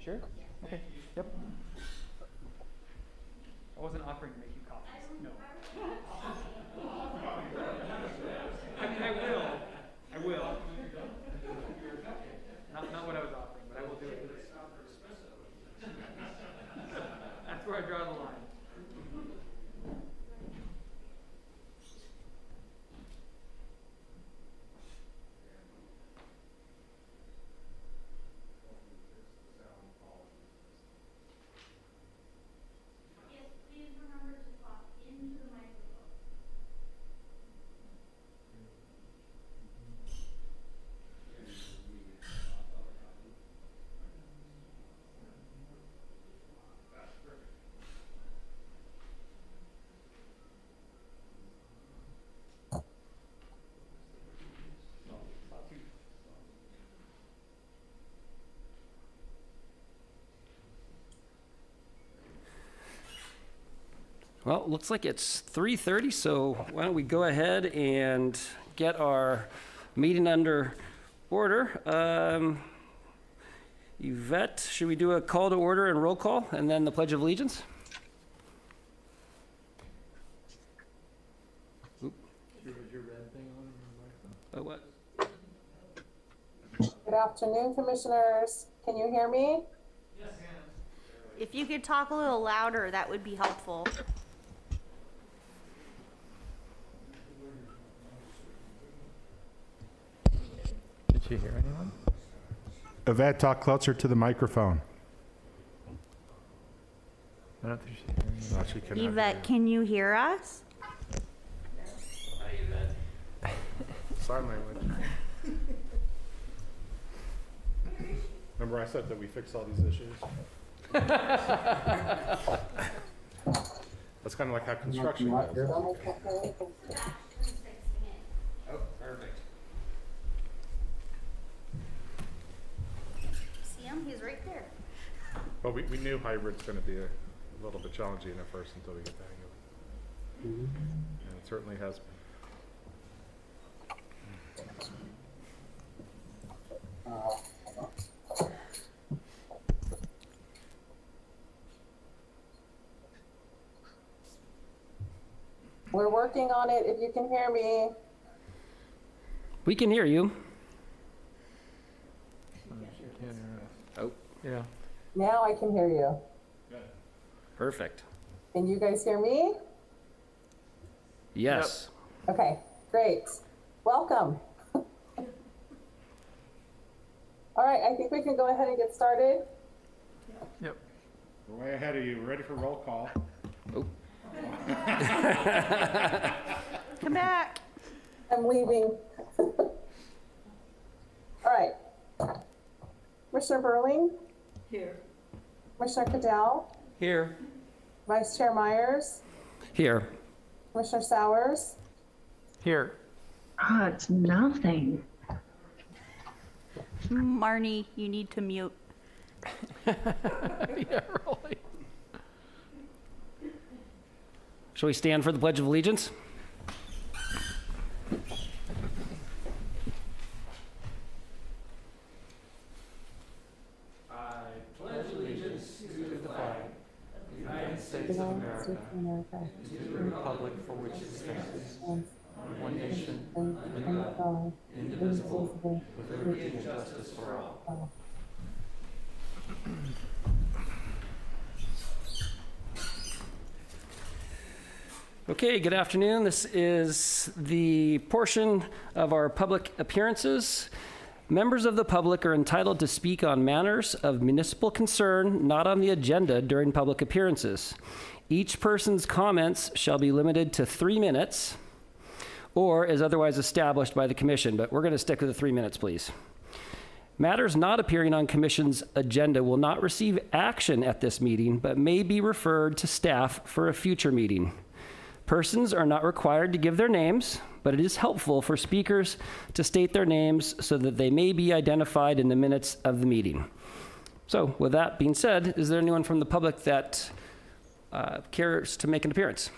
sure? Okay, yep. I wasn't offering to make you copies, no. I mean, I will. Not what I was offering, but I will do it. That's where I draw the line. Well, it looks like it's 3:30, so why don't we go ahead and get our meeting under order. Yvette, should we do a call to order and roll call, and then the Pledge of Allegiance? Oop. Your red thing on? Oh, what? Good afternoon, commissioners. Can you hear me? Yes, ma'am. If you could talk a little louder, that would be helpful. Did you hear anyone? Yvette, talk closer to the microphone. I don't think she heard No, she cannot Yvette, can you hear us? Sign language. Remember I said that we fix all these issues? That's kind of like how construction goes. Oh, perfect. See him? He's right there. But we knew hybrid's going to be a little bit challenging at first until we get the hang of it. And it certainly has been. We're working on it, if you can hear me. We can hear you. She can't hear us. Oh, Yeah. Now I can hear you. perfect. Can you guys hear me? Yes. Okay, great. Welcome. All right, I think we can go ahead and get started. Yep. We're way ahead of you. We're ready for roll call. Oh. Come back. I'm leaving. All right. Commissioner Burling? Here. Commissioner Cadell? Here. Vice Chair Myers? Here. Commissioner Sowers? Here. Oh, it's nothing. Marnie, you need to mute. Yeah, really. Shall we stand for the Pledge of Allegiance? States of America, and to the republic for which it stands, one nation, under God, indivisible, with liberty and justice for all. Okay, good afternoon. This is the portion of our public appearances. Members of the public are entitled to speak on matters of municipal concern not on the agenda during public appearances. Each person's comments shall be limited to 3 minutes or as otherwise established by the commission, but we're going to stick with the 3 minutes, please. Matters not appearing on commission's agenda will not receive action at this meeting, but may be referred to staff for a future meeting. Persons are not required to give their names, but it is helpful for speakers to state their names so that they may be identified in the minutes of the meeting. So with that being said, is there anyone from the public that cares to make an appearance?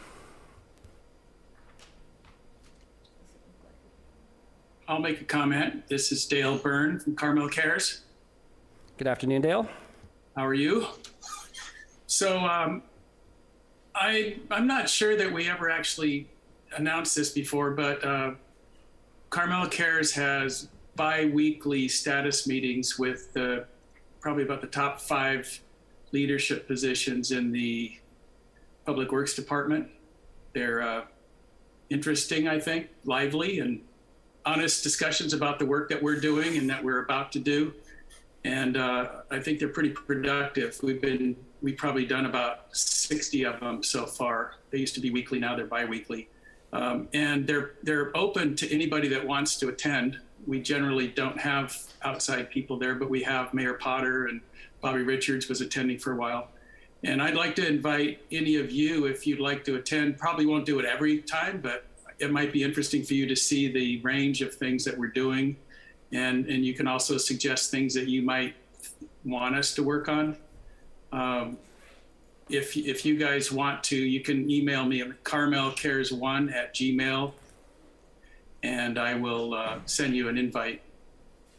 I'll make a comment. This is Dale Byrne from Carmel Cares. Good afternoon, Dale. How are you? So I'm not sure that we ever actually announced this before, but Carmel Cares has bi-weekly status meetings with probably about the top 5 leadership positions in the Public Works Department. They're interesting, I think, lively and honest discussions about the work that we're doing and that we're about to do. And I think they're pretty productive. We've probably done about 60 of them so far. They used to be weekly, now they're bi-weekly. And they're open to anybody that wants to attend. We generally don't have outside people there, but we have Mayor Potter, and Bobby Richards was attending for a while. And I'd like to invite any of you, if you'd like to attend. Probably won't do it every time, but it might be interesting for you to see the range of things that we're doing. And you can also suggest things that you might want us to work on. If you guys want to, you can email me at carmelcares1@gmail.com, and I will send you an invite.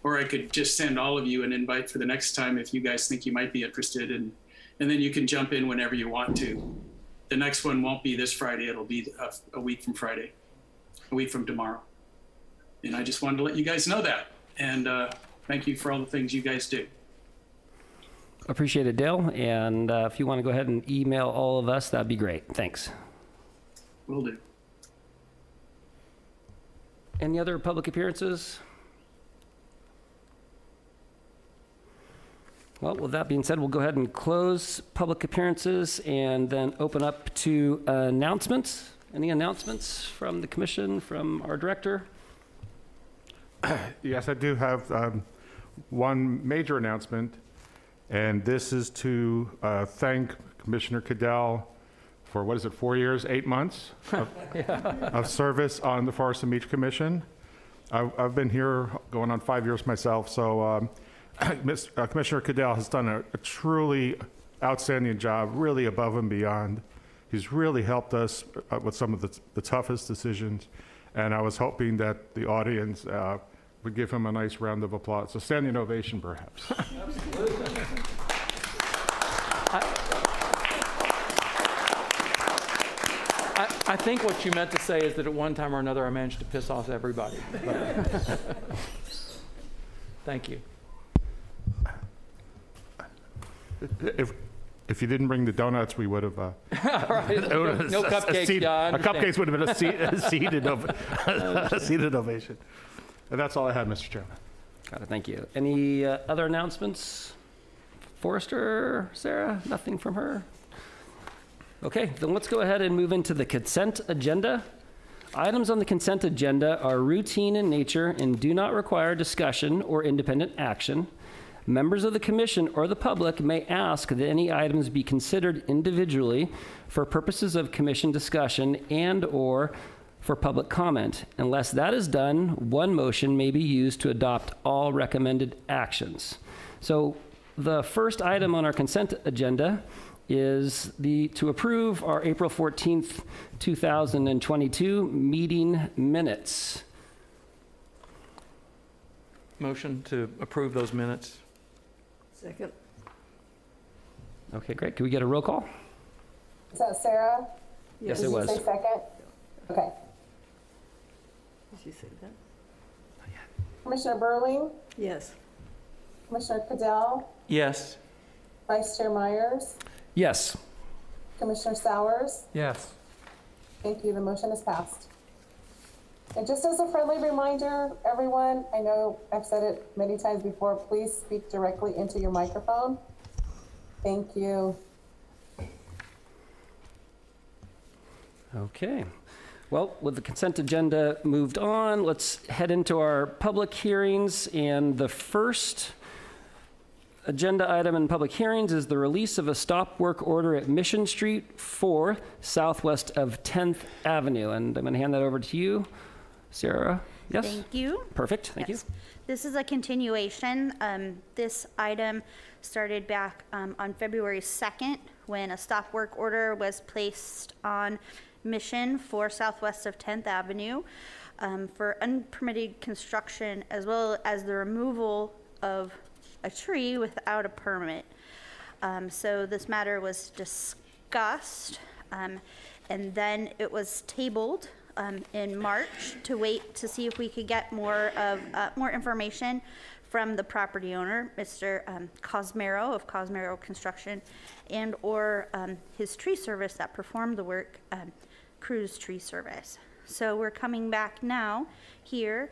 Or I could just send all of you an invite for the next time if you guys think you might be interested, and then you can jump in whenever you want to. The next one won't be this Friday, it'll be a week from Friday, a week from tomorrow. And I just wanted to let you guys know that. And thank you for all the things you guys do. Appreciate it, Dale. And if you want to go ahead and email all of us, that'd be great. Thanks. Will do. Any other public appearances? Well, with that being said, we'll go ahead and close public appearances and then open up to announcements. Any announcements from the commission, from our director? Yes, I do have one major announcement, and this is to thank Commissioner Cadell for, 4 years, 8 months of service on the Forest and Beach Commission. I've been here going on 5 years myself, so Commissioner Cadell has done a truly outstanding job, really above and beyond. He's really helped us with some of the toughest decisions, and I was hoping that the audience would give him a nice round of applause. A standing ovation, perhaps. Absolutely. I think what you meant to say is that at one time or another I managed to piss off everybody. Thank you. If you didn't bring the donuts, we would have. All right. No cupcakes, yeah, a cupcakes would have been a seated ovation. And that's all I had, Mr. Chairman. Got it. Thank you. Any other announcements? Forrester, Sarah, nothing from her? Okay, then let's go ahead and move into the consent agenda. Items on the consent agenda are routine in nature and do not require discussion or independent action. Members of the commission or the public may ask that any items be considered individually for purposes of commission discussion and/or for public comment. Unless that is done, one motion may be used to adopt all recommended actions. So the first item on our consent agenda is to approve our April 14th, 2022 meeting minutes. Motion to approve those minutes. Second. Okay, great. Can we get a roll call? Is that Sarah? Yes, Did it you was. say second? Okay. Did you say that? Commissioner Burling, Yes. Commissioner Cadell, Yes. Vice Chair Myers, Yes. Commissioner Sowers. Yes. Thank you. The motion is passed. And just as a friendly reminder, everyone, I know I've said it many times before, please speak directly into your microphone. Thank you. Okay. Well, with the consent agenda moved on, let's head into our public hearings. And the first agenda item in public hearings is the release of a stop work order at Mission Street 4, southwest of 10th Avenue. And I'm going to hand that over to you, Sarah. Yes? Thank you. Perfect. Thank Yes. you. This is a continuation. This item started back on February 2nd when a stop work order was placed on Mission for southwest of 10th Avenue for unpermitted construction as well as the removal of a tree without a permit. So this matter was discussed, and then it was tabled in March to wait to see if we could get more information from the property owner, Mr. Cosmero of Cosmero Construction, and or his tree service that performed the work, Cruz Tree Service. So we're coming back now here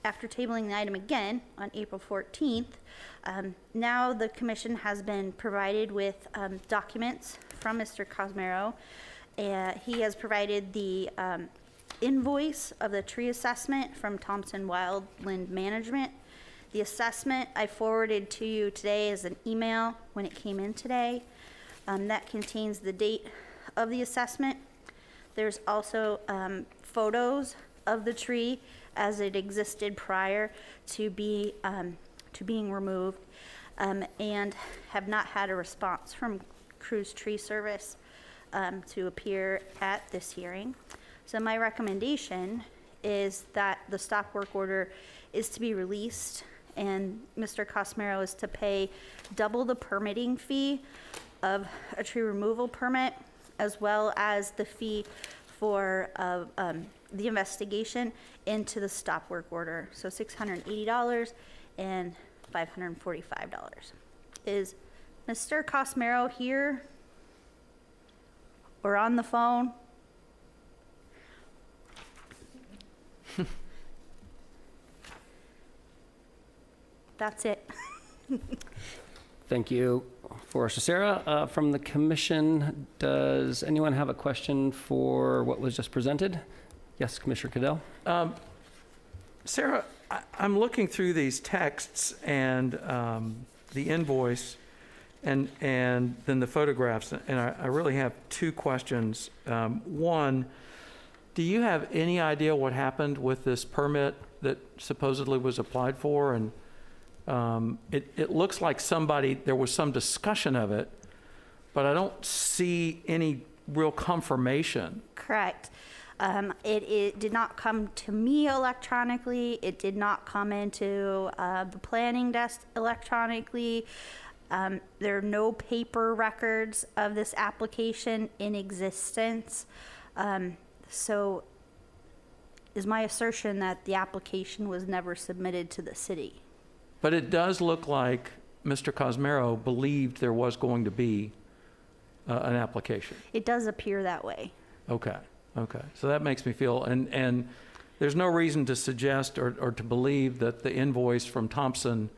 after tabling the item again on April 14th. Now the commission has been provided with documents from Mr. Cosmero. He has provided the invoice of the tree assessment from Thompson Wildland Management. The assessment I forwarded to you today as an email when it came in today. That contains the date of the assessment. There's also photos of the tree as it existed prior to being removed, and have not had a response from Cruz Tree Service to appear at this hearing. So my recommendation is that the stop work order is to be released, and Mr. Cosmero is to pay double the permitting fee of a tree removal permit, as well as the fee for the investigation into the stop work order. So $680 and $545. Is Mr. Cosmero here or on the phone? That's it. Thank you, Forrester. Sarah, from the commission, does anyone have a question for what was just presented? Yes, Commissioner Cadell. Sarah, I'm looking through these texts and the invoice and then the photographs, and I really have two questions. One, do you have any idea what happened with this permit that supposedly was applied for? And it looks like there was some discussion of it, but I don't see any real confirmation. Correct. It did not come to me electronically. It did not come into the planning desk electronically. There are no paper records of this application in existence. So is my assertion that the application was never submitted to the city. But it does look like Mr. Cosmero believed there was going to be an application. It does appear that way. Okay. So that makes me feel, and there's no reason to suggest or to believe that the invoice from Thompson,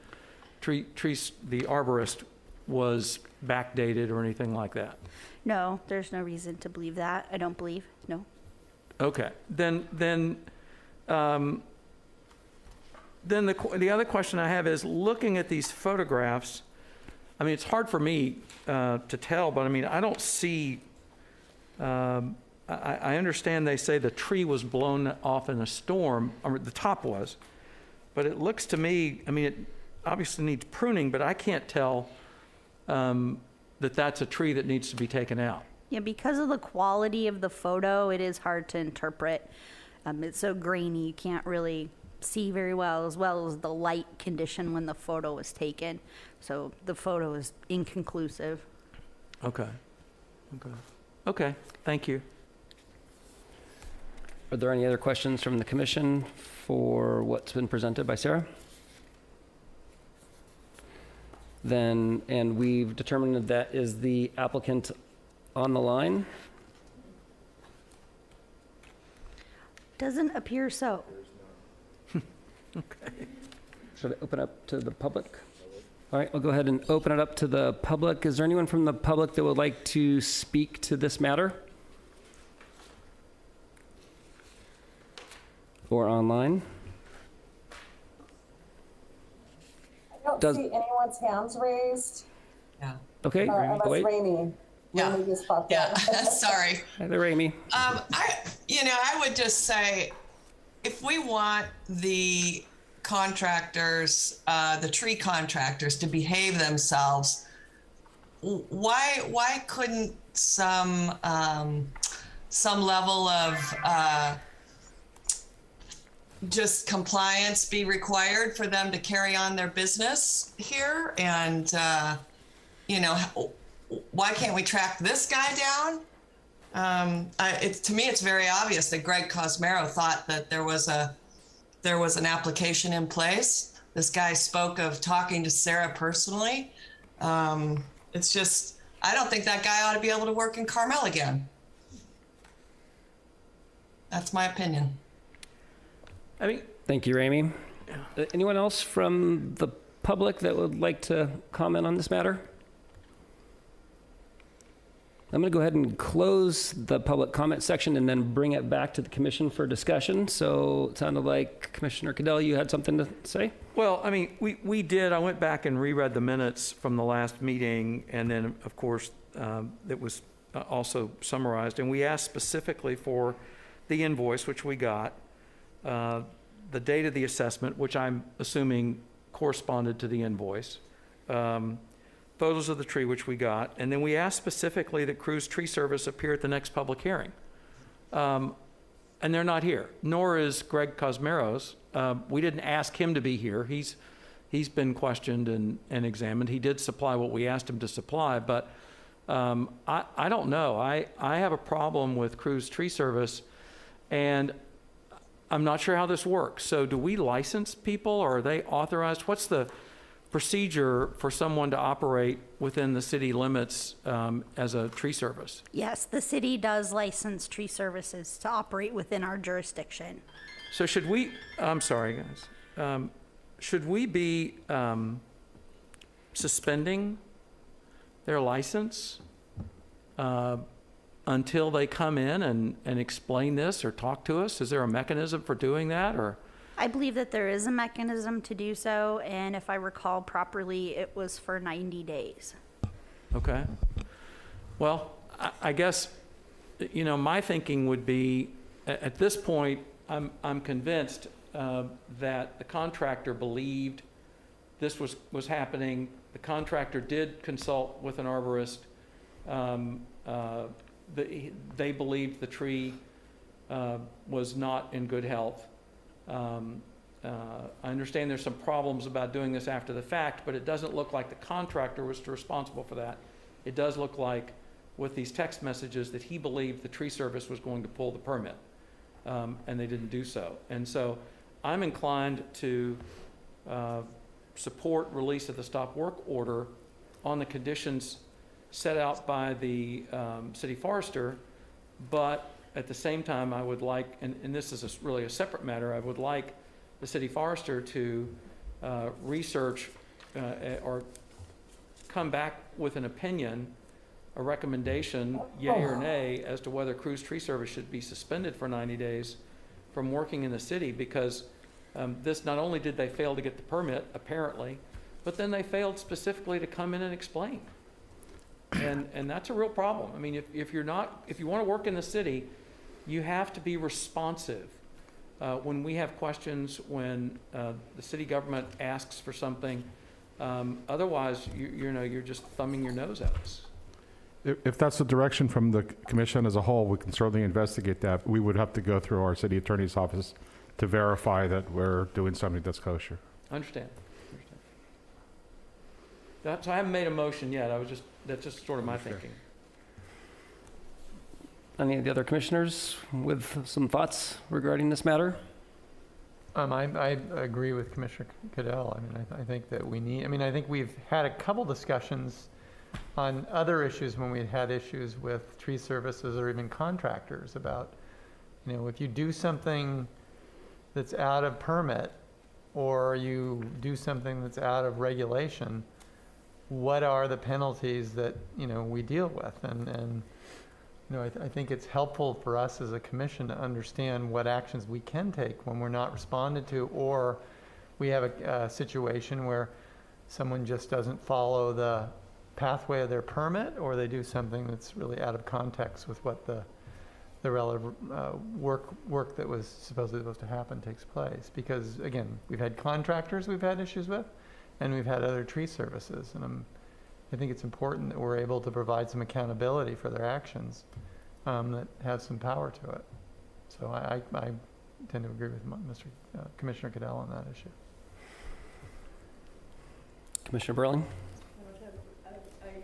the arborist, was backdated or anything like that. No, there's no reason to believe that. I don't believe, no. Okay. Then the other question I have is, looking at these photographs, I mean, it's hard for me to tell, but I mean, I don't see, I understand they say the tree was blown off in a storm, or the top was, but it looks to me, I mean, it obviously needs pruning, but I can't tell that that's a tree that needs to be taken out. Yeah, because of the quality of the photo, it is hard to interpret. It's so grainy, you can't really see very well as the light condition when the photo was taken. So the photo is inconclusive. Okay, thank you. Are there any other questions from the commission for what's been presented by Sarah? Then, and we've determined that is the applicant on the line? Doesn't appear so. Okay. Should I open up to the public? All right, I'll go ahead and open it up to the public. Is there anyone from the public that would like to speak to this matter? Or online? I don't see anyone's hands raised. Yeah. Okay, Unless wait. Rainey. Yeah. Rainey just popped Yeah. up. Sorry. Hi there, Amy. I would just say, if we want the contractors, the tree contractors, to behave themselves, why couldn't some level of just compliance be required for them to carry on their business here? And you know, why can't we track this guy down? To me, it's very obvious that Greg Cosmero thought that there was an application in place. This guy spoke of talking to Sarah personally. It's just, I don't think that guy ought to be able to work in Carmel again. That's my opinion. I mean, Thank you, Amy. Anyone else from the public that would like to comment on this matter? I'm going to go ahead and close the public comment section and then bring it back to the commission for discussion. So it sounded like Commissioner Cadell, you had something to say? well, I mean, we did. I went back and reread the minutes from the last meeting, and then, of course, it was also summarized. And we asked specifically for the invoice, which we got, the date of the assessment, which I'm assuming corresponded to the invoice, photos of the tree, which we got, and then we asked specifically that Cruz Tree Service appear at the next public hearing. And they're not here, nor is Greg Cosmeros. We didn't ask him to be here. He's been questioned and examined. He did supply what we asked him to supply, but I don't know. I have a problem with Cruz Tree Service, and I'm not sure how this works. So do we license people, or are they authorized? What's the procedure for someone to operate within the city limits as a tree service? Yes, the city does license tree services to operate within our jurisdiction. So should we, I'm sorry, guys, should we be suspending their license until they come in and explain this or talk to us? Is there a mechanism for doing that, or? I believe that there is a mechanism to do so, and if I recall properly, it was for 90 days. Okay. Well, I guess, you know, my thinking would be, at this point, I'm convinced that the contractor believed this was happening. The contractor did consult with an arborist. They believed the tree was not in good health. I understand there's some problems about doing this after the fact, but it doesn't look like the contractor was responsible for that. It does look like, with these text messages, that he believed the tree service was going to pull the permit, and they didn't do so. And so I'm inclined to support release of the stop work order on the conditions set out by the city forester, but at the same time, I would like, and this is really a separate matter, I would like the city forester to research or come back with an opinion, a recommendation, yay or nay, as to whether Cruz Tree Service should be suspended for 90 days from working in the city, because this, not only did they fail to get the permit, apparently, but then they failed specifically to come in and explain. And that's a real problem. I mean, if you want to work in the city, you have to be responsive when we have questions, when the city government asks for something. Otherwise, you're just thumbing your nose at us. If that's the direction from the commission as a whole, we can certainly investigate that. We would have to go through our city attorney's office to verify that we're doing something that's kosher. I understand. So I haven't made a motion yet. That's just sort of my thinking. Any of the other commissioners with some thoughts regarding this matter? I agree with Commissioner Cadell. I mean, I think that I think we've had a couple discussions on other issues when we had issues with tree services or even contractors about, if you do something that's out of permit or you do something that's out of regulation, what are the penalties that, we deal with? And I think it's helpful for us as a commission to understand what actions we can take when we're not responded to, or we have a situation where someone just doesn't follow the pathway of their permit, or they do something that's really out of context with what the relevant work that was supposed to happen takes place. Because again, we've had contractors we've had issues with, and we've had other tree services, and I think it's important that we're able to provide some accountability for their actions that have some power to it. So I tend to agree with Commissioner Cadell on that issue. Commissioner Burling? I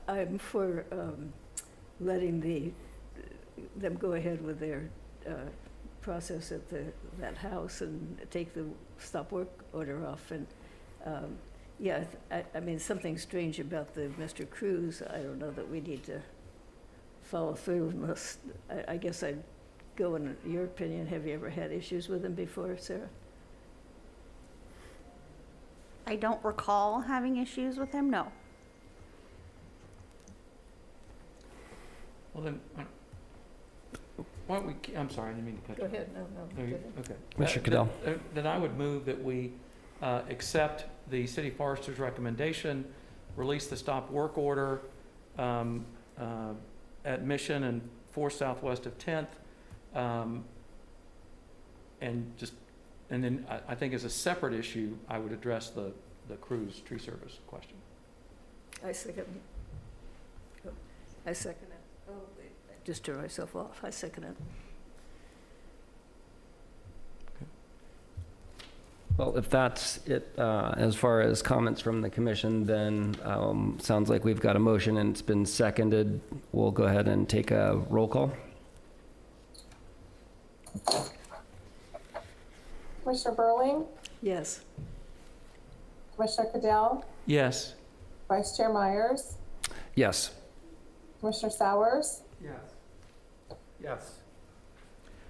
I'm for letting them go ahead with their process at that house and take the stop work order off. And yeah, I mean, something strange about the Mr. Cruz. I don't know that we need to follow through unless, I guess I'd go in your opinion. Have you ever had issues with him before, Sarah? I don't recall having issues with him, no. Well, then, why don't we, I'm sorry, I didn't mean to cut you. Go ahead, no, No, you- go ahead. Okay. Commissioner Cadell. Then I would move that we accept the city forester's recommendation, release the stop work order at Mission and 4 southwest of 10th, and then I think as a separate issue, I would address the Cruz tree service question. I second. Oh, I second it. Oh, wait, I just turned myself off. I second it. Well, if that's it, as far as comments from the commission, then sounds like we've got a motion and it's been seconded. We'll go ahead and take a roll call. Commissioner Burling, Yes. Commissioner Cadell, Yes. Vice Chair Myers, Yes. Commissioner Sowers. Yes. Yes.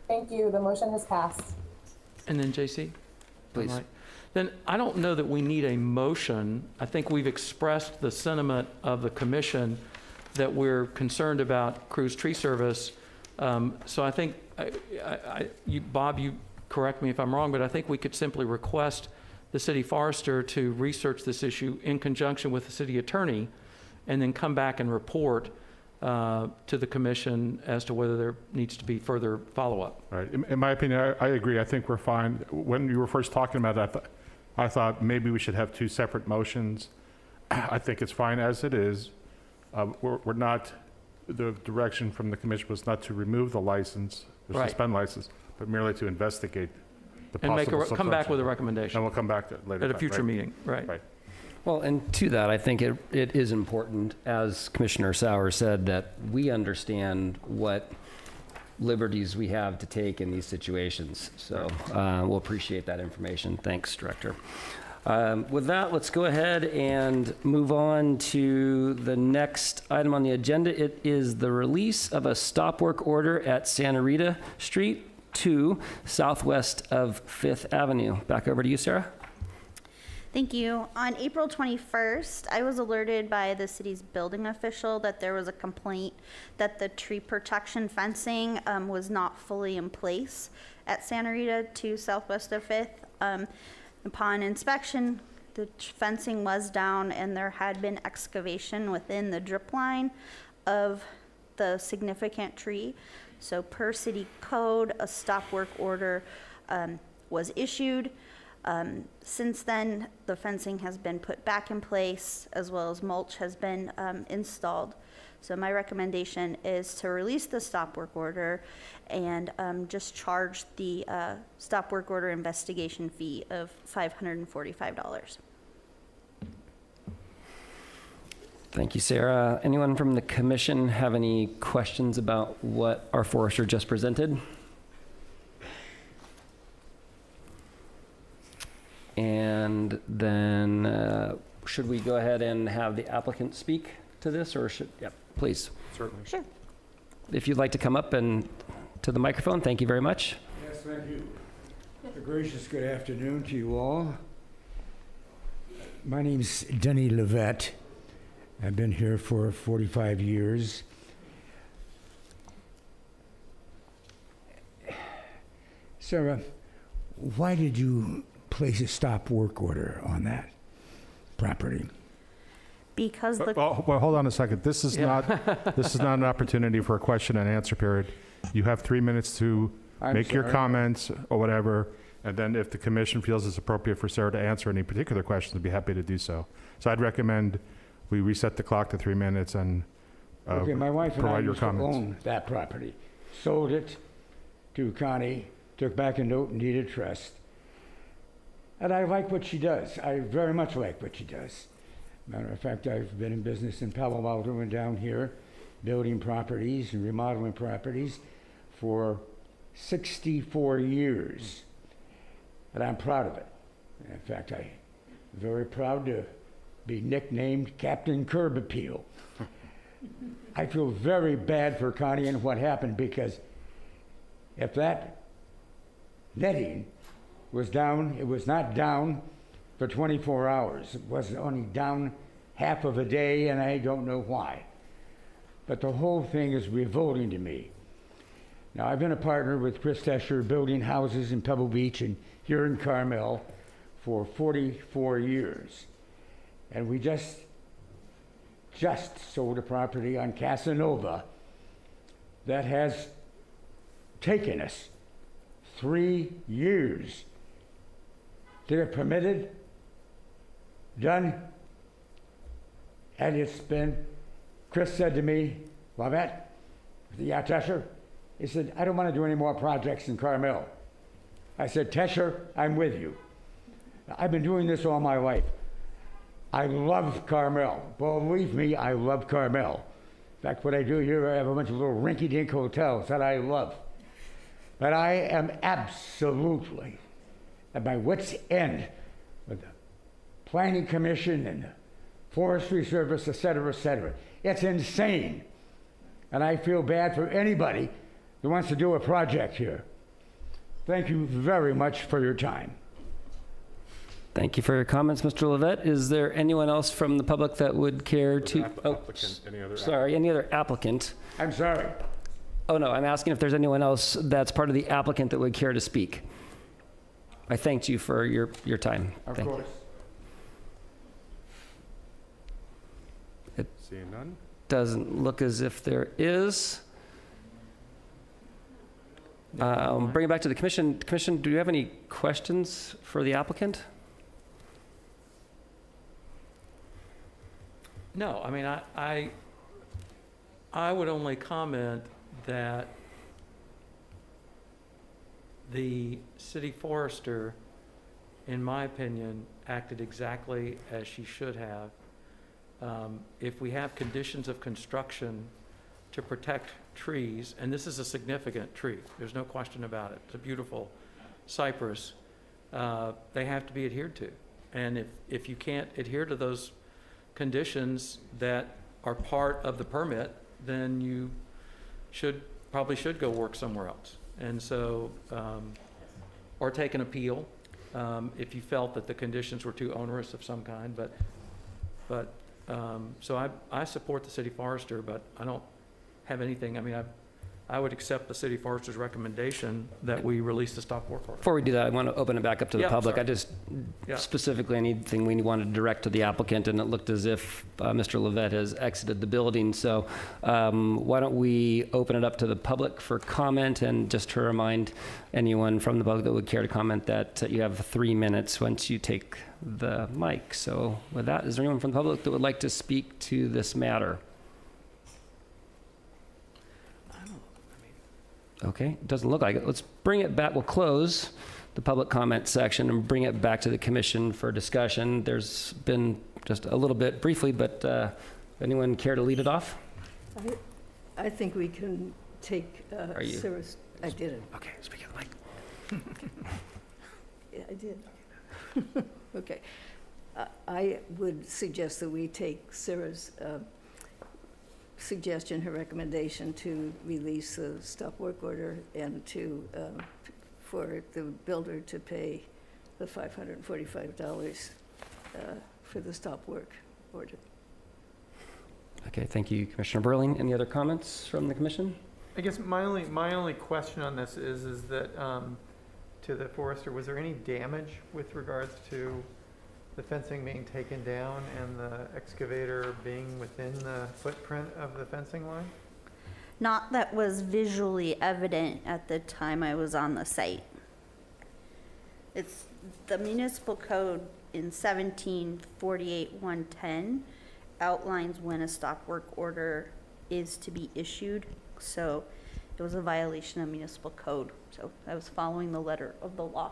Thank you. The motion has passed. And then JC? Please. All right. Then I don't know that we need a motion. I think we've expressed the sentiment of the commission that we're concerned about Cruz Tree Service. So I think, Bob, you correct me if I'm wrong, but I think we could simply request the city forester to research this issue in conjunction with the city attorney and then come back and report to the commission as to whether there needs to be further follow-up. All right. In my opinion, I agree. I think we're fine. When you were first talking about that, I thought maybe we should have 2 separate motions. I think it's fine as it is. We're not, the direction from the commission was not to remove the license, the Right. suspend license, but merely to investigate the And possible come back with a subsection. recommendation And we'll come back to it later. at a time, future right? meeting, right? Right. Well, and to that, I think it is important, as Commissioner Sauer said, that we understand what liberties we have to take in these situations. So we'll appreciate that information. Thanks, Director. With that, let's go ahead and move on to the next item on the agenda. It is the release of a stop work order at Santa Rita Street 2, southwest of 5th Avenue. Back over to you, Sarah. Thank you. On April 21st, I was alerted by the city's building official that there was a complaint that the tree protection fencing was not fully in place at Santa Rita 2 southwest of 5th. Upon inspection, the fencing was down and there had been excavation within the drip line of the significant tree. So per city code, a stop work order was issued. Since then, the fencing has been put back in place as well as mulch has been installed. So my recommendation is to release the stop work order and just charge the stop work order investigation fee of $545. Thank you, Sarah. Anyone from the commission have any questions about what our forester just presented? And then should we go ahead and have the applicant speak to this, or should, yeah, please. Certainly. Sure. If you'd like to come up and to the microphone, thank you very much. Yes, thank you. A gracious good afternoon to you all. My name's Denny Levette. I've been here for 45 years. Sarah, why did you place a stop work order on that property? Because the Well, hold on a second. This is not an opportunity for a question and answer period. You have 3 minutes to I'm make your sorry. comments or whatever, and then if the commission feels it's appropriate for Sarah to answer any particular questions, I'd be happy to do so. So I'd recommend we reset the clock to 3 minutes and Okay, my wife and I provide your used to comments. own that property. Sold it to Connie, took back a note and deed of trust. And I like what she does. I very much like what she does. Matter of fact, I've been in business in Palo Alto and down here, building properties and remodeling properties for 64 years. And I'm proud of it. In fact, I'm very proud to be nicknamed Captain Curb Appeal. I feel very bad for Connie and what happened, because if that netting was down, it was not down for 24 hours. It was only down half of a day, and I don't know why. But the whole thing is revolting to me. Now, I've been a partner with Chris Tesher building houses in Pebble Beach and here in Carmel for 44 years. And we just sold a property on Casanova that has taken us 3 years to get permitted, done, and it's been, Chris said to me, Lavette, yeah, Tesher, he said, I don't want to do any more projects in Carmel. I said, Tesher, I'm with you. I've been doing this all my life. I love Carmel. Believe me, I love Carmel. In fact, what I do here, I have a bunch of little rinky-dink hotels that I love. But I am absolutely at my wit's end with the Planning Commission and the Forestry Service, et cetera, et cetera. It's insane. And I feel bad for anybody who wants to do a project here. Thank you very much for your time. Thank you for your comments, Mr. Levette. Is there anyone else from the public that would care to? Any other applicant? I'm sorry. Oh, no, I'm asking if there's anyone else that's part of the applicant that would care to speak. I thanked you for your time. Of Thank course. you. Seeing none? Doesn't look as if there is. Bring it back to the commission. Commission, do you have any questions for the applicant? No, I mean, I would only comment that the city forester, in my opinion, acted exactly as she should have. If we have conditions of construction to protect trees, and this is a significant tree, there's no question about it. It's a beautiful cypress. They have to be adhered to. And if you can't adhere to those conditions that are part of the permit, then you probably should go work somewhere else. And so, or take an appeal if you felt that the conditions were too onerous of some kind. So I support the city forester, but I don't have anything. I mean, I would accept the city forester's recommendation that we release the stop work order. Before we do that, I want to open it back up to the public. Sorry. I just specifically anything we wanted to direct to the applicant, and it looked as if Mr. Levette has exited the building. So why don't we open it up to the public for comment, and just to remind anyone from the public that would care to comment that you have 3 minutes once you take the mic. So with that, is there anyone from the public that would like to speak to this matter? Okay, doesn't look like it. Let's bring it back. We'll close the public comment section and bring it back to the commission for discussion. There's been just a little bit briefly, but anyone care to lead it off? I think we can take you? Sarah's, I did it. Okay, speak of the mic. Yeah, I did. Okay. I would suggest that we take Sarah's suggestion, her recommendation to release the stop work order and to, for the builder to pay the $545 for the stop work order. Okay, thank you, Commissioner Burling. Any other comments from the commission? I guess my only question on this is that, to the forester, was there any damage with regards to the fencing being taken down and the excavator being within the footprint of the fencing line? Not that was visually evident at the time I was on the site. It's the municipal code in 1748-110 outlines when a stop work order is to be issued. So it was a violation of municipal code. So I was following the letter of the law.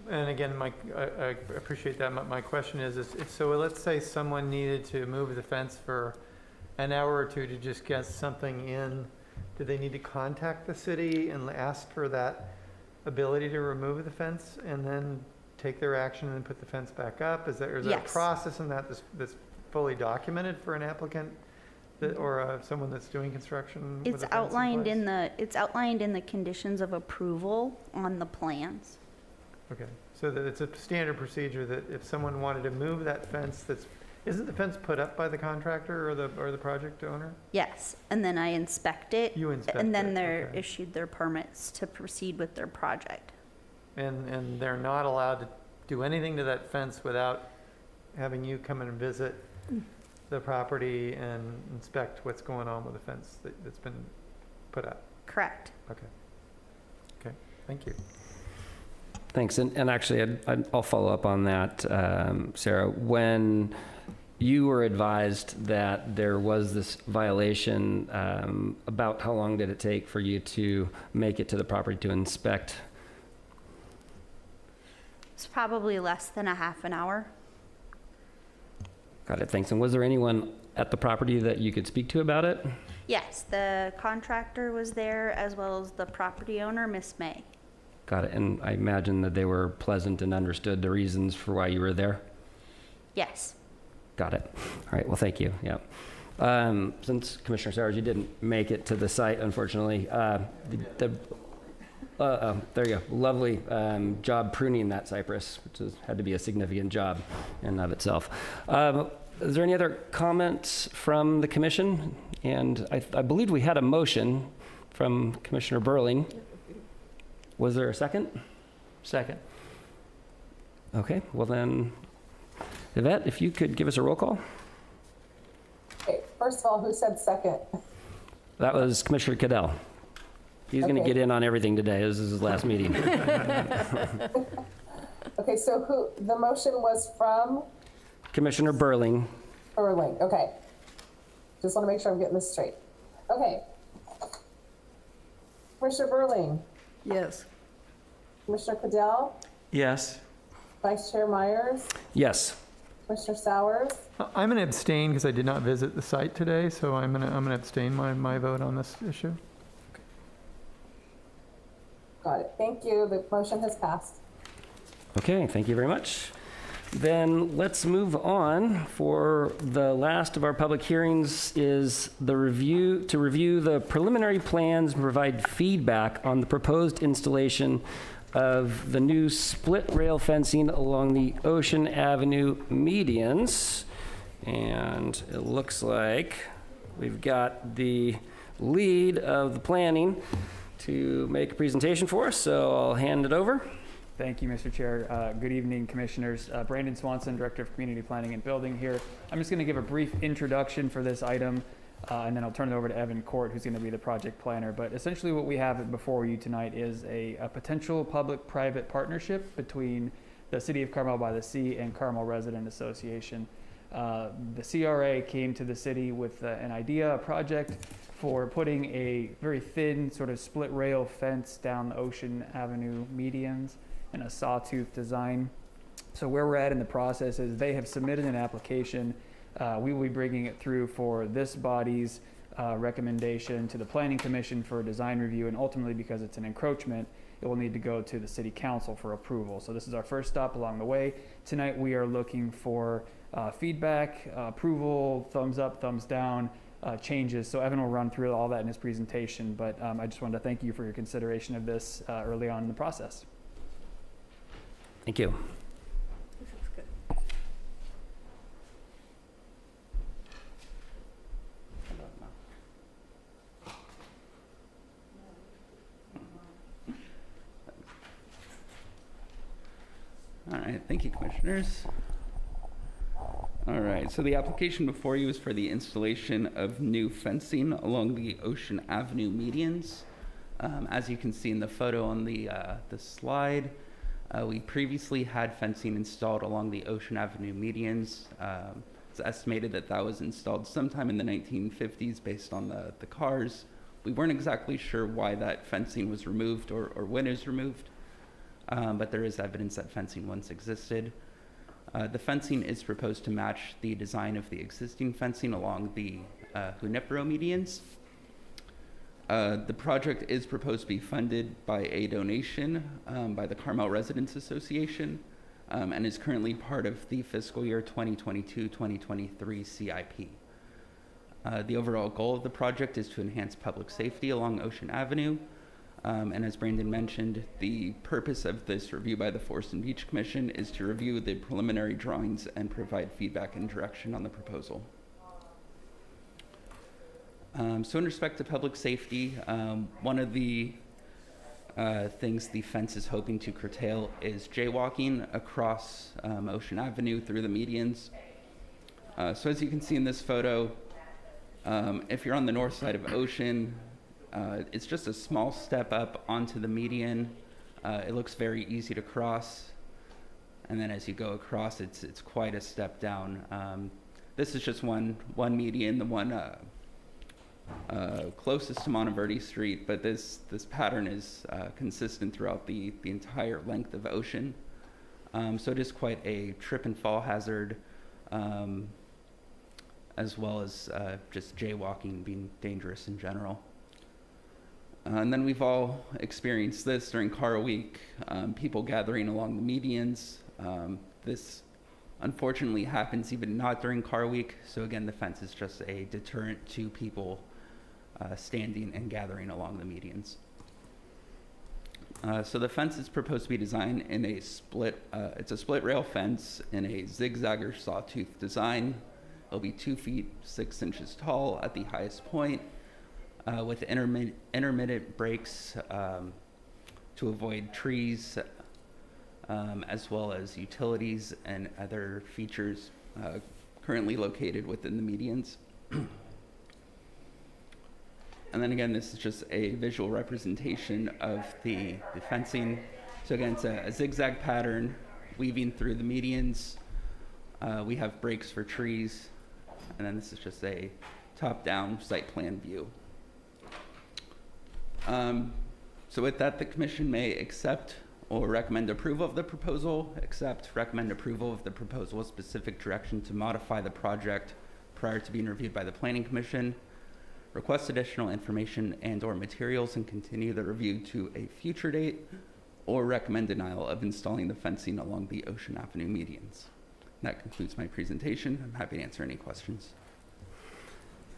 And again, Mike, I appreciate that. My question is so let's say someone needed to move the fence for an hour or two to just get something in. Do they need to contact the city and ask for that ability to remove the fence and then take their action and put the fence back up? Is there a Yes. process in that that's fully documented for an applicant or someone that's doing construction? with It's a fence outlined place? it's outlined in the conditions of approval on the plans. Okay, so that it's a standard procedure that if someone wanted to move that fence isn't the fence put up by the contractor or the project owner? Yes, and then I inspect it. You inspect And then it, they're okay. issued their permits to proceed with their project. And they're not allowed to do anything to that fence without having you come and visit the property and inspect what's going on with the fence that's been put up? Correct. Okay. Okay, thank you. Thanks. And actually, I'll follow up on that, Sarah. When you were advised that there was this violation, about how long did it take for you to make it to the property to inspect? It's probably less than a half an hour. Got it. Thanks. And was there anyone at the property that you could speak to about it? Yes, the contractor was there as well as the property owner, Miss May. Got it. And I imagine that they were pleasant and understood the reasons for why you were there? Yes. Got it. All right. Well, thank you. Yeah. Since Commissioner Sowers, you didn't make it to the site, unfortunately, there you go. Lovely job pruning that cypress, which had to be a significant job in and of itself. Is there any other comments from the commission? And I believe we had a motion from Commissioner Burling. Was there a second? Second. Okay, well then, Yvette, if you could give us a roll call. Okay, first of all, who said second? That was Commissioner Cadell. He's going to Okay. get in on everything today. This is his last meeting. Okay, so the motion was from Commissioner Burling. Erling, okay. Just want to make sure I'm getting this straight. Okay. Commissioner Burling, Yes. Commissioner Cadell, Yes. Vice Chair Myers, Yes. Commissioner Sowers, I'm going to abstain because I did not visit the site today, so I'm going to abstain my vote on this issue. got it. Thank you. The motion has passed. Okay, thank you very much. Then let's move on. For the last of our public hearings is to review the preliminary plans and provide feedback on the proposed installation of the new split rail fencing along the Ocean Avenue medians. And it looks like we've got the lead of the planning to make a presentation for us, so I'll hand it over. Thank you, Mr. Chair. Good evening, Commissioners. Brandon Swanson, Director of Community Planning and Building here. I'm just going to give a brief introduction for this item, and then I'll turn it over to Evan Court, who's going to be the project planner. But essentially what we have before you tonight is a potential public-private partnership between the City of Carmel-by-the-Sea and Carmel Resident Association. The CRA came to the city with an idea, a project for putting a very thin sort of split rail fence down the Ocean Avenue medians in a sawtooth design. So where we're at in the process is they have submitted an application. We will be bringing it through for this body's recommendation to the Planning Commission for a design review, and ultimately, because it's an encroachment, it will need to go to the City Council for approval. So this is our first stop along the way. Tonight we are looking for feedback, approval, thumbs up, thumbs down, changes. So Evan will run through all that in his presentation, but I just wanted to thank you for your consideration of this early on in the process. Thank you. This is good. All right, thank you, Commissioners. All right, so the application before you is for the installation of new fencing along the Ocean Avenue medians. As you can see in the photo on the slide, we previously had fencing installed along the Ocean Avenue medians. It's estimated that that was installed sometime in the 1950s based on the cars. We weren't exactly sure why that fencing was removed or when it was removed. but there is evidence that fencing once existed. The fencing is proposed to match the design of the existing fencing along the Junipero medians. The project is proposed to be funded by a donation by the Carmel Residents Association and is currently part of the fiscal year 2022-2023 CIP. The overall goal of the project is to enhance public safety along Ocean Avenue. And as Brandon mentioned, the purpose of this review by the Forest and Beach Commission is to review the preliminary drawings and provide feedback and direction on the proposal. So in respect to public safety, one of the things the fence is hoping to curtail is jaywalking across Ocean Avenue through the medians. So as you can see in this photo, if you're on the north side of Ocean, it's just a small step up onto the median. It looks very easy to cross. And then as you go across, it's quite a step down. This is just one median, the one closest to Monteverdi Street, but this pattern is consistent throughout the entire length of Ocean. So it is quite a trip and fall hazard, as well as just jaywalking being dangerous in general. And then we've all experienced this during Car Week, people gathering along the medians. This unfortunately happens even not during Car Week. So again, the fence is just a deterrent to people standing and gathering along the medians. So the fence is proposed to be designed in a it's a split rail fence in a zigzag or sawtooth design. It'll be 2 feet 6 inches tall at the highest point, with intermittent breaks to avoid trees, as well as utilities and other features currently located within the medians. And then again, this is just a visual representation of the fencing. So again, it's a zigzag pattern weaving through the medians. We have breaks for trees, and then this is just a top-down site plan view. So with that, the commission may accept or recommend approval of the proposal, recommend approval of the proposal with specific direction to modify the project prior to being reviewed by the Planning Commission, request additional information and or materials and continue the review to a future date, or recommend denial of installing the fencing along the Ocean Avenue medians. That concludes my presentation. I'm happy to answer any questions.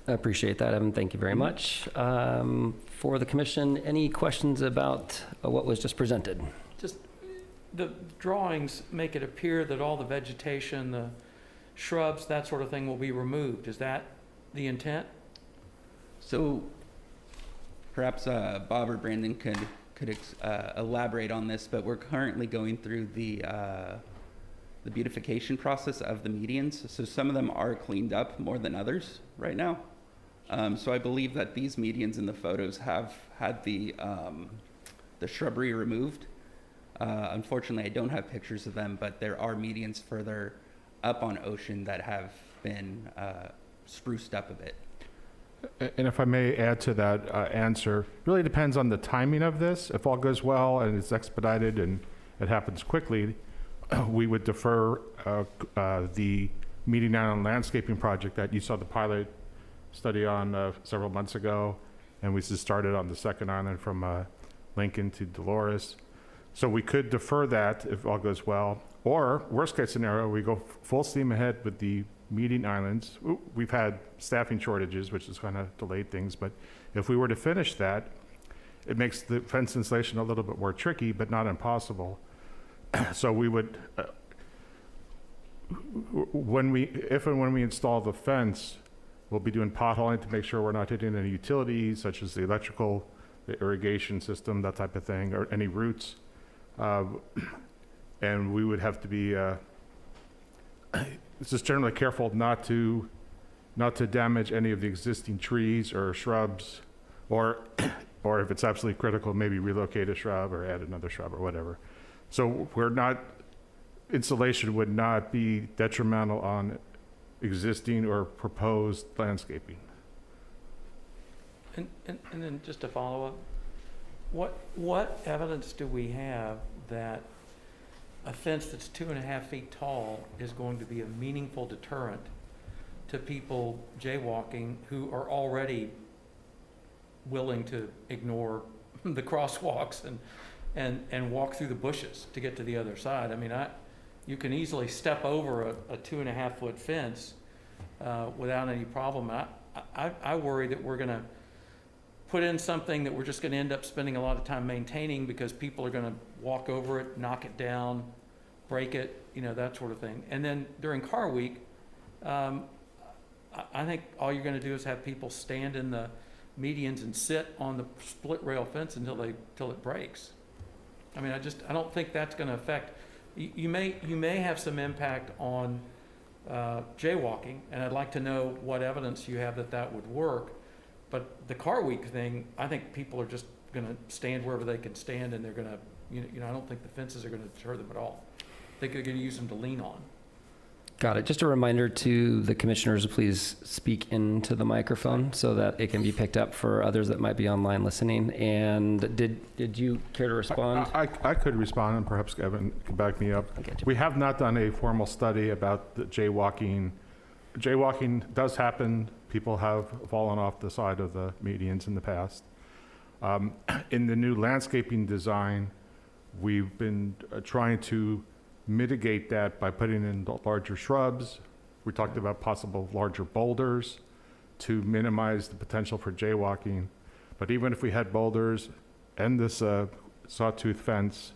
I appreciate that, Evan. Thank you very much. For the commission, any questions about what was just presented? Just the drawings make it appear that all the vegetation, the shrubs, that sort of thing will be removed. Is that the intent? So perhaps Bob or Brandon could elaborate on this, but we're currently going through the beautification process of the medians. So some of them are cleaned up more than others right now. So I believe that these medians in the photos have had the shrubbery removed. Unfortunately, I don't have pictures of them, but there are medians further up on Ocean that have been spruced up a bit. And if I may add to that answer, really depends on the timing of this. If all goes well and it's expedited and it happens quickly, we would defer the Median Island landscaping project that you saw the pilot study on several months ago, and we just started on the second island from Lincoln to Dolores. So we could defer that if all goes well, or worst case scenario, we go full steam ahead with the Median Islands. We've had staffing shortages, which has kind of delayed things, but if we were to finish that, it makes the fence installation a little bit more tricky, but not impossible. So we would, if and when we install the fence, we'll be doing potholing to make sure we're not hitting any utilities, such as the electrical, the irrigation system, that type of thing, or any roots. And we would have to be just generally careful not to damage any of the existing trees or shrubs, or if it's absolutely critical, maybe relocate a shrub or add another shrub or whatever. So installation would not be detrimental on existing or proposed landscaping. And then just to follow up, what evidence do we have that a fence that's 2.5 feet tall is going to be a meaningful deterrent to people jaywalking who are already willing to ignore the crosswalks and walk through the bushes to get to the other side. I mean, you can easily step over a 2.5 foot fence without any problem. I worry that we're going to put in something that we're just going to end up spending a lot of time maintaining because people are going to walk over it, knock it down, break it, that sort of thing. And then during car week, I think all you're going to do is have people stand in the medians and sit on the split rail fence until it breaks. I mean, I don't think that's going to affect. You may have some impact on jaywalking, and I'd like to know what evidence you have that would work. But the car week thing, I think people are just going to stand wherever they can stand, and they're going to, I don't think the fences are going to deter them at all. I think they're going to use them to lean on. Got it. Just a reminder to the commissioners, please speak into the microphone so that it can be picked up for others that might be online listening. And did you care to respond? I could respond, and perhaps Evan can back me up. We have not done a formal study about the jaywalking. Jaywalking does happen. People have fallen off the side of the medians in the past. In the new landscaping design, we've been trying to mitigate that by putting in larger shrubs. We talked about possible larger boulders to minimize the potential for jaywalking. But even if we had boulders and this sawtooth fence,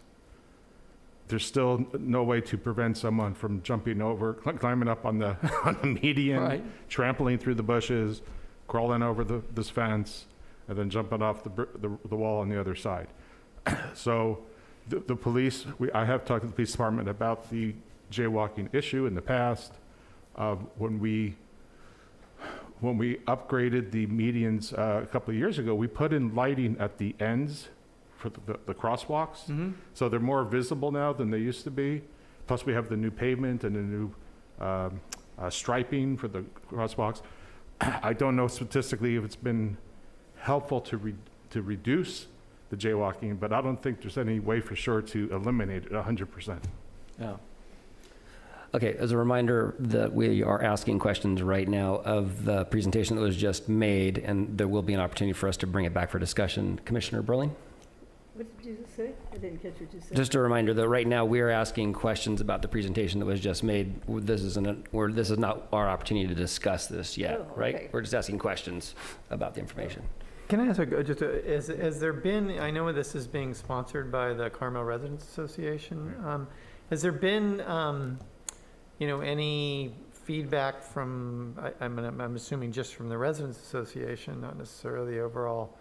there's still no way to prevent someone from jumping over, climbing up on the median, Right. trampling through the bushes, crawling over this fence, and then jumping off the wall on the other side. So the police, I have talked to the police department about the jaywalking issue in the past. When we upgraded the medians a couple of years ago, we put in lighting at the ends for the crosswalks. Mm-hmm. So they're more visible now than they used to be. Plus we have the new pavement and the new striping for the crosswalks. I don't know statistically if it's been helpful to reduce the jaywalking, but I don't think there's any way for sure to eliminate it 100%. Yeah. Okay, as a reminder that we are asking questions right now of the presentation that was just made, and there will be an opportunity for us to bring it back for discussion. Commissioner Burling? What did you just say? I didn't catch what you said. Just a reminder that right now we are asking questions about the presentation that was just made. This is not our opportunity to discuss this yet, Oh, right? okay. We're just asking questions about the information. Can I ask, has there been, I know this is being sponsored by the Carmel Residents Association. Has there been, any feedback from, I'm assuming just from the Residents Association, not necessarily the overall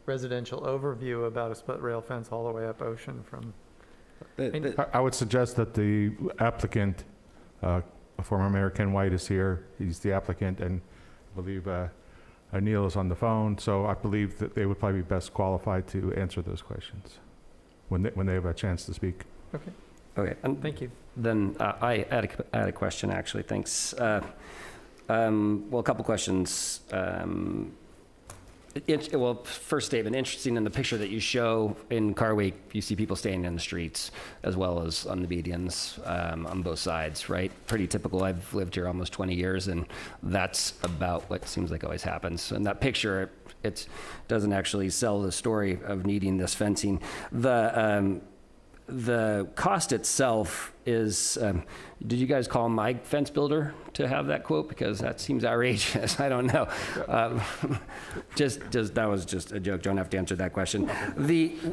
residential overview about a split rail fence all the way up Ocean from? I would suggest that the applicant, former Mayor Ken White, is here. He's the applicant, and I believe Neil is on the phone, so I believe that they would probably be best qualified to answer those questions when they have a chance to speak. Okay. Okay, and Thank you. then I had a question, actually. Thanks. Well, a couple questions. First statement, interesting in the picture that you show in Car Week, you see people standing in the streets as well as on the medians on both sides, right? Pretty typical. I've lived here almost 20 years, and that's about what seems like always happens. In that picture, it doesn't actually sell the story of needing this fencing. The cost itself is, did you guys call my fence builder to have that quote? Because that seems outrageous. I don't know. That was just a joke. Don't have to answer that question.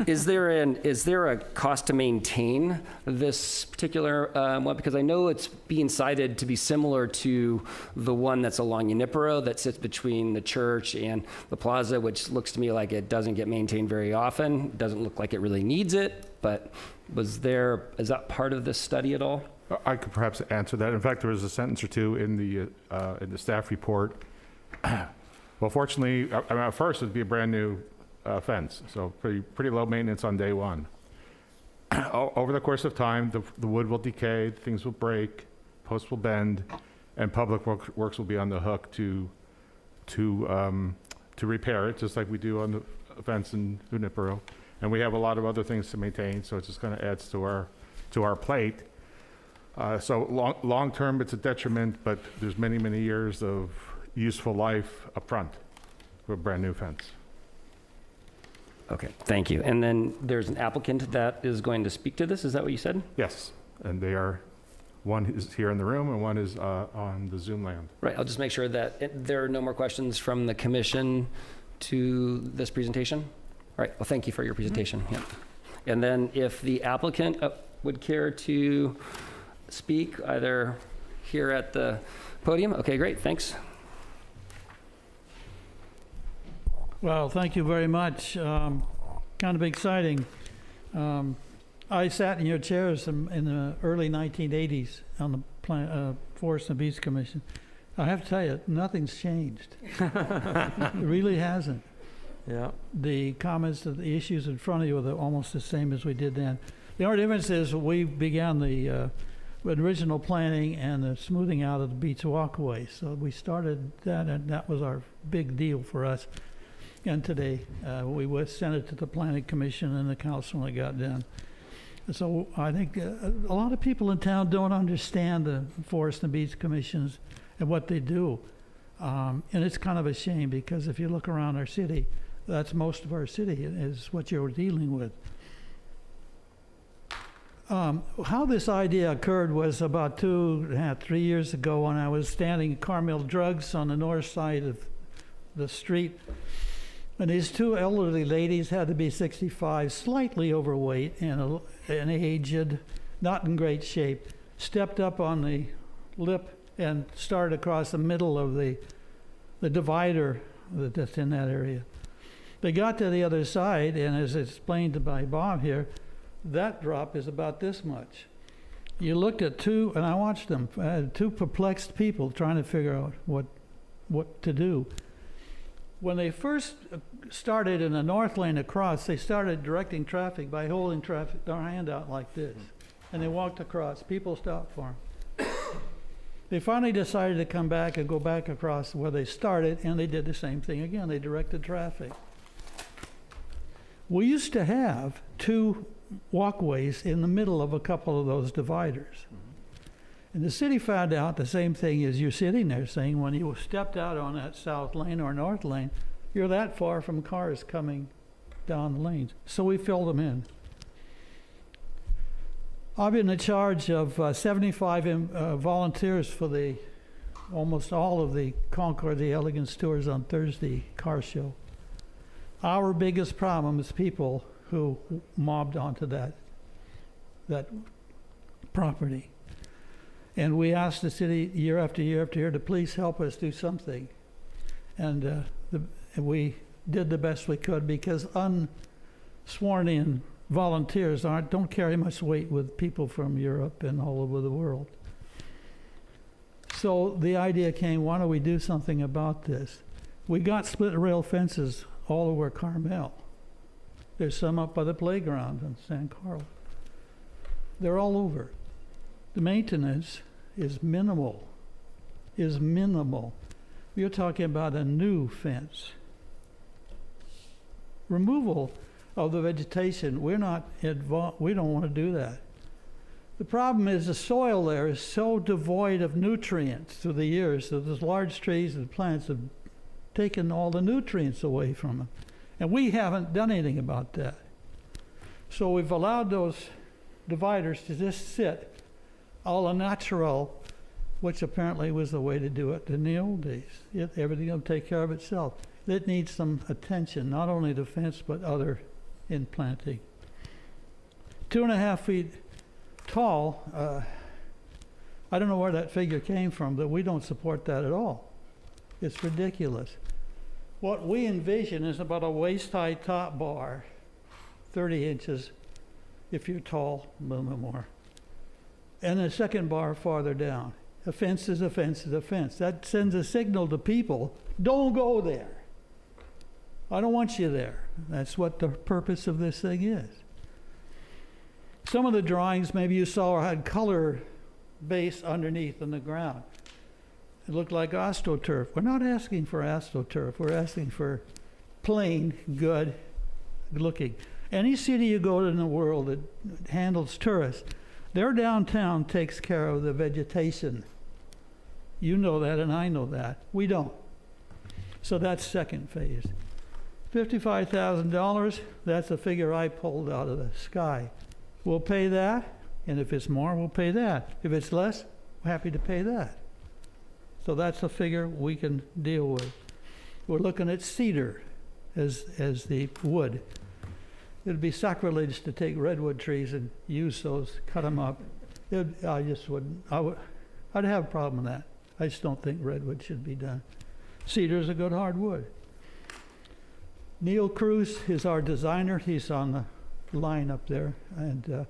Is there a cost to maintain this particular one? Because I know it's being cited to be similar to the one that's along Unipero that sits between the church and the plaza, which looks to me like it doesn't get maintained very often. It doesn't look like it really needs it, but is that part of this study at all? I could perhaps answer that. In fact, there was a sentence or two in the staff report. Well, fortunately, at first it'd be a brand new fence, so pretty low maintenance on day one. Over the course of time, the wood will decay, things will break, posts will bend, and Public Works will be on the hook to repair it, just like we do on the fence in Junipero. and we have a lot of other things to maintain, so it just kind of adds to our plate. So long-term, it's a detriment, but there's many, many years of useful life up front for a brand-new fence. Okay, thank you. And then there's an applicant that is going to speak to this, is that what you said? Yes, and they are, one is here in the room and one is on the Zoom land. Right, I'll just make sure that there are no more questions from the commission to this presentation. All right, well, thank you for your presentation. Yep. And then if the applicant would care to speak either here at the podium. Okay, great, thanks. Well, thank you very much. Kind of exciting. I sat in your chairs in the early 1980s on the Forest and Beach Commission. I have to tell you, nothing's changed. It really hasn't. Yeah. The comments, the issues in front of you are almost the same as we did then. The only difference is we began the original planning and the smoothing out of the beach walkway. So we started that, and that was our big deal for us. And today, we sent it to the Planning Commission and the council when it got done. So I think a lot of people in town don't understand the Forest and Beach Commissions and what they do. And it's kind of a shame, because if you look around our city, that's most of our city is what you're dealing with. How this idea occurred was about 3 years ago, when I was standing at Carmel Drugs on the north side of the street. And these two elderly ladies, had to be 65, slightly overweight and aged, not in great shape, stepped up on the lip and started across the middle of the divider that's in that area. They got to the other side, and as explained by Bob here, that drop is about this much. You looked at two, and I watched them, two perplexed people trying to figure out what to do. When they first started in the north lane across, they started directing traffic by holding their hand out like this. And they walked across. People stopped for them. They finally decided to come back and go back across where they started, and they did the same thing again. They directed traffic. We used to have two walkways in the middle of a couple of those dividers. And the city found out the same thing as you're sitting there saying, when you stepped out on that south lane or north lane, you're that far from cars coming down the lanes. So we filled them in. I've been in charge of 75 volunteers for almost all of the Concord the Elegance tours on Thursday car show. Our biggest problem is people who mobbed onto that property. And we asked the city year after year after year to please help us do something. And we did the best we could, because unsworn in volunteers don't carry much weight with people from Europe and all over the world. So the idea came, why don't we do something about this? We got split rail fences all over Carmel. There's some up by the playground in San Carlos. They're all over. The maintenance is minimal. You're talking about a new fence. Removal of the vegetation, we don't want to do that. The problem is the soil there is so devoid of nutrients through the years that those large trees and plants have taken all the nutrients away from them. And we haven't done anything about that. So we've allowed those dividers to just sit all natural, which apparently was the way to do it in the old days. Everything will take care of itself. It needs some attention, not only the fence, but other in planting. 2.5 feet tall, I don't know where that figure came from, but we don't support that at all. It's ridiculous. What we envision is about a waist-high top bar, 30 inches if you're tall, a little bit more. And a second bar farther down. A fence is a fence is a fence. That sends a signal to people, don't go there. I don't want you there. That's what the purpose of this thing is. Some of the drawings maybe you saw had color base underneath in the ground. It looked like astroturf. We're not asking for astroturf. We're asking for plain, good looking. Any city you go to in the world that handles tourists, their downtown takes care of the vegetation. You know that, and I know that. We don't. So that's second phase. $55,000, that's a figure I pulled out of the sky. We'll pay that, and if it's more, we'll pay that. If it's less, we're happy to pay that. So that's a figure we can deal with. We're looking at cedar as the wood. It'd be sacrilege to take redwood trees and use those, cut them up. I just wouldn't. I'd have a problem with that. I just don't think redwood should be done. Cedar's a good hardwood. Neil Cruz is our designer. He's on the line up there, and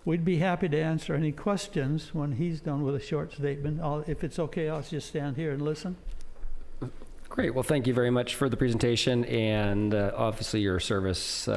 we'd be happy to answer any questions when he's done with a short statement. If it's okay, I'll just stand here and listen. Great. Well, thank you very much for the presentation and obviously your service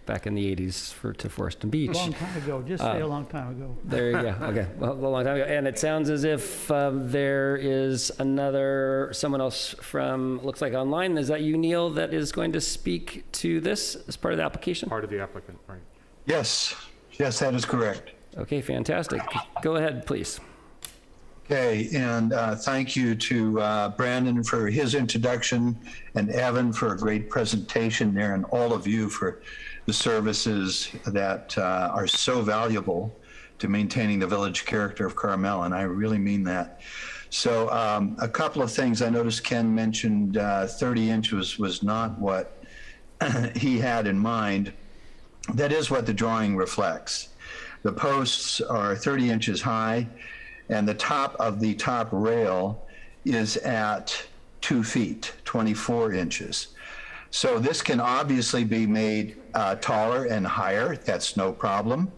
back in the 80s to Forest and Beach. A long time ago. Just say a long time ago. There you go. Okay. Well, a long time ago. And it sounds as if there is someone else from, looks like online. Is that you, Neil, that is going to speak to this as part of the application? Part of the applicant, right? Yes. Yes, that is correct. Okay, fantastic. Go ahead, please. Okay, and thank you to Brandon for his introduction and Evan for a great presentation there, and all of you for the services that are so valuable to maintaining the village character of Carmel, and I really mean that. So a couple of things. I noticed Ken mentioned 30 inches was not what he had in mind. That is what the drawing reflects. The posts are 30 inches high, and the top of the top rail is at 2 feet, 24 inches. So this can obviously be made taller and higher. That's no problem.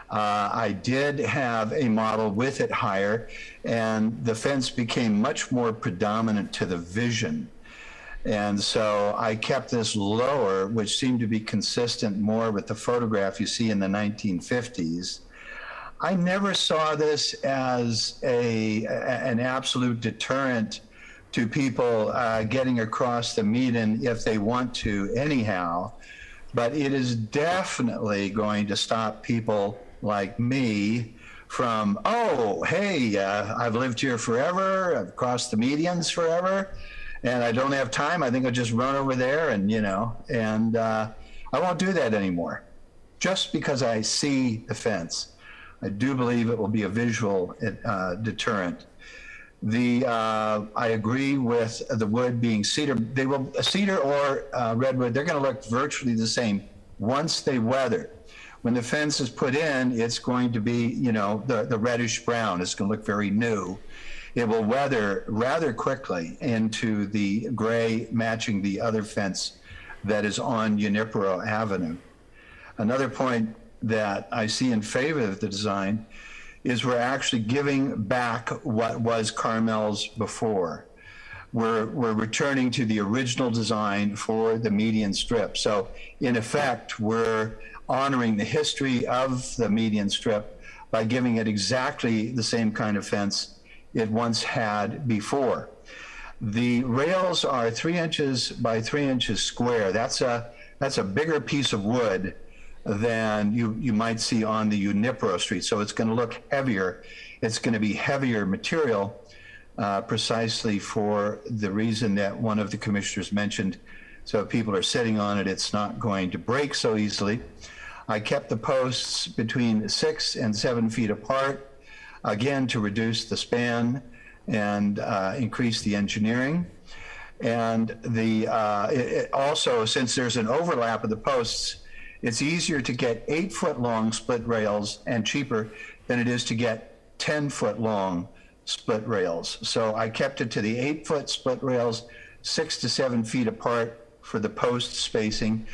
I did have a model with it higher, and the fence became much more predominant to the vision. And so I kept this lower, which seemed to be consistent more with the photograph you see in the 1950s. I never saw this as an absolute deterrent to people getting across the median if they want to anyhow, but it is definitely going to stop people like me from, oh, hey, I've lived here forever, I've crossed the medians forever, and I don't have time. I think I'll just run over there and, I won't do that anymore, just because I see the fence. I do believe it will be a visual deterrent. I agree with the wood being cedar. Cedar or redwood, they're going to look virtually the same once they weather. When the fence is put in, it's going to be, the reddish brown. It's going to look very new. It will weather rather quickly into the gray matching the other fence that is on Junipero Avenue. Another point that I see in favor of the design is we're actually giving back what was Carmel's before. We're returning to the original design for the median strip. So in effect, we're honoring the history of the median strip by giving it exactly the same kind of fence it once had before. The rails are 3 inches by 3 inches square. That's a bigger piece of wood than you might see on the Junipero Street. So it's going to look heavier. It's going to be heavier material precisely for the reason that one of the commissioners mentioned. So if people are sitting on it, it's not going to break so easily. I kept the posts between 6 and 7 feet apart, again, to reduce the span and increase the engineering. And also, since there's an overlap of the posts, it's easier to get 8-foot long split rails and cheaper than it is to get 10-foot long split rails. So I kept it to the 8-foot split rails, 6 to 7 feet apart for the post spacing.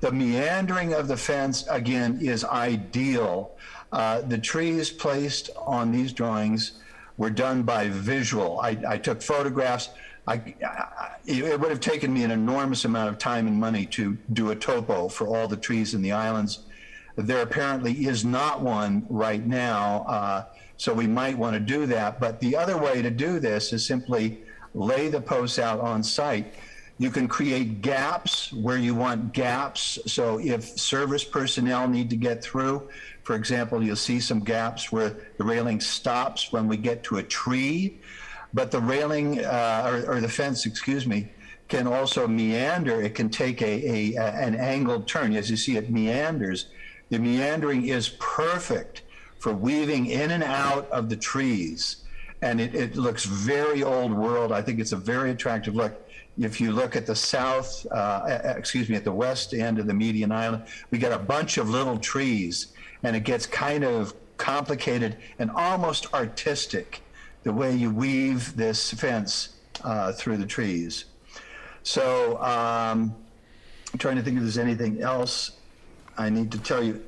The meandering of the fence, again, is ideal. The trees placed on these drawings were done by visual. I took photographs. It would have taken me an enormous amount of time and money to do a topo for all the trees in the islands. There apparently is not one right now, so we might want to do that. But the other way to do this is simply lay the posts out on site. You can create gaps where you want gaps. So if service personnel need to get through, for example, you'll see some gaps where the railing stops when we get to a tree, but the railing, or the fence, excuse me, can also meander. It can take an angled turn. As you see, it meanders. The meandering is perfect for weaving in and out of the trees. And it looks very old world. I think it's a very attractive look. If you look at the south, at the west end of the median island, we got a bunch of little trees, and it gets kind of complicated and almost artistic, the way you weave this fence through the trees. So I'm trying to think if there's anything else I need to tell you.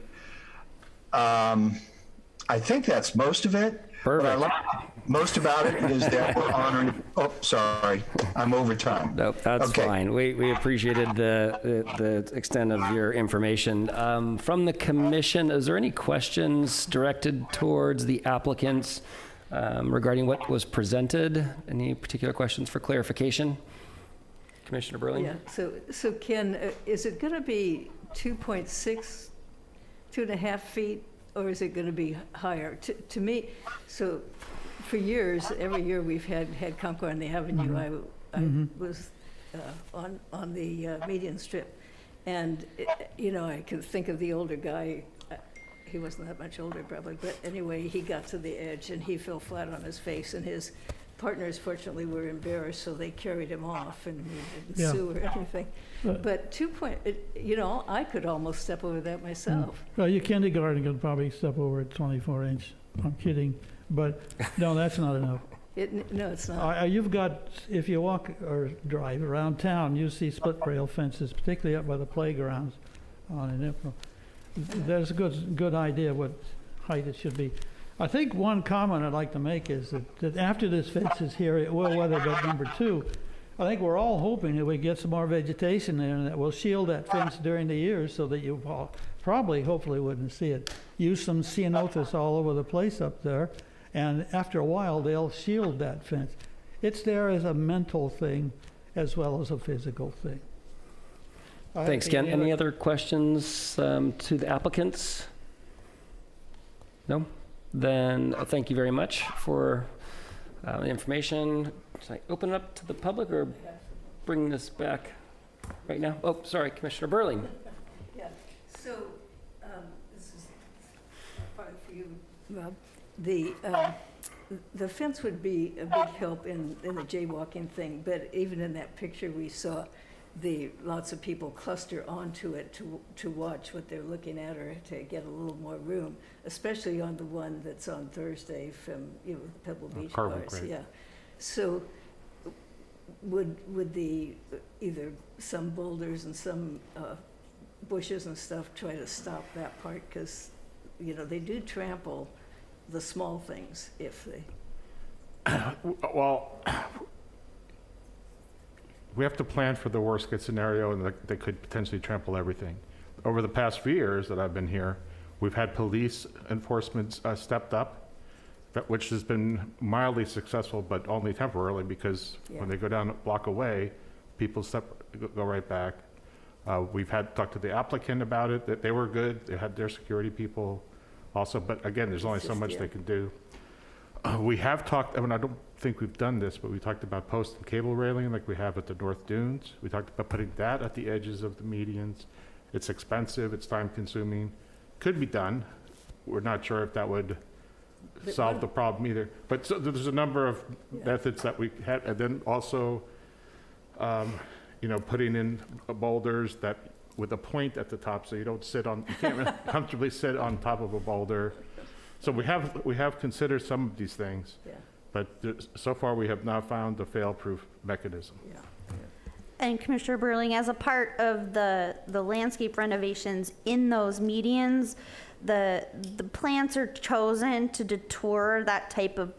I think that's most of it. Perfect. What I like most about it is that we're honoring, oh, sorry, I'm over time. Nope, that's Okay. fine. We appreciated the extent of your information. From the commission, is there any questions directed towards the applicants regarding what was presented? Any particular questions for clarification? Commissioner Burling? Yeah, so Ken, is it going to be 2.5 feet, or is it going to be higher? To me, so for years, every year we've had Concord on the Avenue. I was on the median strip, and I can think of the older guy. He wasn't that much older probably, but anyway, he got to the edge and he fell flat on his face, and his partners fortunately were embarrassed, so they carried him off, and he didn't sue or anything. But I could almost step over that myself. Well, your kindergarten could probably step over a 24-inch. I'm kidding, but no, that's not enough. No, it's not. You've got, if you walk or drive around town, you see split rail fences, particularly up by the playgrounds on an April. There's a good idea what height it should be. I think one comment I'd like to make is that after this fence is here, it will weather bed number 2. I think we're all hoping that we get some more vegetation there and that will shield that fence during the year so that you hopefully wouldn't see it. Use some ceanothus all over the place up there, and after a while they'll shield that fence. It's there as a mental thing as well as a physical thing. Thanks, Ken. Any other questions to the applicants? No? Then thank you very much for the information. Should I open it up to the public or bring this back right now? Oh, sorry, Commissioner Burling. Yeah, so this is probably for you, Rob. The fence would be a big help in the jaywalking thing, but even in that picture we saw lots of people cluster onto it to watch what they're looking at or to get a little more room, especially on the one that's on Thursday from Pebble Beach Carbon, cars. right. Yeah. So would either some boulders and some bushes and stuff try to stop that part, because they do trample the small things if they. Well, we have to plan for the worst case scenario, and they could potentially trample everything. Over the past few years that I've been here, we've had police enforcement stepped up, which has been mildly successful, but only temporarily, because when they go down a block away, people go right back. We've had talked to the applicant about it, that they were good. They had their security people also, but again, there's only so much they can do. We have talked, I don't think we've done this, but we talked about post and cable railing like we have at the North Dunes. We talked about putting that at the edges of the medians. It's expensive, it's time consuming. Could be done. We're not sure if that would solve the problem either. But so there's a number of methods that we had, and then also, putting in boulders that with a point at the top, so you don't you can't really comfortably sit on top of a boulder. So we have considered some of these things, but so far we have not found the fail-proof mechanism. Yeah. And Commissioner Burling, as a part of the landscape renovations in those medians, the plants are chosen to deter that type of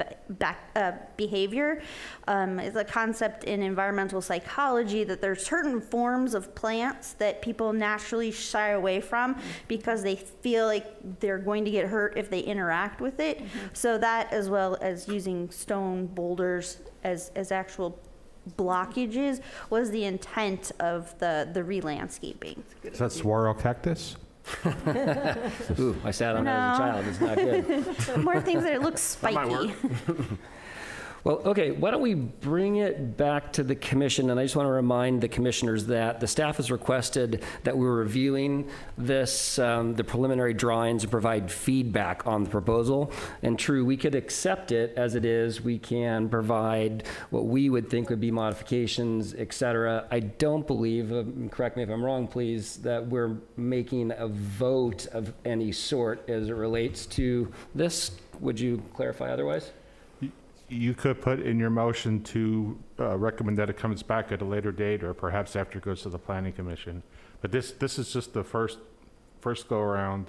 behavior. It's a concept in environmental psychology that there's certain forms of plants that people naturally shy away from because they feel like they're going to get hurt if they interact with it. So that, as well as using stone boulders as actual blockages was the intent of the re-landscaping. Is that saguaro cactus? Ooh, I sat on that as a child. It's not good. More things that look spiky. Well, okay, why don't we bring it back to the commission? And I just want to remind the commissioners that the staff has requested that we're reviewing this, the preliminary drawings, and provide feedback on the proposal. And true, we could accept it as it is. We can provide what we would think would be modifications, et cetera. I don't believe, correct me if I'm wrong, please, that we're making a vote of any sort as it relates to this. Would you clarify otherwise? You could put in your motion to recommend that it comes back at a later date, or perhaps after it goes to the planning commission. But this is just the first go around.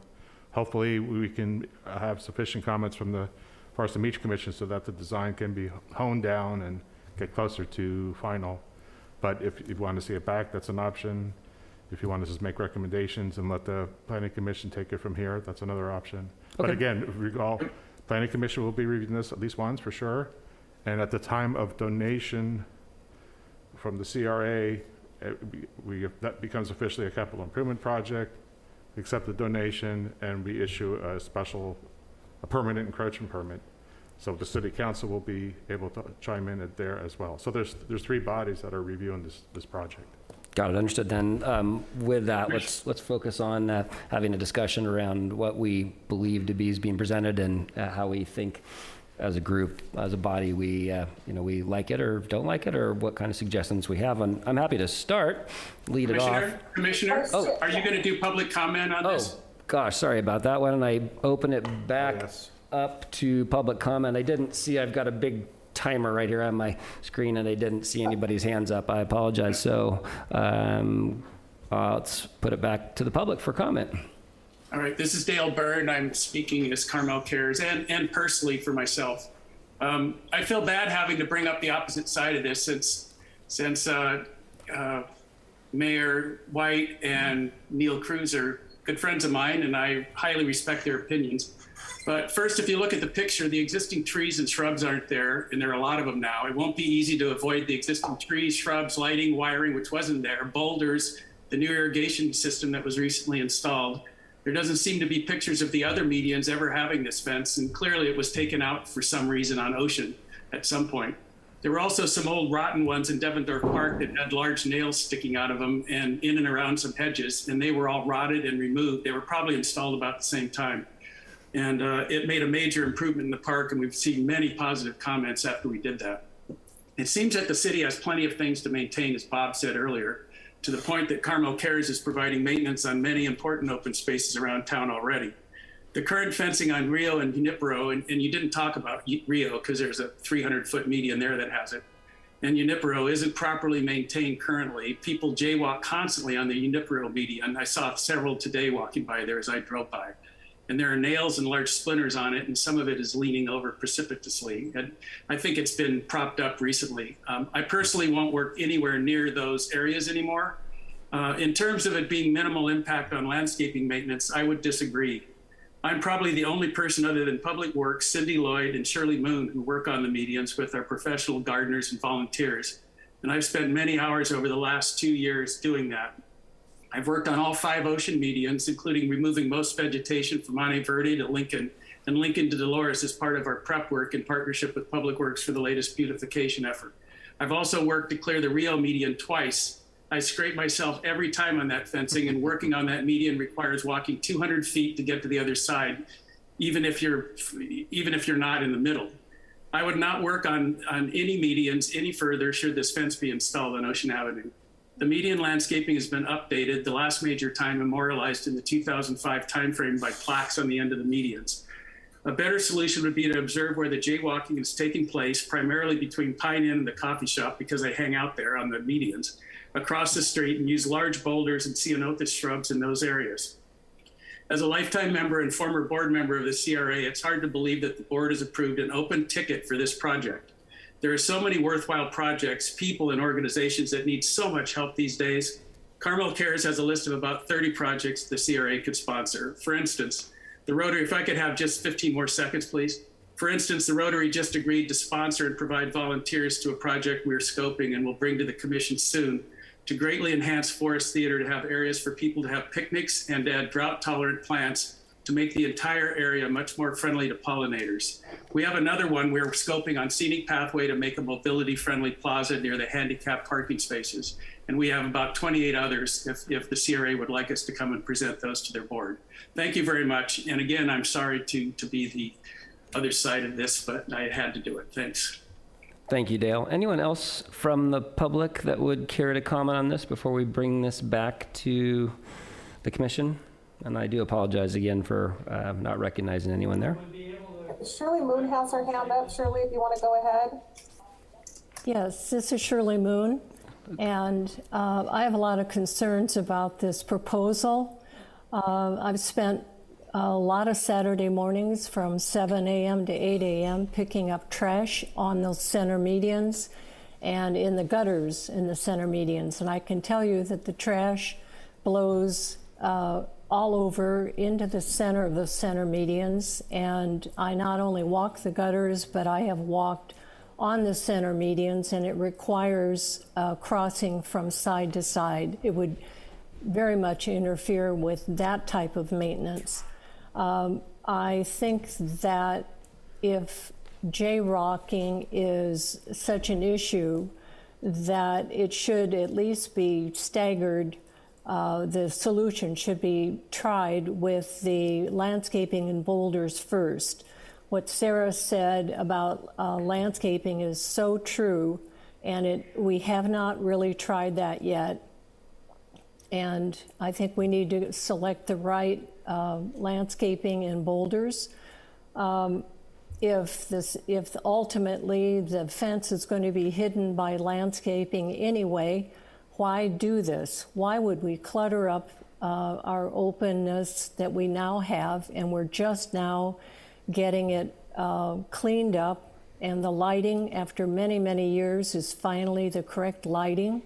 Hopefully we can have sufficient comments from the Forest and Beach Commission so that the design can be honed down and get closer to final. But if you want to see it back, that's an option. If you want to just make recommendations and let the planning commission take it from here, that's another option. Okay. But again, recall, Planning Commission will be reviewing this at least once for sure. And at the time of donation from the CRA, that becomes officially a capital improvement project. We accept the donation and we issue a permanent encroachment permit. So the city council will be able to chime in at there as well. So there's three bodies that are reviewing this project. Got it, understood. Then with that, let's focus on having a discussion around what we believe to be is being presented and how we think as a group, as a body, we like it or don't like it, or what kind of suggestions we have. And I'm happy to start, lead it off. Commissioner, are you going to do public comment on this? Oh, gosh, sorry about that. Why don't I open it back up to public comment? I didn't see, I've got a big timer right here on my screen and I didn't see anybody's hands up. I apologize. So let's put it back to the public for comment. All right, this is Dale Byrne. I'm speaking as Carmel Cares and personally for myself. I feel bad having to bring up the opposite side of this since Mayor White and Neil Cruz are good friends of mine and I highly respect their opinions. But first, if you look at the picture, the existing trees and shrubs aren't there, and there are a lot of them now. It won't be easy to avoid the existing trees, shrubs, lighting, wiring, which wasn't there, boulders, the new irrigation system that was recently installed. There doesn't seem to be pictures of the other medians ever having this fence, and clearly it was taken out for some reason on Ocean at some point. There were also some old rotten ones in Devendorf Park that had large nails sticking out of them and in and around some hedges, and they were all rotted and removed. They were probably installed about the same time. And it made a major improvement in the park, and we've seen many positive comments after we did that. It seems that the city has plenty of things to maintain, as Bob said earlier, to the point that Carmel Cares is providing maintenance on many important open spaces around town already. The current fencing on Rio and Junipero, and you didn't talk about Rio because there's a 300-foot median there that has it, and Junipero isn't properly maintained currently. People jaywalk constantly on the Junipero median. I saw several today walking by there as I drove by. And there are nails and large splinters on it, and some of it is leaning over precipitously. And I think it's been propped up recently. I personally won't work anywhere near those areas anymore. In terms of it being minimal impact on landscaping maintenance, I would disagree. I'm probably the only person other than Public Works, Cindy Lloyd, and Shirley Moon who work on the medians with our professional gardeners and volunteers. And I've spent many hours over the last 2 years doing that. I've worked on all 5 ocean medians, including removing most vegetation from Monte Verde to Lincoln and Lincoln to Dolores as part of our prep work in partnership with Public Works for the latest beautification effort. I've also worked to clear the Rio median twice. I scrape myself every time on that fencing, and working on that median requires walking 200 feet to get to the other side, even if you're not in the middle. I would not work on any medians any further should this fence be installed on Ocean Avenue. The median landscaping has been updated, the last major time memorialized in the 2005 timeframe by plaques on the end of the medians. A better solution would be to observe where the jaywalking is taking place, primarily between Pine Inn and the coffee shop, because I hang out there on the medians, across the street, and use large boulders and ceanothus shrubs in those areas. As a lifetime member and former board member of the CRA, it's hard to believe that the board has approved an open ticket for this project. There are so many worthwhile projects, people, and organizations that need so much help these days. Carmel Cares has a list of about 30 projects the CRA could sponsor. For instance, the Rotary, if I could have just 15 more seconds, please. For instance, the Rotary just agreed to sponsor and provide volunteers to a project we're scoping and will bring to the commission soon to greatly enhance Forest Theater to have areas for people to have picnics and to add drought-tolerant plants to make the entire area much more friendly to pollinators. We have another one we're scoping on Scenic Pathway to make a mobility-friendly plaza near the handicapped parking spaces. And we have about 28 others if the CRA would like us to come and present those to their board. Thank you very much. And again, I'm sorry to be the other side of this, but I had to do it. Thanks. Thank you, Dale. Anyone else from the public that would care to comment on this before we bring this back to the commission? And I do apologize again for not recognizing anyone there. Shirley Moon has her hand up. Shirley, if you want to go ahead. Yes, this is Shirley Moon, and I have a lot of concerns about this proposal. I've spent a lot of Saturday mornings from 7 a.m. to 8 a.m. picking up trash on those center medians and in the gutters in the center medians. And I can tell you that the trash blows all over into the center of the center medians. And I not only walk the gutters, but I have walked on the center medians, and it requires crossing from side to side. It would very much interfere with that type of maintenance. I think that if jaywalking is such an issue, that it should at least be staggered. The solution should be tried with the landscaping and boulders first. What Sarah said about landscaping is so true, and we have not really tried that yet. And I think we need to select the right landscaping and boulders. If ultimately the fence is going to be hidden by landscaping anyway, why do this? Why would we clutter up our openness that we now have, and we're just now getting it cleaned up, and the lighting after many, many years is finally the correct lighting.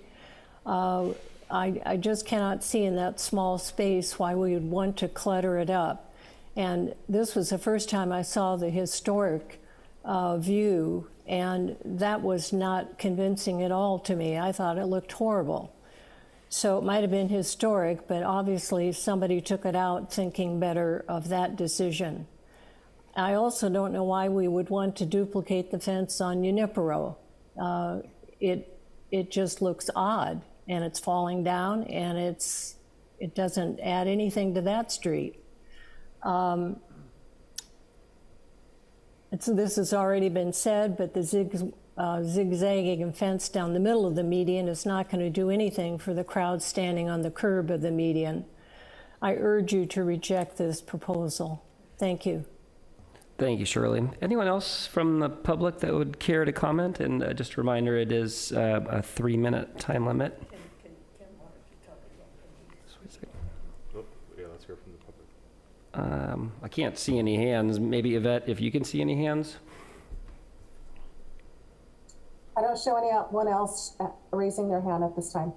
I just cannot see in that small space why we would want to clutter it up. And this was the first time I saw the historic view, and that was not convincing at all to me. I thought it looked horrible. So it might have been historic, but obviously somebody took it out thinking better of that decision. I also don't know why we would want to duplicate the fence on Junipero. It just looks odd, and it's falling down, and it doesn't add anything to that street. This has already been said, but the zigzagging fence down the middle of the median is not going to do anything for the crowd standing on the curb of the median. I urge you to reject this proposal. Thank you. Thank you, Shirley. Anyone else from the public that would care to comment? And just a reminder, it is a 3-minute time limit. Yeah, let's hear from the public. I can't see any hands. Maybe Yvette, if you can see any hands? I don't show anyone else raising their hand at this time.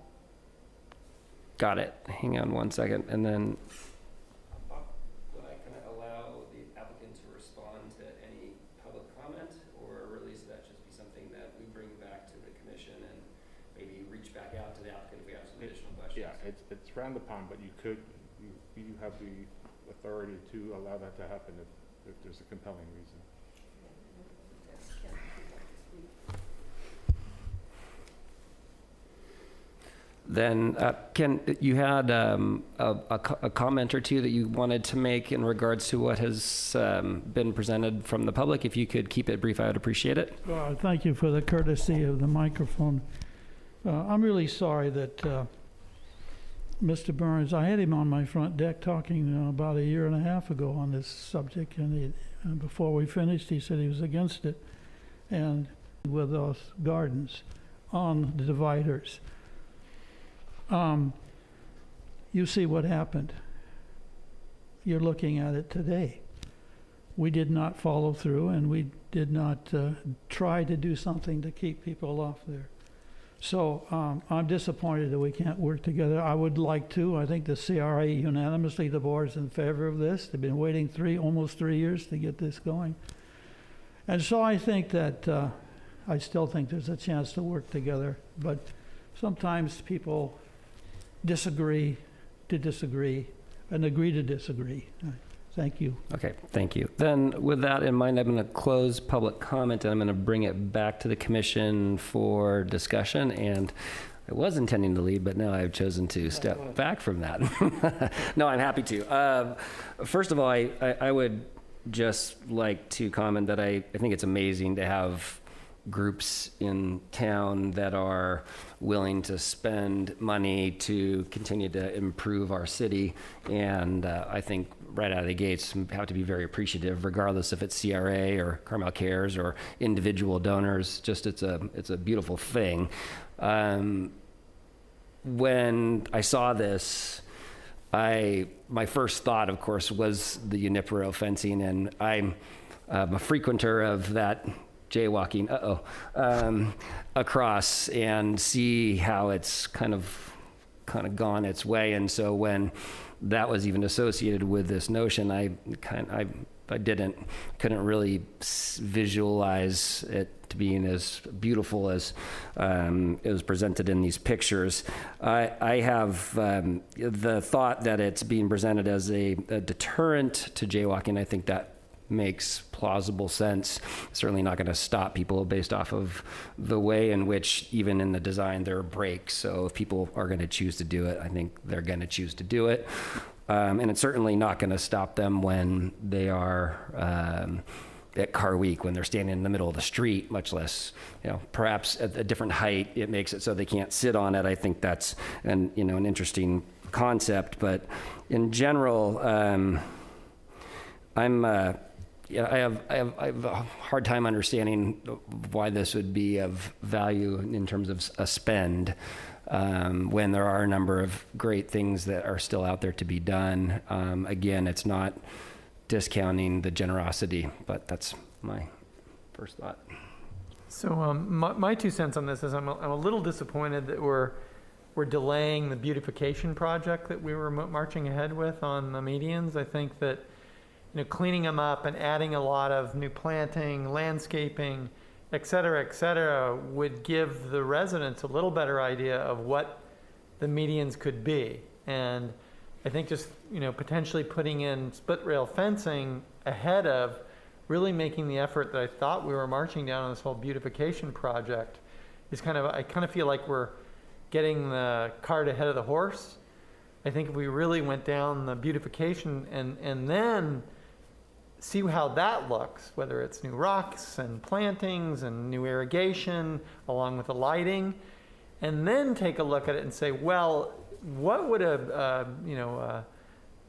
Got it. Hang on one second. And then would I kind of allow the applicant to respond to any public comment, or really should that just be something that we bring back to the commission and maybe reach back out to the applicant if we have some additional questions? Yeah, it's frowned upon, but you have the authority to allow that to happen if there's a compelling reason. Then, Ken, you had a comment or two that you wanted to make in regards to what has been presented from the public. If you could keep it brief, I would appreciate it. Well, thank you for the courtesy of the microphone. I'm really sorry that Mr. Burns, I had him on my front deck talking about 1.5 years ago on this subject, and before we finished, he said he was against it, and with those gardens on the dividers. You see what happened. You're looking at it today. We did not follow through, and we did not try to do something to keep people off there. So I'm disappointed that we can't work together. I would like to. I think the CRA unanimously, the board's in favor of this. They've been waiting almost 3 years to get this going. And so I think that, I still think there's a chance to work together, but sometimes people disagree to disagree and agree to disagree. Thank you. Okay, thank you. Then with that in mind, I'm going to close public comment and I'm going to bring it back to the commission for discussion. And I was intending to lead, but now I've chosen to step back from that. No, I'm happy to. First of all, I would just like to comment that I think it's amazing to have groups in town that are willing to spend money to continue to improve our city. And I think right out of the gates have to be very appreciative, regardless if it's CRA or Carmel Cares or individual donors. Just it's a beautiful thing. When I saw this, my first thought, of course, was the Junipero fencing, and I'm a frequenter of that jaywalking across and see how it's kind of gone its way. And so when that was even associated with this notion, I couldn't really visualize it to being as beautiful as it was presented in these pictures. I have the thought that it's being presented as a deterrent to jaywalking. I think that makes plausible sense. Certainly not going to stop people based off of the way in which, even in the design, there are breaks. So if people are going to choose to do it, I think they're going to choose to do it. And it's certainly not going to stop them when they are at Car Week, when they're standing in the middle of the street, much less, perhaps at a different height, it makes it so they can't sit on it. I think that's an interesting concept. But in general, I have a hard time understanding why this would be of value in terms of a spend, when there are a number of great things that are still out there to be done. Again, it's not discounting the generosity, but that's my first thought. So my 2 cents on this is I'm a little disappointed that we're delaying the beautification project that we were marching ahead with on the medians. I think that cleaning them up and adding a lot of new planting, landscaping, et cetera, would give the residents a little better idea of what the medians could be. And I think just, potentially putting in split rail fencing ahead of really making the effort that I thought we were marching down on this whole beautification project is I kind of feel like we're getting the cart ahead of the horse. I think if we really went down the beautification and then see how that looks, whether it's new rocks and plantings and new irrigation along with the lighting, and then take a look at it and say, well, what would a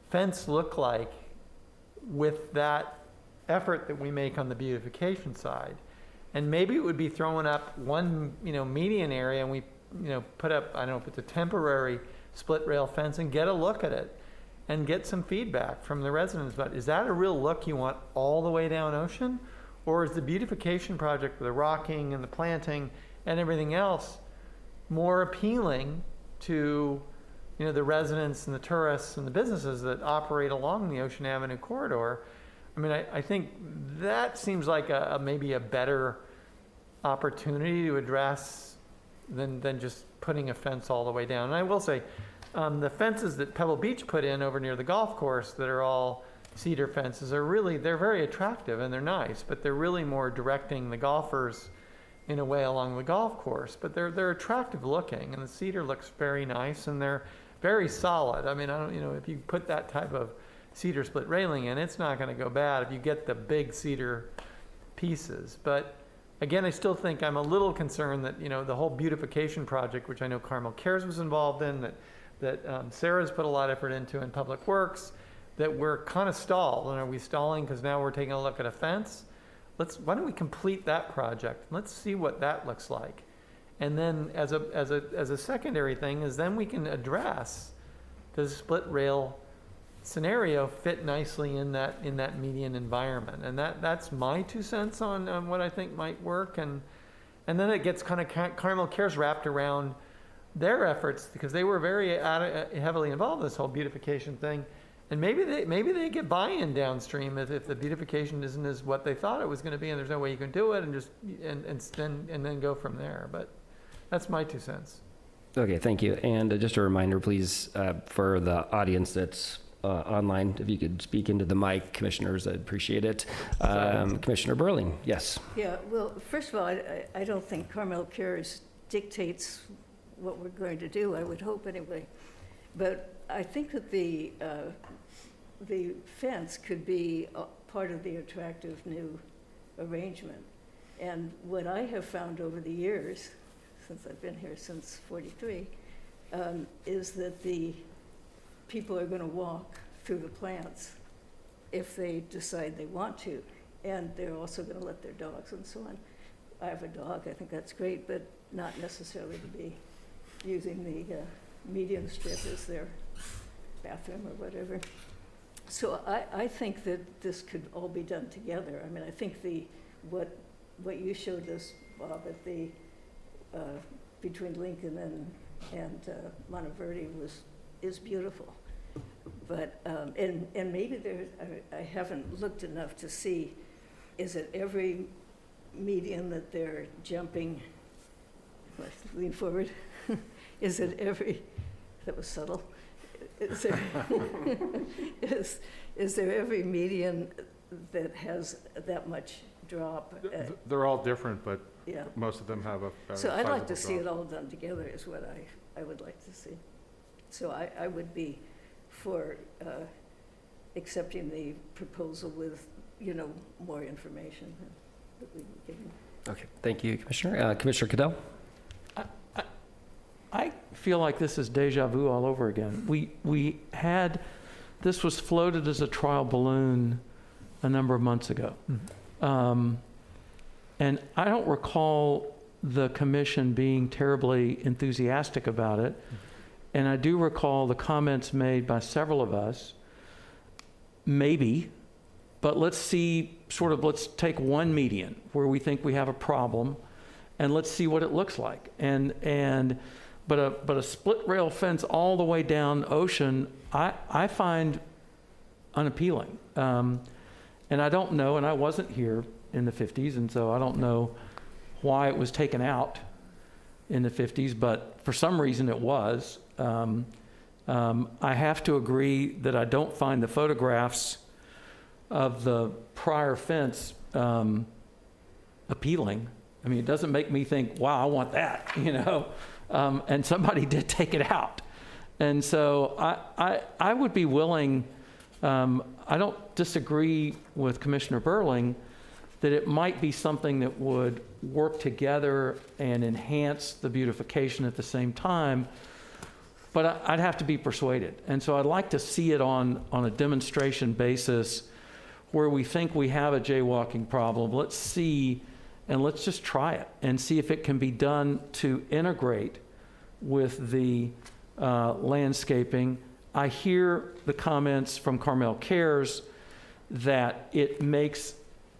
fence look like with that effort that we make on the beautification side? And maybe it would be throwing up one median area, and we put up, I don't know if it's a temporary split rail fence, and get a look at it and get some feedback from the residents about, is that a real look you want all the way down Ocean? Or is the beautification project with the rocking and the planting and everything else more appealing to the residents and the tourists and the businesses that operate along the Ocean Avenue corridor? I mean, I think that seems like maybe a better opportunity to address than just putting a fence all the way down. And I will say, the fences that Pebble Beach put in over near the golf course that are all cedar fences they're very attractive and they're nice, but they're really more directing the golfers in a way along the golf course. But they're attractive looking, and the cedar looks very nice, and they're very solid. I mean, if you put that type of cedar split railing in, it's not going to go bad if you get the big cedar pieces. But again, I still think I'm a little concerned that, the whole beautification project, which I know Carmel Cares was involved in, that Sarah's put a lot of effort into in Public Works, that we're kind of stalled. And are we stalling because now we're taking a look at a fence? Why don't we complete that project? Let's see what that looks like. And then as a secondary thing is then we can address, does split rail scenario fit nicely in that median environment? And that's my 2 cents on what I think might work. And then it gets kind of Carmel Cares wrapped around their efforts, because they were very heavily involved in this whole beautification thing, And maybe they get buy-in downstream if the beautification isn't as what they thought it was going to be, and there's no way you can do it, and then go from there. But that's my 2 cents. Okay, thank you. And just a reminder, please, for the audience that's online, if you could speak into the mic, commissioners, I'd appreciate it. Commissioner Burling, yes. Yeah, well, first of all, I don't think Carmel-Cares dictates what we're going to do, I would hope anyway. But I think that the fence could be part of the attractive new arrangement. And what I have found over the years, since I've been here since '43, is that the people are going to walk through the plants if they decide they want to. And they're also going to let their dogs and so on. I have a dog, I think that's great, but not necessarily to be using the median strip as their bathroom or whatever. So I think that this could all be done together. I mean, I think what you showed us, Bob, at the between Lincoln and Monteverde is beautiful. But and maybe I haven't looked enough to see, is it every median that they're jumping? Let's lean forward. Is it every? That was subtle. Is there, is there every median that has that much drop? They're all different, but Yeah. most of them have a So I'd like to sizable see it drop. all done together is what I would like to see. So I would be for accepting the proposal with, more information that we were given. Okay, thank you, Commissioner. Commissioner Cadell? I feel like this is deja vu all over again. This was floated as a trial balloon a number of months ago. And I don't recall the commission being terribly enthusiastic about it. And I do recall the comments made by several of us, maybe, but let's take one median where we think we have a problem and let's see what it looks like. But a split rail fence all the way down Ocean, I find unappealing. And I don't know, and I wasn't here in the 50s, and so I don't know why it was taken out in the 50s, but for some reason it was. I have to agree that I don't find the photographs of the prior fence appealing. I mean, it doesn't make me think, wow, I want that, and somebody did take it out. And so I would be willing, I don't disagree with Commissioner Burling that it might be something that would work together and enhance the beautification at the same time, but I'd have to be persuaded. And so I'd like to see it on a demonstration basis where we think we have a jaywalking problem. Let's see, and let's just try it and see if it can be done to integrate with the landscaping. I hear the comments from Carmel-Cares that it makes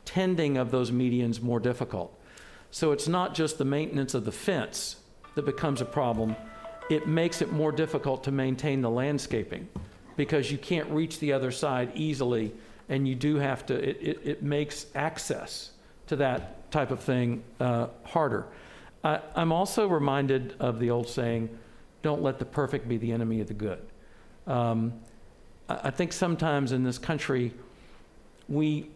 tending of those medians more difficult. So it's not just the maintenance of the fence that becomes a problem. It makes it more difficult to maintain the landscaping because you can't reach the other side easily, and you do have to, it makes access to that type of thing harder. I'm also reminded of the old saying, don't let the perfect be the enemy of the good. I think sometimes in this country, we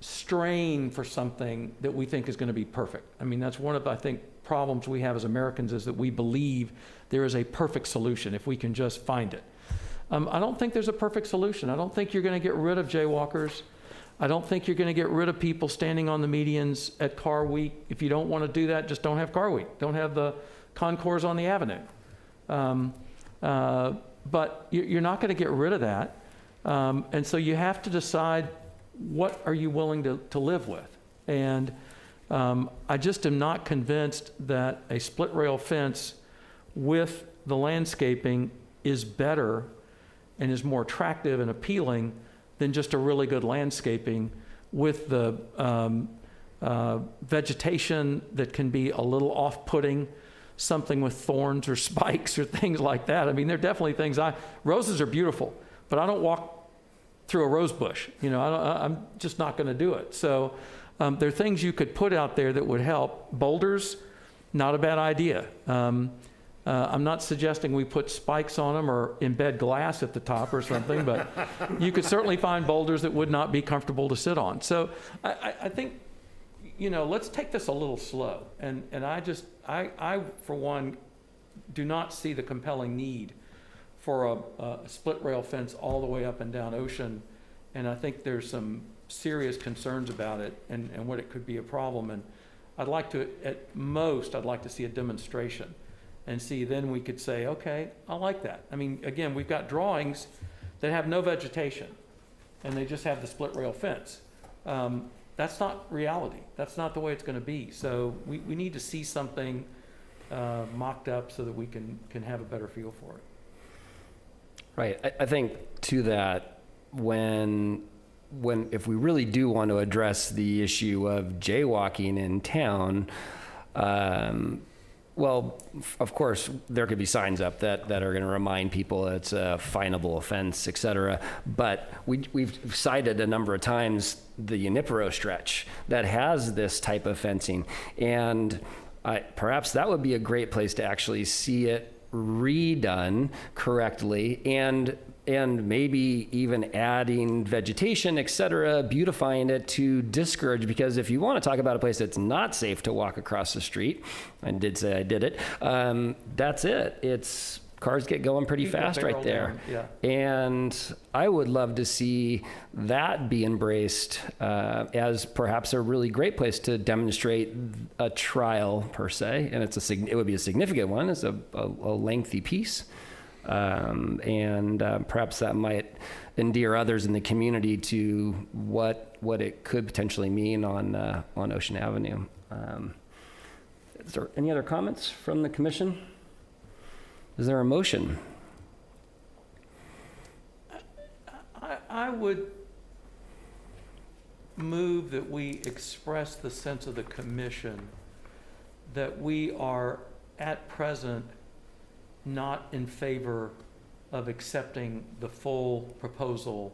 strain for something that we think is going to be perfect. I mean, that's one of, I think, problems we have as Americans is that we believe there is a perfect solution if we can just find it. I don't think there's a perfect solution. I don't think you're going to get rid of jaywalkers. I don't think you're going to get rid of people standing on the medians at Car Week. If you don't want to do that, just don't have Car Week. Don't have the concours on the avenue. But you're not going to get rid of that. And so you have to decide what are you willing to live with. And I just am not convinced that a split rail fence with the landscaping is better and is more attractive and appealing than just a really good landscaping with the vegetation that can be a little off-putting, something with thorns or spikes or things like that. I mean, there are definitely things, roses are beautiful, but I don't walk through a rose bush. You know, I'm just not going to do it. So there are things you could put out there that would help. Boulders, not a bad idea. I'm not suggesting we put spikes on them or embed glass at the top or something, but you could certainly find boulders that would not be comfortable to sit on. So I think, you know, let's take this a little slow. And I, for one, do not see the compelling need for a split rail fence all the way up and down Ocean. And I think there's some serious concerns about it and what it could be a problem. And I'd like to, at most, I'd like to see a demonstration and see, then we could say, okay, I like that. I mean, again, we've got drawings that have no vegetation and they just have the split rail fence. That's not reality. That's not the way it's going to be. So we need to see something mocked up so that we can have a better feel for it. Right. I think to that, if we really do want to address the issue of jaywalking in town, well, of course, there could be signs up that are going to remind people it's a finable offense, et cetera. But we've cited a number of times the Junipero stretch that has this type of fencing. And perhaps that would be a great place to actually see it redone correctly and maybe even adding vegetation, et cetera, beautifying it to discourage, because if you want to talk about a place that's not safe to walk across the street, I did say I did it, that's it. It's cars get going pretty fast right there. Yeah. And I would love to see that be embraced as perhaps a really great place to demonstrate a trial per se. And it would be a significant one. It's a lengthy piece. Perhaps that might endear others in the community to what it could potentially mean on Ocean Avenue. Is there any other comments from the commission? Is there a motion? I would move that we express the sense of the commission that we are at present not in favor of accepting the full proposal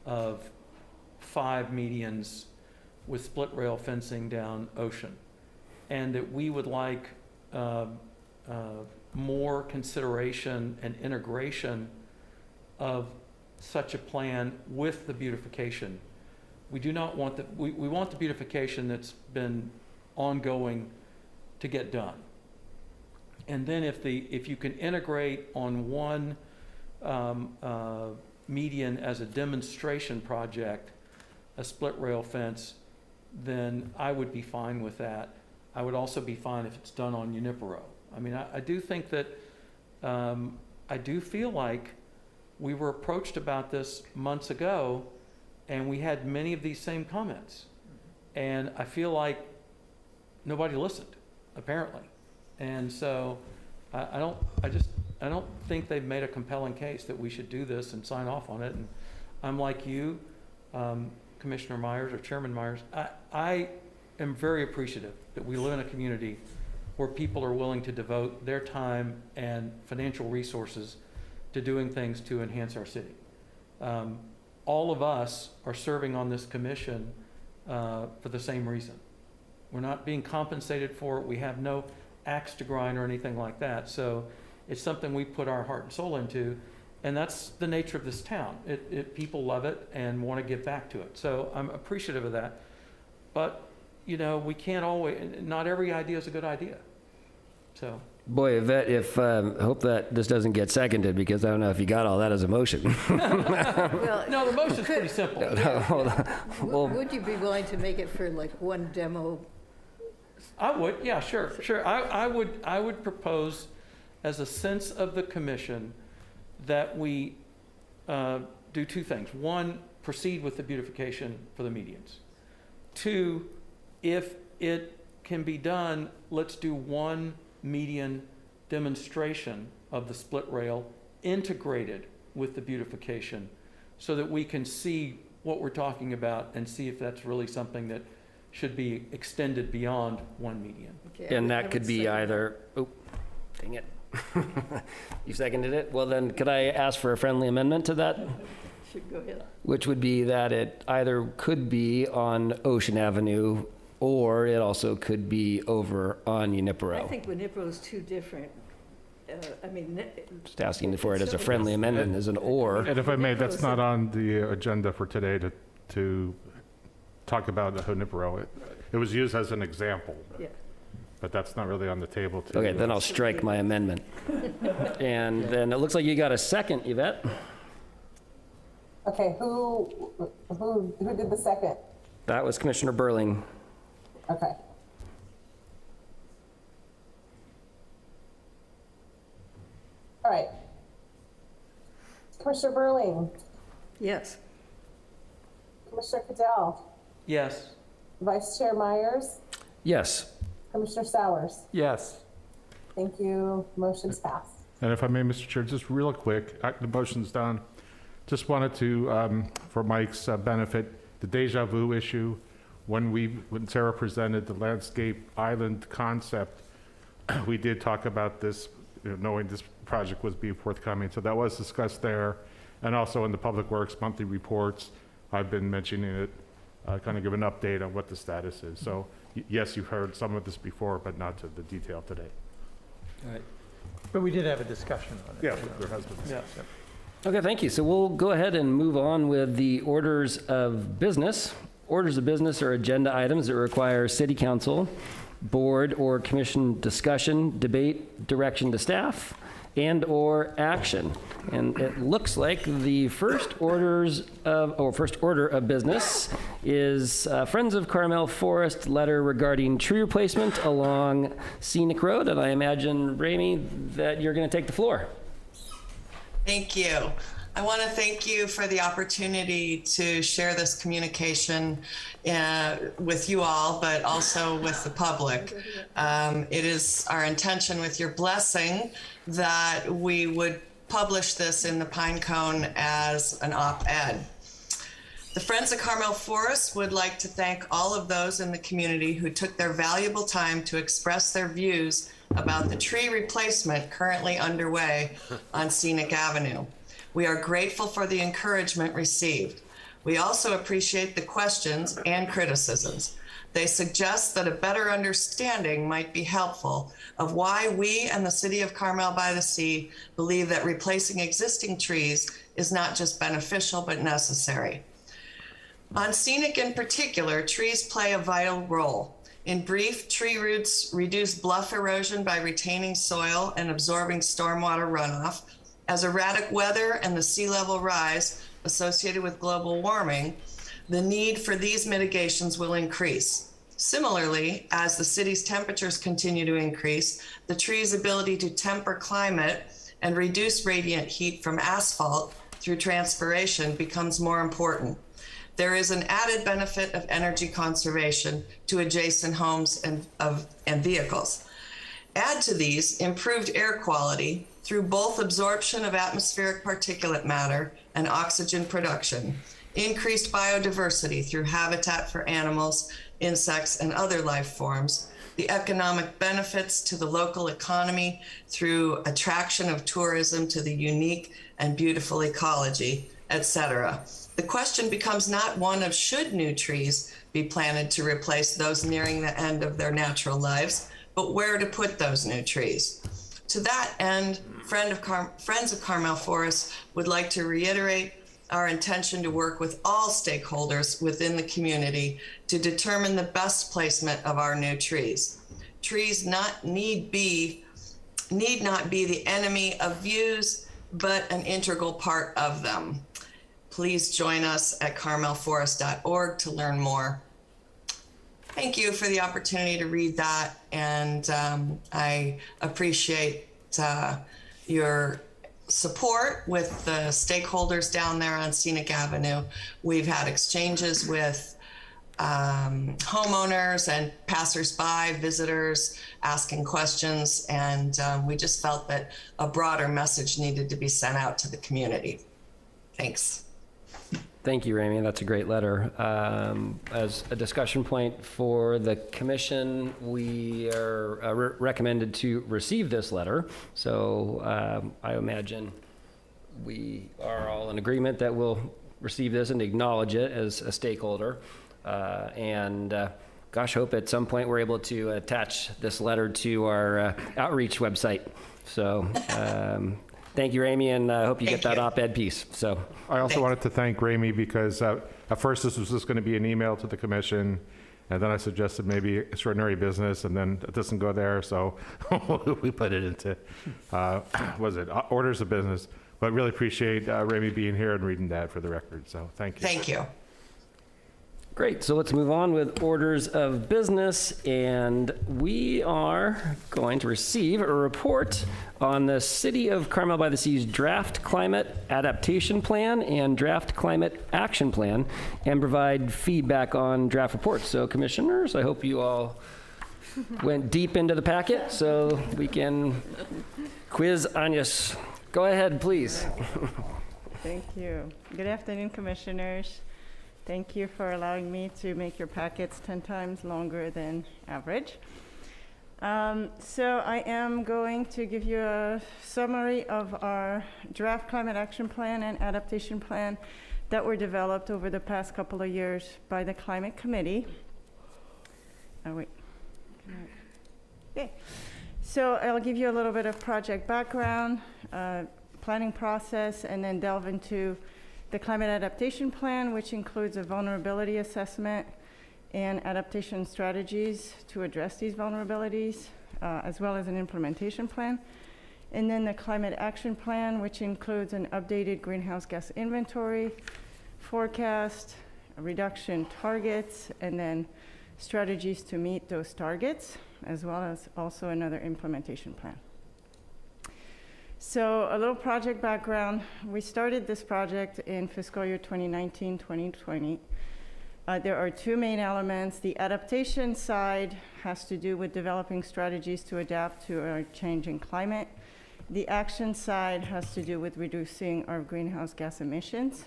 of 5 medians with split rail fencing down Ocean, and that we would like more consideration and integration of such a plan with the beautification. We do not want we want the beautification that's been ongoing to get done. And then if you can integrate on one median as a demonstration project, a split rail fence, then I would be fine with that. I would also be fine if it's done on Junipero. I mean, I do think that, I do feel like we were approached about this months ago and we had many of these same comments. And I feel like nobody listened, apparently. And so I don't think they've made a compelling case that we should do this and sign off on it. And I'm like you, Commissioner Myers or Chairman Myers, I am very appreciative that we live in a community where people are willing to devote their time and financial resources to doing things to enhance our city. All of us are serving on this commission for the same reason. We're not being compensated for it. We have no axe to grind or anything like that. So it's something we put our heart and soul into, and that's the nature of this town. People love it and want to give back to it. So I'm appreciative of that. But you know, we can't always, not every idea is a good idea. So. Boy, Yvette, hope that this doesn't get seconded, because I don't know if you got all that as a motion. Well, no, the motion's pretty simple. Well, would you be willing to make it for like one demo? I would, yeah, sure. I would propose, as a sense of the commission, that we do 2 things. 1, proceed with the beautification for the medians. 2, if it can be done, let's do 1 median demonstration of the split rail integrated with the beautification, so that we can see what we're talking about and see if that's really something that should be extended beyond 1 median. Okay, and that could be either, oh, dang it. You seconded it? Well, then, could I ask for a friendly amendment to that? Should go ahead. Which would be that it either could be on Ocean Avenue, or it also could be over on I Junipero. think Junipero is too different. I mean, Just asking for it as a friendly amendment, as an or. And if I may, that's not on the agenda for today to talk about the Junipero. It was used as an example, yeah. but that's not really on the table. Okay, then I'll strike my amendment. And then it looks like you got a second, Yvette. Okay, who did the second? That was Commissioner Burling. Okay. All right. Commissioner Burling, Yes. Commissioner Cadell, Yes. Vice Chair Myers, Yes. Commissioner Sowers. Yes. Thank you. Motion's passed. And if I may, Mr. Chair, just real quick, the motion's done. Just wanted to, for Mike's benefit, the deja vu issue, when Sarah presented the landscape island concept, we did talk about this, knowing this project was being forthcoming. So that was discussed there. And also in the Public Works monthly reports, I've been mentioning it, kind of give an update on what the status is. So yes, you've heard some of this before, but not to the detail today. All right. But we did have a discussion on it. Yeah, there has been. Yeah. Okay, thank you. So we'll go ahead and move on with the orders of business. Orders of business are agenda items that require city council, board, or commission discussion, debate, direction to staff, and or action. And it looks like the first order of business is Friends of Carmel Forest letter regarding tree replacement along Scenic Road. And I imagine, Ramey, that you're going to take the floor. Thank you. I want to thank you for the opportunity to share this communication with you all, but also with the public. It is our intention, with your blessing, that we would publish this in the Pine Cone as an op-ed. The Friends of Carmel Forest would like to thank all of those in the community who took their valuable time to express their views about the tree replacement currently underway on Scenic Avenue. We are grateful for the encouragement received. We also appreciate the questions and criticisms. They suggest that a better understanding might be helpful of why we and the city of Carmel-by-the-Sea believe that replacing existing trees is not just beneficial, but necessary. On Scenic in particular, trees play a vital role. In brief, tree roots reduce bluff erosion by retaining soil and absorbing stormwater runoff. As erratic weather and the sea level rise associated with global warming, the need for these mitigations will increase. Similarly, as the city's temperatures continue to increase, the tree's ability to temper climate and reduce radiant heat from asphalt through transpiration becomes more important. There is an added benefit of energy conservation to adjacent homes and vehicles. Add to these improved air quality through both absorption of atmospheric particulate matter and oxygen production, increased biodiversity through habitat for animals, insects, and other life forms, the economic benefits to the local economy through attraction of tourism to the unique and beautiful ecology, etc. The question becomes not one of should new trees be planted to replace those nearing the end of their natural lives, but where to put those new trees. To that end, Friends of Carmel Forest would like to reiterate our intention to work with all stakeholders within the community to determine the best placement of our new trees. Trees need not be the enemy of views, but an integral part of them. Please join us at carmelforest.org to learn more. Thank you for the opportunity to read that, and I appreciate your support with the stakeholders down there on Scenic Avenue. We've had exchanges with homeowners and passersby, visitors asking questions, and we just felt that a broader message needed to be sent out to the community. Thanks. Thank you, Ramy. That's a great letter. As a discussion point for the commission, we are recommended to receive this letter. So I imagine we are all in agreement that we'll receive this and acknowledge it as a stakeholder. Gosh, hope at some point we're able to attach this letter to our outreach website. So thank you, Ramy, and I hope you get that op-ed piece. So I also wanted to thank Ramy because at first this was just going to be an email to the commission, and then I suggested maybe extraordinary business, and then it doesn't go there, so we put it into, orders of business. But really appreciate Ramy being here and reading that for the record, so thank you. Thank you. great, so let's move on with orders of business, and we are going to receive a report on the City of Carmel-by-the-Sea's Draft Climate Adaptation Plan and Draft Climate Action Plan, and provide feedback on draft reports. So commissioners, I hope you all went deep into the packet so we can quiz Agnes. Go ahead, please. Thank you. Good afternoon, commissioners. Thank you for allowing me to make your packets 10 times longer than average. So I am going to give you a summary of our draft climate action plan and adaptation plan that were developed over the past couple of years by the Climate Committee. Oh, wait. Okay. So I'll give you a little bit of project background, planning process, and then delve into the climate adaptation plan, which includes a vulnerability assessment and adaptation strategies to address these vulnerabilities, as well as an implementation plan. And then the climate action plan, which includes an updated greenhouse gas inventory, forecast, reduction targets, and then strategies to meet those targets, as well as also another implementation plan. So a little project background. We started this project in fiscal year 2019-2020. There are two main elements. The adaptation side has to do with developing strategies to adapt to our changing climate. The action side has to do with reducing our greenhouse gas emissions.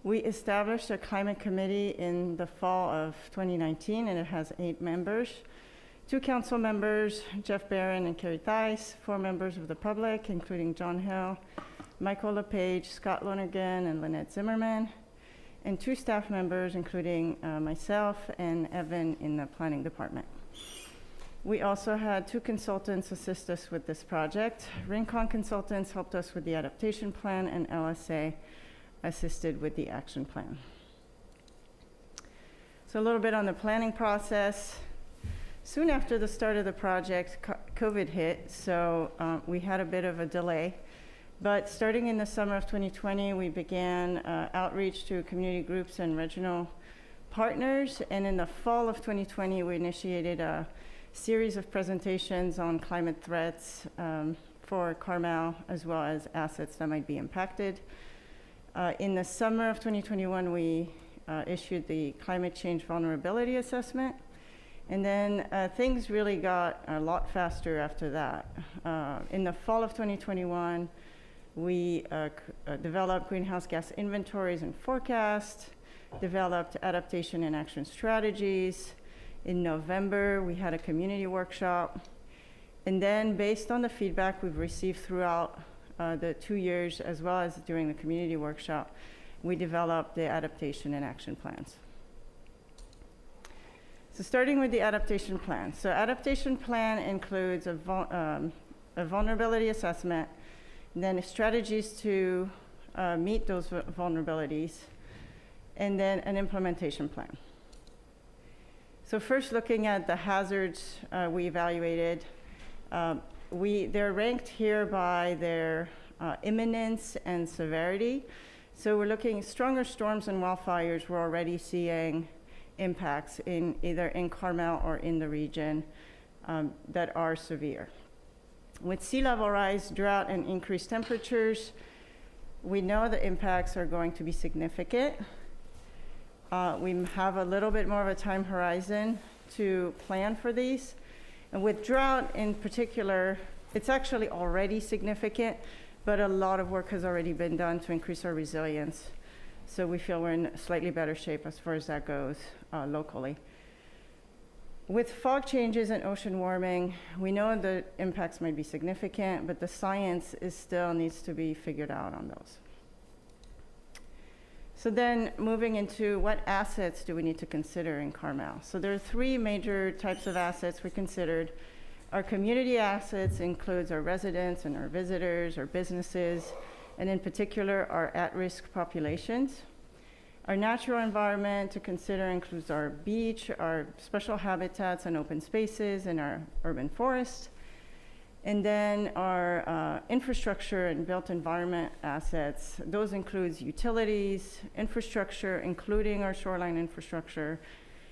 We established a climate committee in the fall of 2019, and it has 8 members. 2 council members, Jeff Barron and Carrie Theis, 4 members of the public, including John Hill, Michael LePage, Scott Lonergan, and Lynette Zimmerman, and 2 staff members, including myself and Evan in the planning department. We also had 2 consultants assist us with this project. Rincon Consultants helped us with the adaptation plan, and LSA assisted with the action plan. So a little bit on the planning process. Soon after the start of the project, COVID hit, so we had a bit of a delay. But starting in the summer of 2020, we began outreach to community groups and regional partners. And in the fall of 2020, we initiated a series of presentations on climate threats for Carmel, as well as assets that might be impacted. In the summer of 2021, we issued the Climate Change Vulnerability Assessment. And then things really got a lot faster after that. In the fall of 2021, we developed greenhouse gas inventories and forecasts, developed adaptation and action strategies. In November, we had a community workshop. And then based on the feedback we've received throughout the 2 years, as well as during the community workshop, we developed the adaptation and action plans. So starting with the adaptation plan. So adaptation plan includes a vulnerability assessment, then strategies to meet those vulnerabilities, and then an implementation plan. So first looking at the hazards we evaluated, they're ranked here by their imminence and severity. So we're looking at stronger storms and wildfires. We're already seeing impacts in either in Carmel or in the region that are severe. With sea level rise, drought, and increased temperatures, we know the impacts are going to be significant. We have a little bit more of a time horizon to plan for these. And with drought in particular, it's actually already significant, but a lot of work has already been done to increase our resilience So we feel we're in slightly better shape as far as that goes locally. With fog changes and ocean warming, we know the impacts might be significant, but the science still needs to be figured out on those. So then moving into what assets do we need to consider in Carmel? So there are three major types of assets we considered. Our community assets includes our residents and our visitors, our businesses, and in particular, our at-risk populations. Our natural environment to consider includes our beach, our special habitats and open spaces, and our urban forest. And then our infrastructure and built environment assets. Those includes utilities, infrastructure, including our shoreline infrastructure,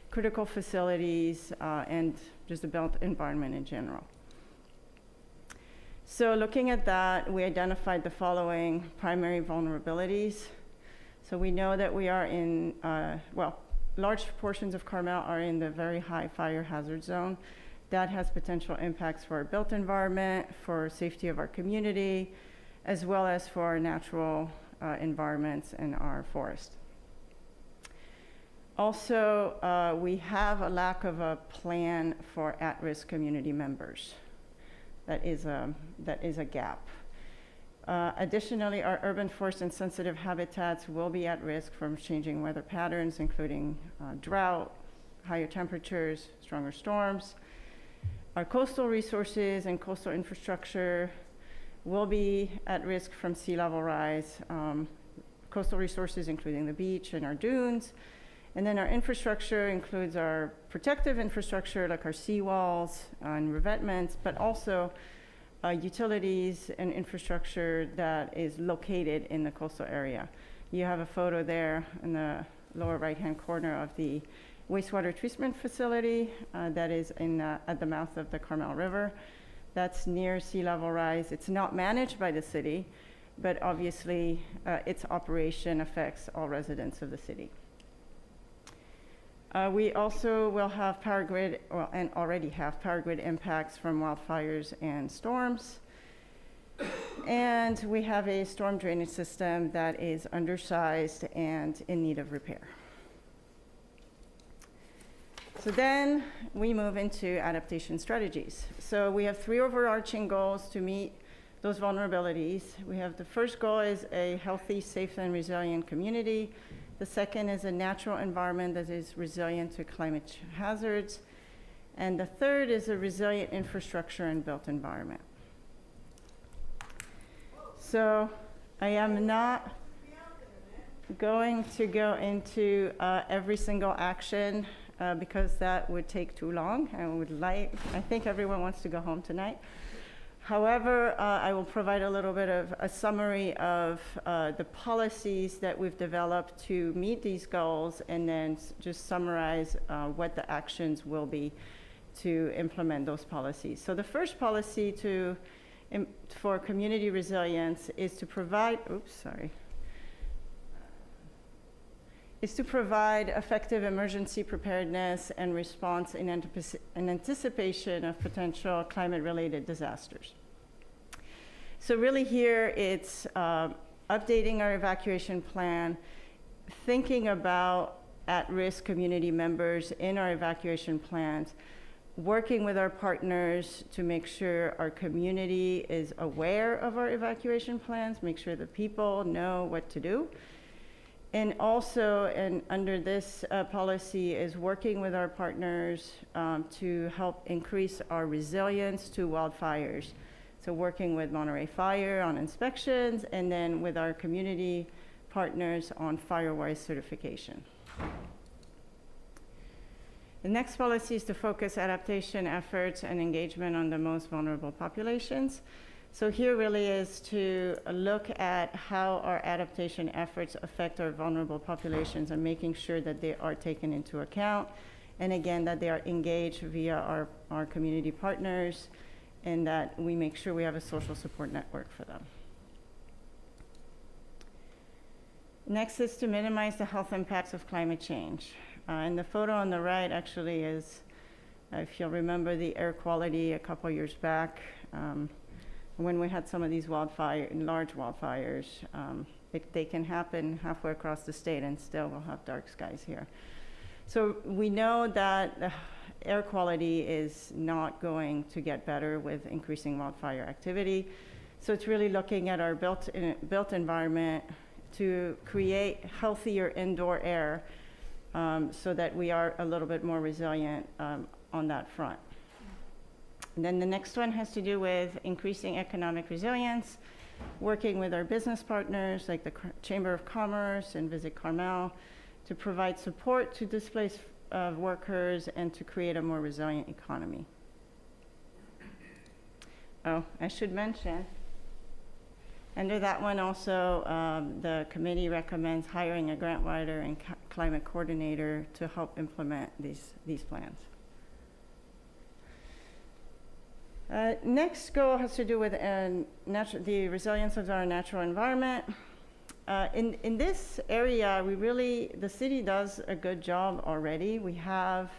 critical facilities, and just the built environment in general. So looking at that, we identified the following primary vulnerabilities. So we know that we are in, large portions of Carmel are in the very high fire hazard zone. That has potential impacts for our built environment, for safety of our community, as well as for our natural environments and our forest. Also, we have a lack of a plan for at-risk community members. That is a gap. Additionally, our urban forest and sensitive habitats will be at risk from changing weather patterns, including drought, higher temperatures, stronger storms. Our coastal resources and coastal infrastructure will be at risk from sea level rise. Coastal resources, including the beach and our dunes. And then our infrastructure includes our protective infrastructure, like our seawalls and revetments, but also utilities and infrastructure that is located in the coastal area. You have a photo there in the lower right-hand corner of the wastewater treatment facility that is at the mouth of the Carmel River. That's near sea level rise. It's not managed by the city, but obviously its operation affects all residents of the city. We also will have power grid, and already have power grid impacts from wildfires and storms. And we have a storm drainage system that is undersized and in need of repair. So then we move into adaptation strategies. So we have three overarching goals to meet those vulnerabilities. We have the first goal is a healthy, safe, and resilient community. The second is a natural environment that is resilient to climate hazards. And the third is a resilient infrastructure and built environment. So I am not going to go into every single action because that would take too long. I think everyone wants to go home tonight. However, I will provide a little bit of a summary of the policies that we've developed to meet these goals, and then just summarize what the actions will be to implement those policies. So the first policy for community resilience is to provide, effective emergency preparedness and response in anticipation of potential climate-related disasters. So really here it's updating our evacuation plan, thinking about at-risk community members in our evacuation plans, working with our partners to make sure our community is aware of our evacuation plans, make sure the people know what to do. And also, and under this policy, is working with our partners to help increase our resilience to wildfires. So working with Monterey Fire on inspections, and then with our community partners on fire-wise certification. The next policy is to focus adaptation efforts and engagement on the most vulnerable populations. So here really is to look at how our adaptation efforts affect our vulnerable populations and making sure that they are taken into account. And again, that they are engaged via our community partners, and that we make sure we have a social support network for them. Next is to minimize the health impacts of climate change. And the photo on the right actually is, if you'll remember the air quality a couple years back, when we had some of these large wildfires, They can happen halfway across the state and still we'll have dark skies here. So we know that air quality is not going to get better with increasing wildfire activity. So it's really looking at our built environment to create healthier indoor air so that we are a little bit more resilient on that front. And then the next one has to do with increasing economic resilience, working with our business partners like the Chamber of Commerce and Visit Carmel to provide support to displaced workers and to create a more resilient economy. Oh, I should mention, under that one also, the committee recommends hiring a grant writer and climate coordinator to help implement these plans. Next goal has to do with the resilience of our natural environment. In this area, the city does a good job already. We have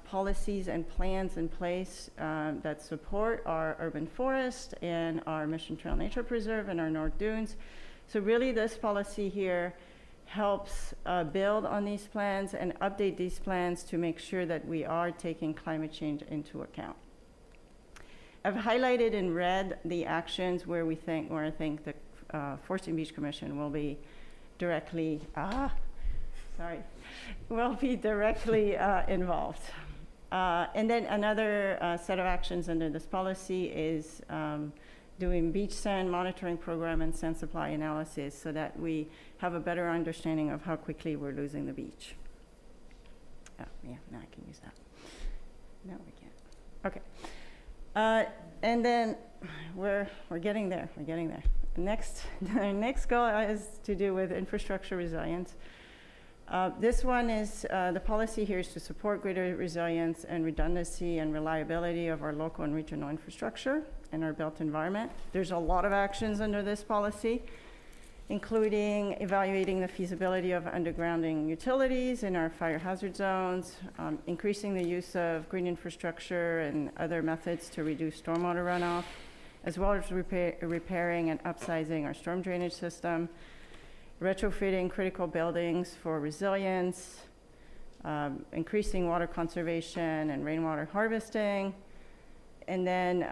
policies and plans in place that support our urban forest and our Mission Trail Nature Preserve and our North Dunes. So really this policy here helps build on these plans and update these plans to make sure that we are taking climate change into account. I've highlighted in red the actions where I think the Forest Beach Commission will be directly involved. And then another set of actions under this policy is doing beach sand monitoring program and sand supply analysis so that we have a better understanding of how quickly we're losing the beach. Oh, yeah, now I can use that. No, we can't. Okay. And then we're getting there. We're getting there. The next goal is to do with infrastructure resilience. This one is, the policy here is to support greater resilience and redundancy and reliability of our local and regional infrastructure and our built environment. There's a lot of actions under this policy, including evaluating the feasibility of undergrounding utilities in our fire hazard zones, increasing the use of green infrastructure and other methods to reduce stormwater runoff, as well as repairing and upsizing our storm drainage system, retrofitting critical buildings for resilience, increasing water conservation and rainwater harvesting. And then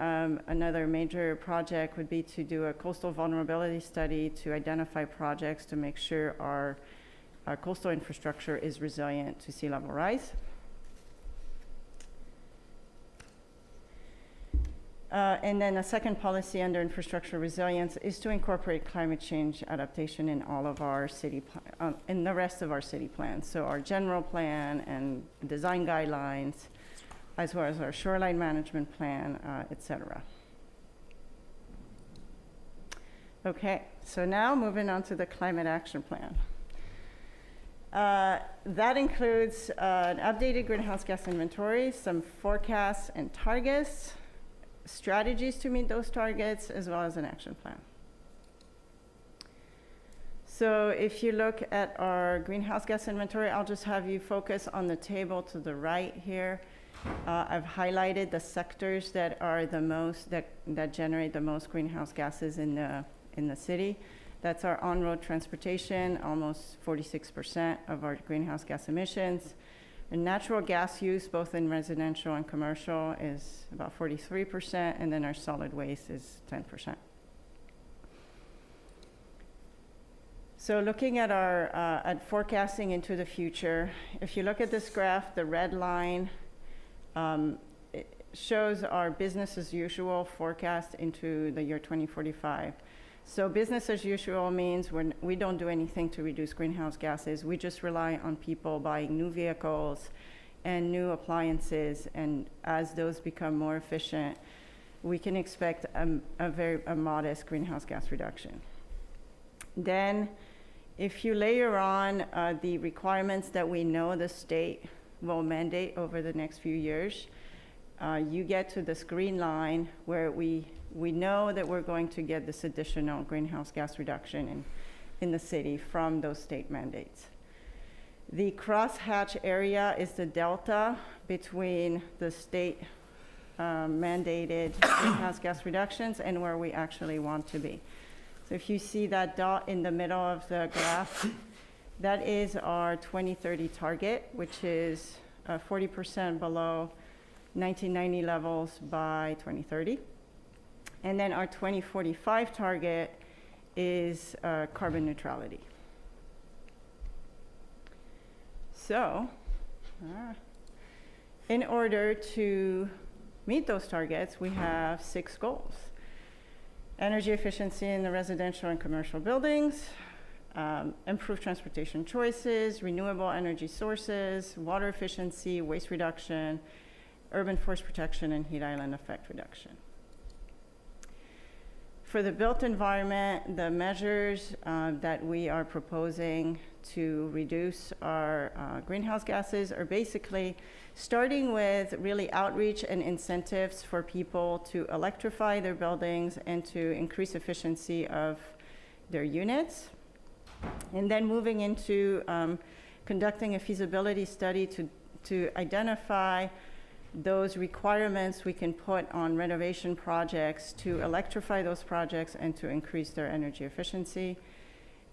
another major project would be to do a coastal vulnerability study to identify projects to make sure our coastal infrastructure is resilient to sea level rise. And then a second policy under infrastructure resilience is to incorporate climate change adaptation in all of our in the rest of our city plans. So our general plan and design guidelines, as well as our shoreline management plan, et cetera. Okay, so now moving on to the climate action plan. That includes an updated greenhouse gas inventory, some forecasts and targets, strategies to meet those targets, as well as an action plan. So if you look at our greenhouse gas inventory, I'll just have you focus on the table to the right here. I've highlighted the sectors that are the most, that generate the most greenhouse gases in the city. That's our on-road transportation, almost 46% of our greenhouse gas emissions. And natural gas use, both in residential and commercial, is about 43%, and then our solid waste is 10%. So looking at at forecasting into the future, if you look at this graph, the red line it shows our business as usual forecast into the year 2045. So business as usual means we don't do anything to reduce greenhouse gases. We just rely on people buying new vehicles and new appliances, and as those become more efficient, we can expect a modest greenhouse gas reduction. Then, if you layer on the requirements that we know the state will mandate over the next few years, you get to this green line where we know that we're going to get this additional greenhouse gas reduction in the city from those state mandates. The crosshatch area is the delta between the state mandated greenhouse gas reductions and where we actually want to be. So if you see that dot in the middle of the graph, that is our 2030 target, which is 40% below 1990 levels by 2030. And then our 2045 target is carbon neutrality. So, in order to meet those targets, we have 6 goals. Energy efficiency in the residential and commercial buildings, improve transportation choices, renewable energy sources, water efficiency, waste reduction, urban forest protection, and heat island effect reduction. For the built environment, the measures that we are proposing to reduce our greenhouse gases are basically starting with really outreach and incentives for people to electrify their buildings and to increase efficiency of their units. And then moving into conducting a feasibility study to identify those requirements we can put on renovation projects to electrify those projects and to increase their energy efficiency.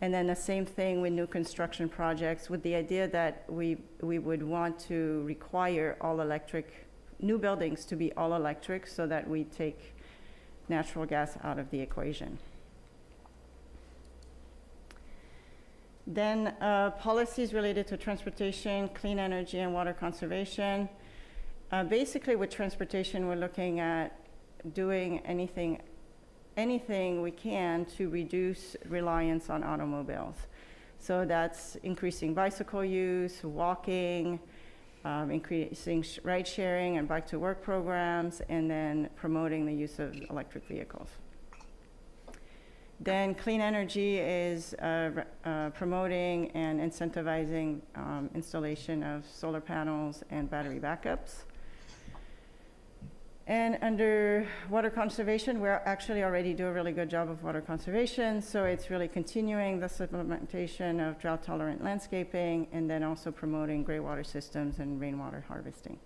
And then the same thing with new construction projects, with the idea that we would want to require all electric, new buildings to be all electric, so that we take natural gas out of the equation. Then policies related to transportation, clean energy, and water conservation. Basically with transportation, we're looking at doing anything we can to reduce reliance on automobiles. So that's increasing bicycle use, walking, increasing ride sharing and bike to work programs, and then promoting the use of electric vehicles. Then clean energy is promoting and incentivizing installation of solar panels and battery backups. And under water conservation, we actually already do a really good job of water conservation, so it's really continuing the implementation of drought-tolerant landscaping, and then also promoting gray water systems and rainwater harvesting.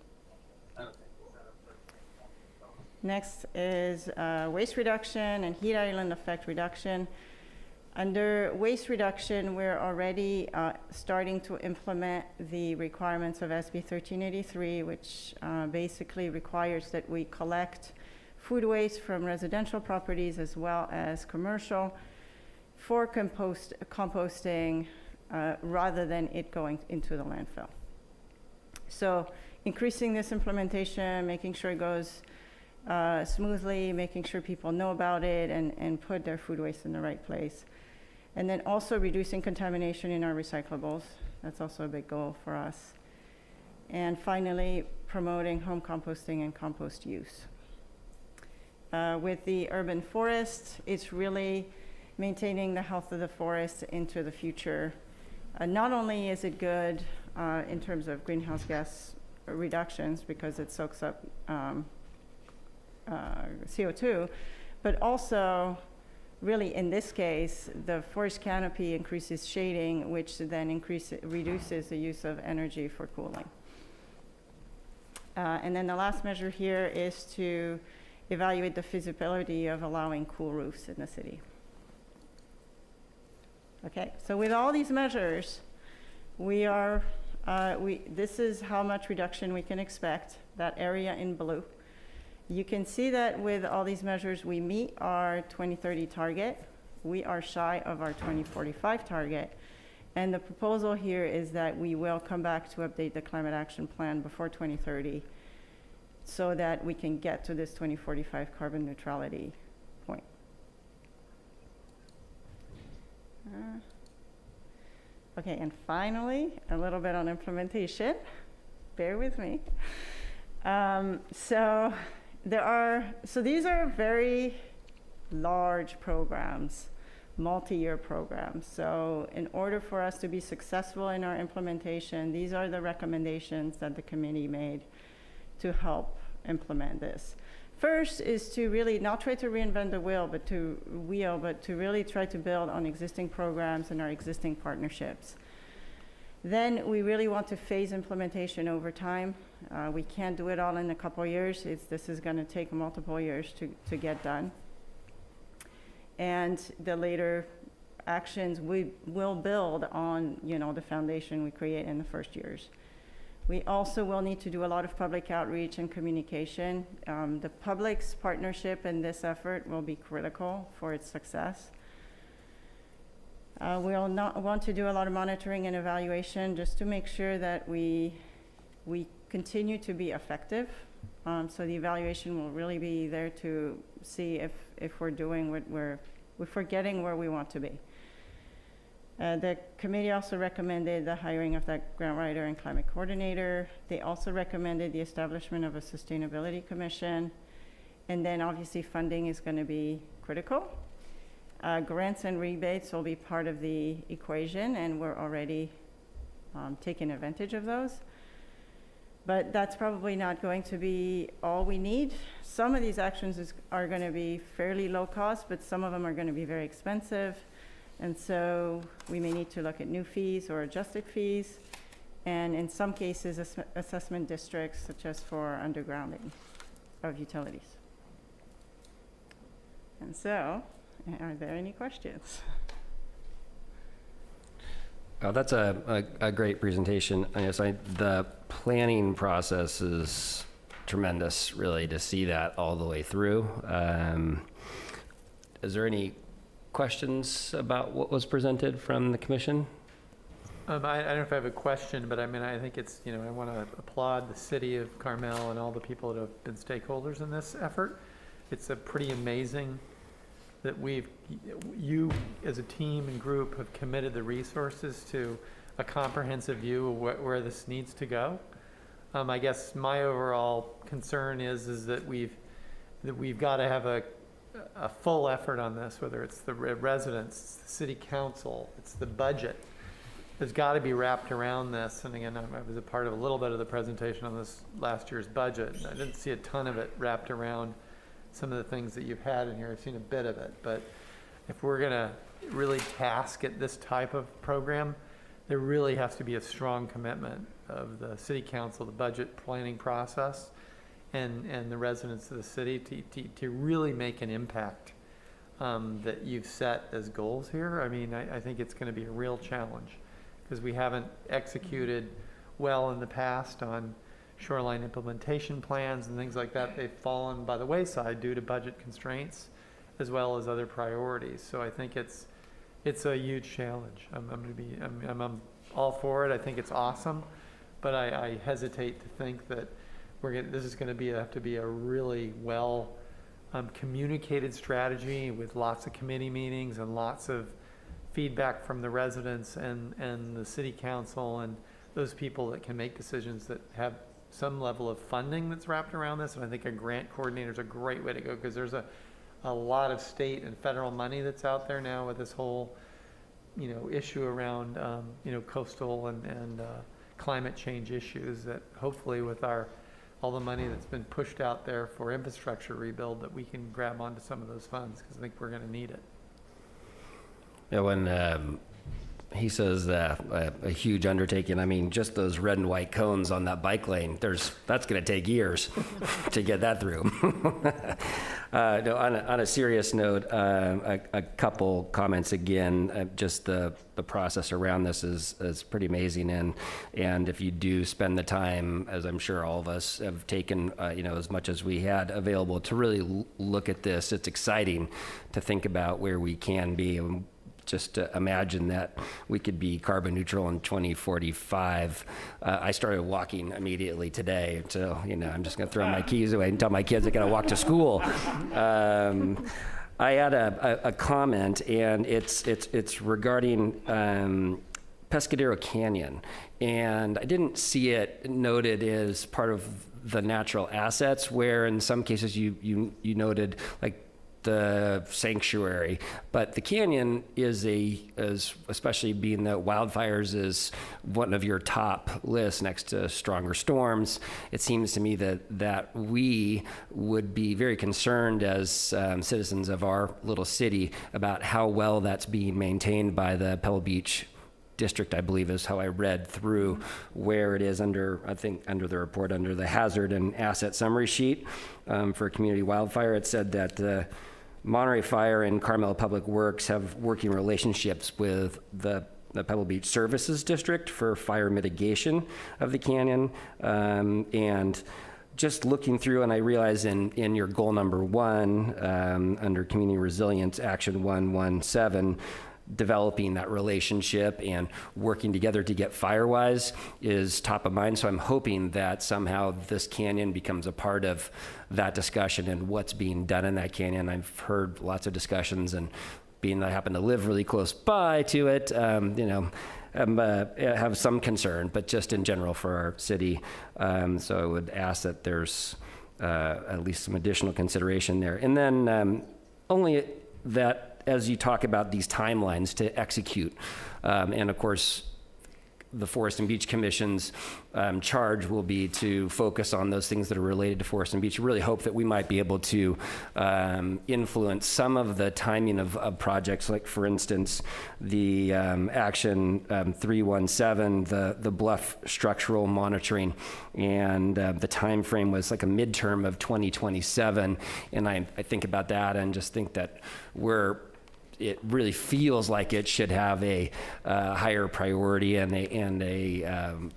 Next is waste reduction and heat island effect reduction. Under waste reduction, we're already starting to implement the requirements of SB 1383, which basically requires that we collect food waste from residential properties as well as commercial for composting rather than it going into the landfill. So increasing this implementation, making sure it goes smoothly, making sure people know about it and put their food waste in the right place. And then also reducing contamination in our recyclables. That's also a big goal for us. And finally, promoting home composting and compost use. With the urban forest, it's really maintaining the health of the forest into the future. Not only is it good in terms of greenhouse gas reductions because it soaks up CO2, but also really, in this case, the forest canopy increases shading, which then reduces the use of energy for cooling. And then the last measure here is to evaluate the feasibility of allowing cool roofs in the city. Okay, so with all these measures, this is how much reduction we can expect, that area in blue. You can see that with all these measures, we meet our 2030 target. We are shy of our 2045 target. And the proposal here is that we will come back to update the climate action plan before 2030 so that we can get to this 2045 carbon neutrality point. Okay, and finally, a little bit on implementation. Bear with me. So these are very large programs, multi-year programs. So in order for us to be successful in our implementation, these are the recommendations that the committee made to help implement this. First is to really not try to reinvent the wheel, but to really try to build on existing programs and our existing partnerships. Then we really want to phase implementation over time. We can't do it all in a couple years. This is going to take multiple years to get done. and the later actions we will build on, the foundation we create in the first years. We also will need to do a lot of public outreach and communication. The public's partnership in this effort will be critical for its success. We'll not want to do a lot of monitoring and evaluation just to make sure that we continue to be effective. So the evaluation will really be there to see if we're doing if we're getting where we want to be. The committee also recommended the hiring of that grant writer and climate coordinator. They also recommended the establishment of a sustainability commission. And then obviously funding is going to be critical. Grants and rebates will be part of the equation, and we're already taking advantage of those. But that's probably not going to be all we need. Some of these actions are going to be fairly low cost, but some of them are going to be very expensive. And so we may need to look at new fees or adjusted fees, and in some cases, assessment districts, such as for undergrounding of utilities. And so, are there any questions? Oh, that's a great presentation. I guess the planning process is tremendous, really, to see that all the way through. Is there any questions about what was presented from the commission? I don't know if I have a question, but I think it's, I want to applaud the city of Carmel and all the people that have been stakeholders in this effort. It's a pretty amazing that you as a team and group have committed the resources to a comprehensive view of where this needs to go. I guess my overall concern is that we've got to have a full effort on this, whether it's the residents, it's the city council, it's the budget. There's got to be wrapped around this. And again, I was a part of a little bit of the presentation on this last year's budget. I didn't see a ton of it wrapped around some of the things that you've had in here. I've seen a bit of it, but if we're going to really task at this type of program, there really has to be a strong commitment of the city council, the budget planning process, and the residents of the city to really make an impact that you've set as goals here. I think it's going to be a real challenge because we haven't executed well in the past on shoreline implementation plans and things like that. They've fallen by the wayside due to budget constraints as well as other priorities. So I think it's a huge challenge. I'm all for it. I think it's awesome, but I hesitate to think that this is going to have to be a really well communicated strategy with lots of committee meetings and lots of feedback from the residents and the city council and those people that can make decisions that have some level of funding that's wrapped around this. And I think a grant coordinator is a great way to go because there's a lot of state and federal money that's out there now with this whole issue around coastal and climate change issues that hopefully with all the money that's been pushed out there for infrastructure rebuild that we can grab onto some of those funds because I think we're going to need it. Yeah, when he says a huge undertaking, just those red and white cones on that bike lane, that's going to take years to get that through. No, on a serious note, a couple comments again. Just the process around this is pretty amazing, and if you do spend the time, as I'm sure all of us have taken, as much as we had available to really look at this, it's exciting to think about where we can be. Just to imagine that we could be carbon neutral in 2045. I started walking immediately today, so I'm just going to throw my keys away and tell my kids I got to walk to school. I had a comment, and it's regarding Pescadero Canyon, and I didn't see it noted as part of the natural assets, where in some cases you noted like the sanctuary, but the canyon is especially being that wildfires is one of your top lists next to stronger storms. It seems to me that we would be very concerned as citizens of our little city about how well that's being maintained by the Pebble Beach district, I believe is how I read through where it is under the report, under the hazard and asset summary sheet for community wildfire. It said that Monterey Fire and Carmel Public Works have working relationships with the Pebble Beach Services District for fire mitigation of the canyon. And just looking through, and I realize in your goal number 1, under Community Resilience Action 117, developing that relationship and working together to get Firewise is top of mind. So I'm hoping that somehow this canyon becomes a part of that discussion and what's being done in that canyon. I've heard lots of discussions, and being that I happen to live really close by to it, have some concern, but just in general for our city. So I would ask that there's at least some additional consideration there. And then only that, as you talk about these timelines to execute, and of course, the Forest and Beach Commission's charge will be to focus on those things that are related to Forest and Beach. I really hope that we might be able to influence some of the timing of projects, like for instance, the Action 317, the bluff structural monitoring, and the time frame was like a midterm of 2027. And I think about that and just think that it really feels like it should have a higher priority and a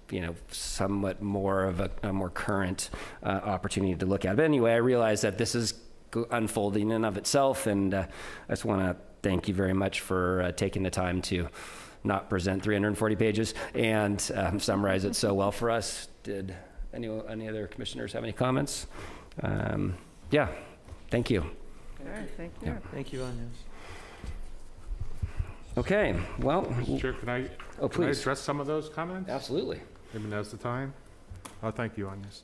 somewhat more of a more current opportunity to look at. But anyway, I realize that this is unfolding in and of itself, and I just want to thank you very much for taking the time to not present 340 pages and summarize it so well for us. Did any other commissioners have any comments? Yeah, thank you. All right, thank you. Yeah. Thank you, Agnes. Okay, well. Mr. Chair, can I address some of those comments? Absolutely. Maybe now's the time. Oh, thank you, Agnes.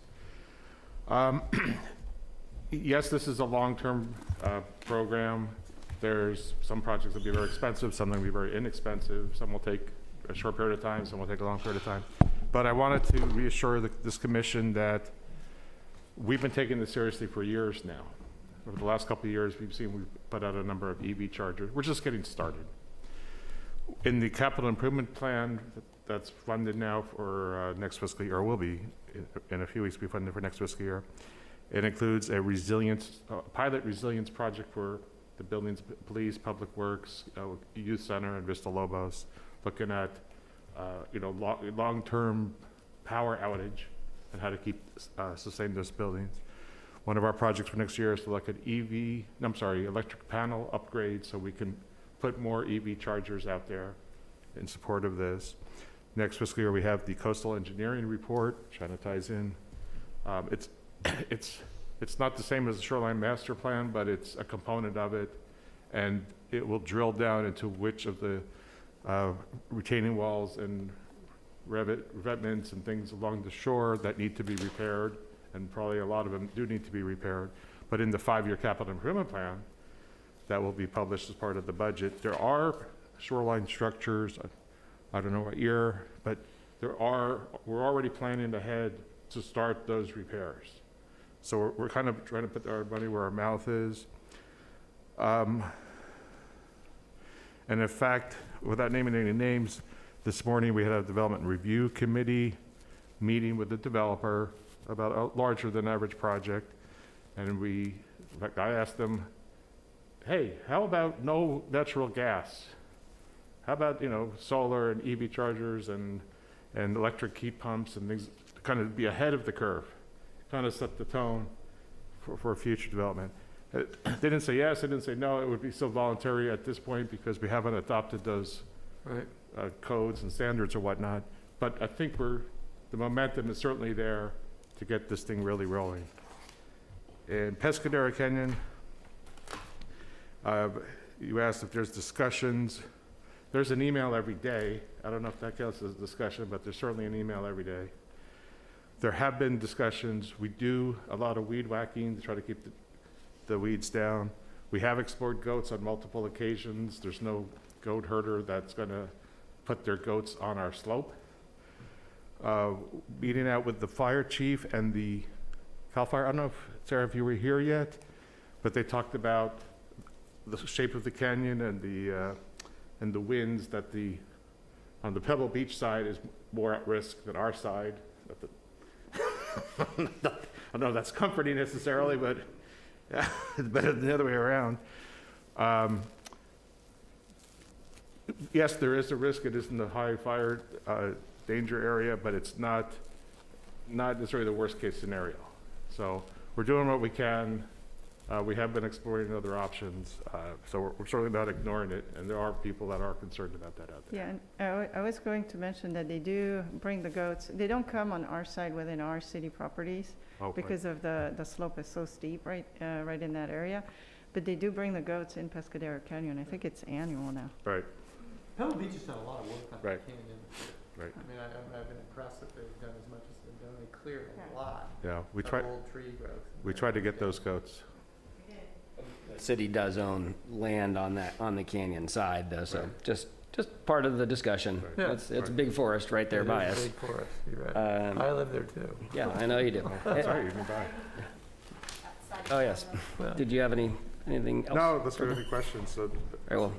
Yes, this is a long-term program. There's some projects that will be very expensive, some that will be very inexpensive, some will take a short period of time, some will take a long period of time. But I wanted to reassure this commission that we've been taking this seriously for years now. Over the last couple of years, we've put out a number of EV chargers. We're just getting started. In the capital improvement plan that's funded now for next fiscal year, or will be in a few weeks, be funded for next fiscal year, it includes a pilot resilience project for the buildings, police, public works, youth center, and Vista Lobos, looking at long-term power outage and how to keep sustain those buildings. One of our projects for next year is to look at electric panel upgrades so we can put more EV chargers out there in support of this. Next fiscal year, we have the coastal engineering report, which kind of ties in. It's not the same as the shoreline master plan, but it's a component of it, and it will drill down into which of the retaining walls and revetments and things along the shore that need to be repaired, and probably a lot of them do need to be repaired. But in the 5-year capital improvement plan that will be published as part of the budget, there are shoreline structures, I don't know what year, but we're already planning ahead to start those repairs. So we're kind of trying to put our money where our mouth is. And in fact, without naming any names, this morning we had a development review committee meeting with the developer about a larger than average project. And in fact, I asked them, hey, how about no natural gas? How about, solar and EV chargers and electric heat pumps and things to kind of be ahead of the curve, kind of set the tone for future development. They didn't say yes, they didn't say no. It would be still voluntary at this point because we haven't adopted those codes and standards or whatnot. But I think the momentum is certainly there to get this thing really rolling. In Pescadero Canyon, you asked if there's discussions. There's an email every day. I don't know if that counts as a discussion, but there's certainly an email every day. There have been discussions. We do a lot of weed whacking to try to keep the weeds down. We have explored goats on multiple occasions. There's no goat herder that's going to put their goats on our slope. Meeting out with the fire chief and the CAL FIRE. I don't know if, Sarah, if you were here yet, but they talked about the shape of the canyon and the winds that on the Pebble Beach side is more at risk than our side. I don't know if that's comforting necessarily, but yeah, it's better than the other way around. Yes, there is a risk. It is in the high fire danger area, but it's not necessarily the worst case scenario. So we're doing what we can. We have been exploring other options, so we're certainly not ignoring it, and there are people that are concerned about that out there. Yeah, and I was going to mention that they do bring the goats. They don't come on our side within our city properties because of the slope is so steep right in that area. But they do bring the goats in Pescadero Canyon. I think it's annual now. Right. Pebble Beach has done a lot of work on Right. the canyon. Right. I mean, I've been impressed that they've done as much as they've done. They cleared a lot Yeah, we of try. old tree growth. We tried to get those goats. The city does own land on the canyon side, though, so just part of the discussion. Right. Yeah. It's a big forest right there It by is a us. big forest, you're right. I live there too. Yeah, I know you do. Sorry, you can buy. Oh, yes. Did you have anything else? No, let's go to any questions. So, Very well.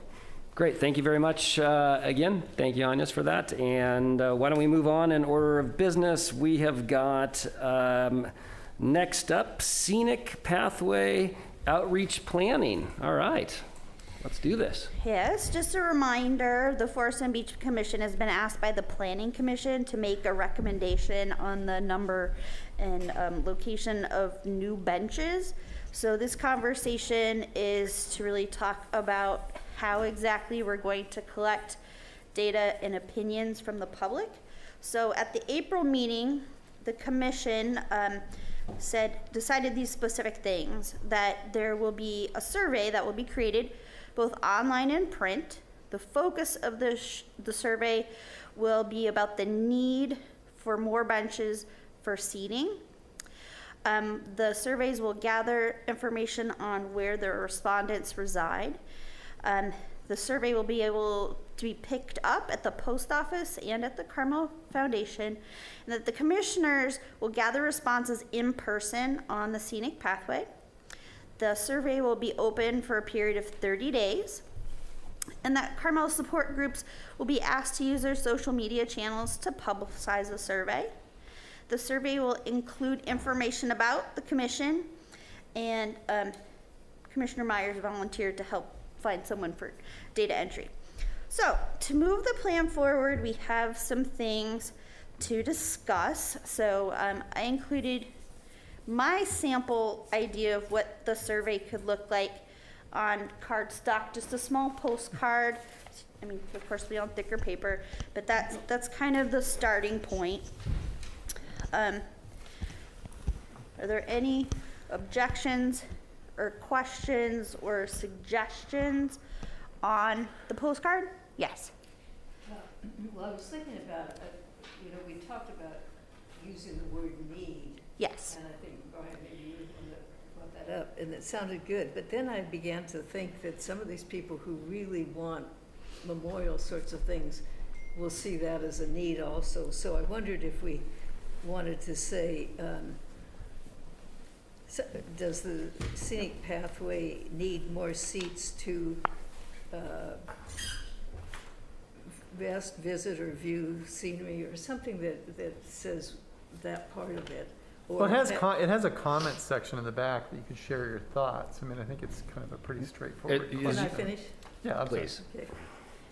Great, thank you very much again. Thank you, Agnes, for that. And why don't we move on in order of business? We have got next up, Scenic Pathway Outreach Planning. All right, let's do this. Yes, just a reminder, the Forest and Beach Commission has been asked by the Planning Commission to make a recommendation on the number and location of new benches. So this conversation is to really talk about how exactly we're going to collect data and opinions from the public. So at the April meeting, the commission decided these specific things, that there will be a survey that will be created both online and print. The focus of the survey will be about the need for more benches for seating. The surveys will gather information on where the respondents reside. The survey will be able to be picked up at the post office and at the Carmel Foundation, and that the commissioners will gather responses in person on the Scenic Pathway. The survey will be open for a period of 30 days, and that Carmel support groups will be asked to use their social media channels to publicize the survey. The survey will include information about the commission, and Commissioner Myers volunteered to help find someone for data entry. So to move the plan forward, we have some things to discuss. So I included my sample idea of what the survey could look like on cardstock, just a small postcard. I mean, of course, we don't thicker paper, but that's kind of the starting point. Are there any objections or questions or suggestions on the postcard? Yes. Well, I was thinking about, we talked about using the word need. Yes. And I think, Brian, maybe you brought that up, and it sounded good. But then I began to think that some of these people who really want memorial sorts of things will see that as a need also. So I wondered if we wanted to say, does the Scenic Pathway need more seats to visit or view scenery, or something that says that part of it? Well, it has a comment section in the back that you could share your thoughts. I mean, I think it's kind of a pretty straightforward. Can I finish? Yeah, please. Okay.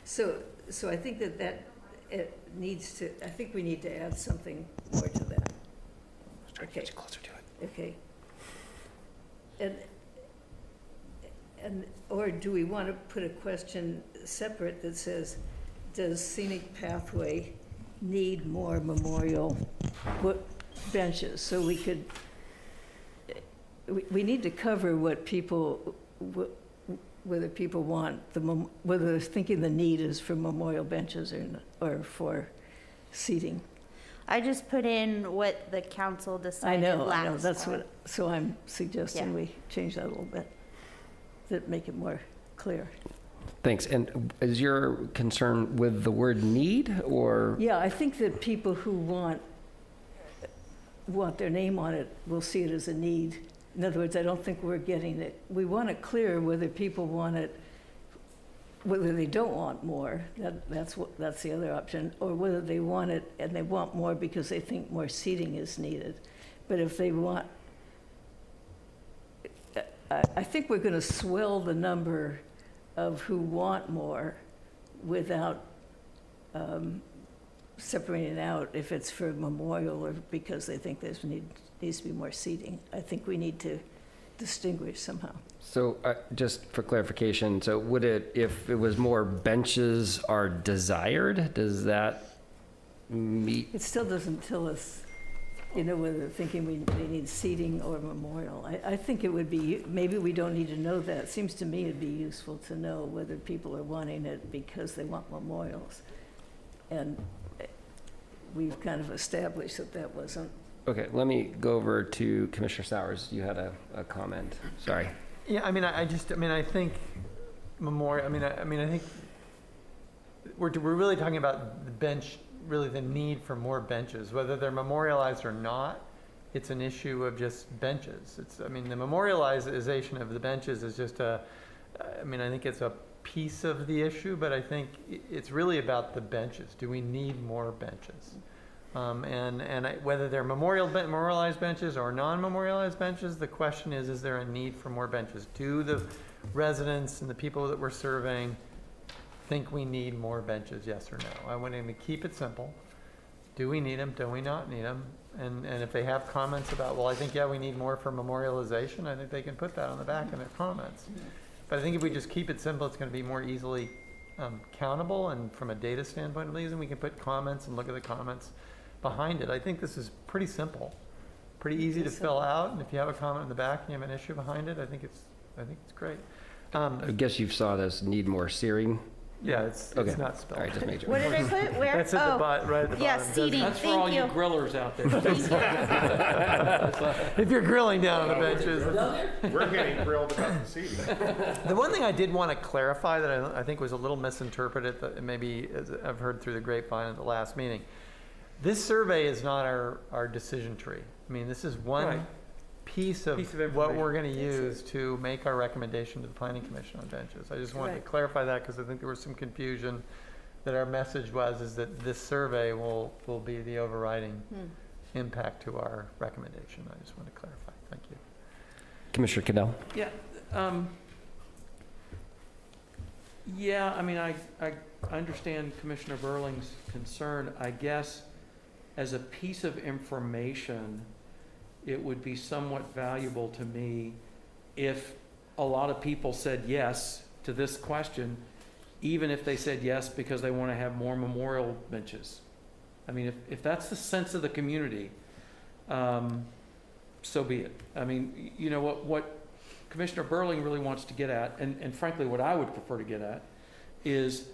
So I think that it needs to. I think we need to add something more to that. Okay. Get you closer to it. Okay. And or do we want to put a question separate that says, does Scenic Pathway need more memorial benches? So we could, we need to cover what people, whether people want, whether they're thinking the need is for memorial benches or for seating. I just put in what the council decided last. I know, that's what, so I'm suggesting we change that a little bit, to make it more clear. Thanks. And is your concern with the word need, or? Yeah, I think that people who want their name on it will see it as a need. In other words, I don't think we're getting it. We want it clear whether people want it, whether they don't want more, that's the other option, or whether they want it and they want more because they think more seating is needed. But if they want, I think we're going to swell the number of who want more without separating out if it's for memorial or because they think needs to be more seating. I think we need to distinguish somehow. So just for clarification, so would it, if it was more benches are desired, does that meet? It still doesn't tell us, whether they're thinking they need seating or memorial. I think it would be, maybe we don't need to know that. It seems to me it'd be useful to know whether people are wanting it because they want memorials. And we've kind of established that wasn't. Okay, let me go over to Commissioner Sowers. You had a comment. Sorry. Yeah, I think memorial, I think we're really talking about the bench, really the need for more benches, whether they're memorialized or not. It's an issue of just benches. The memorialization of the benches is just I think it's a piece of the issue, but I think it's really about the benches. Do we need more benches? Whether they're memorialized benches or non-memorialized benches, the question is there a need for more benches? Do the residents and the people that we're serving think we need more benches, yes or no? I want them to keep it simple. Do we need them? Do we not need them? And if they have comments about, well, I think, yeah, we need more for memorialization, I think they can put that on the back in their comments. But I think if we just keep it simple, it's going to be more easily countable, and from a data standpoint at least, and we can put comments and look at the comments behind it. I think this is pretty simple, pretty easy to fill out, and if you have a comment in the back and you have an issue behind it, I think it's great. I guess you saw this need more searing. Yeah, it's not spelled. All right, just make sure. What did I put? Where? That's at the right at the yeah, bottom. seating. That's for Thank all you. you grillers out there. If you're grilling down on the benches. We're getting grilled about the seating. The one thing I did want to clarify that I think was a little misinterpreted, that maybe as I've heard through the grapevine at the last meeting, this survey is not our decision tree. This is one piece of what we're going to use to make our recommendation to the Planning Commission on benches. I just wanted to clarify that because I think there was some confusion that our message is that this survey will be the overriding impact to our recommendation. I just want to clarify. Thank you. Commissioner Cadell. Yeah. I understand Commissioner Burling's concern. I guess as a piece of information, it would be somewhat valuable to me if a lot of people said yes to this question, even if they said yes because they want to have more memorial benches. If that's the sense of the community, so be it. What Commissioner Burling really wants to get at, and frankly what I would prefer to get at, is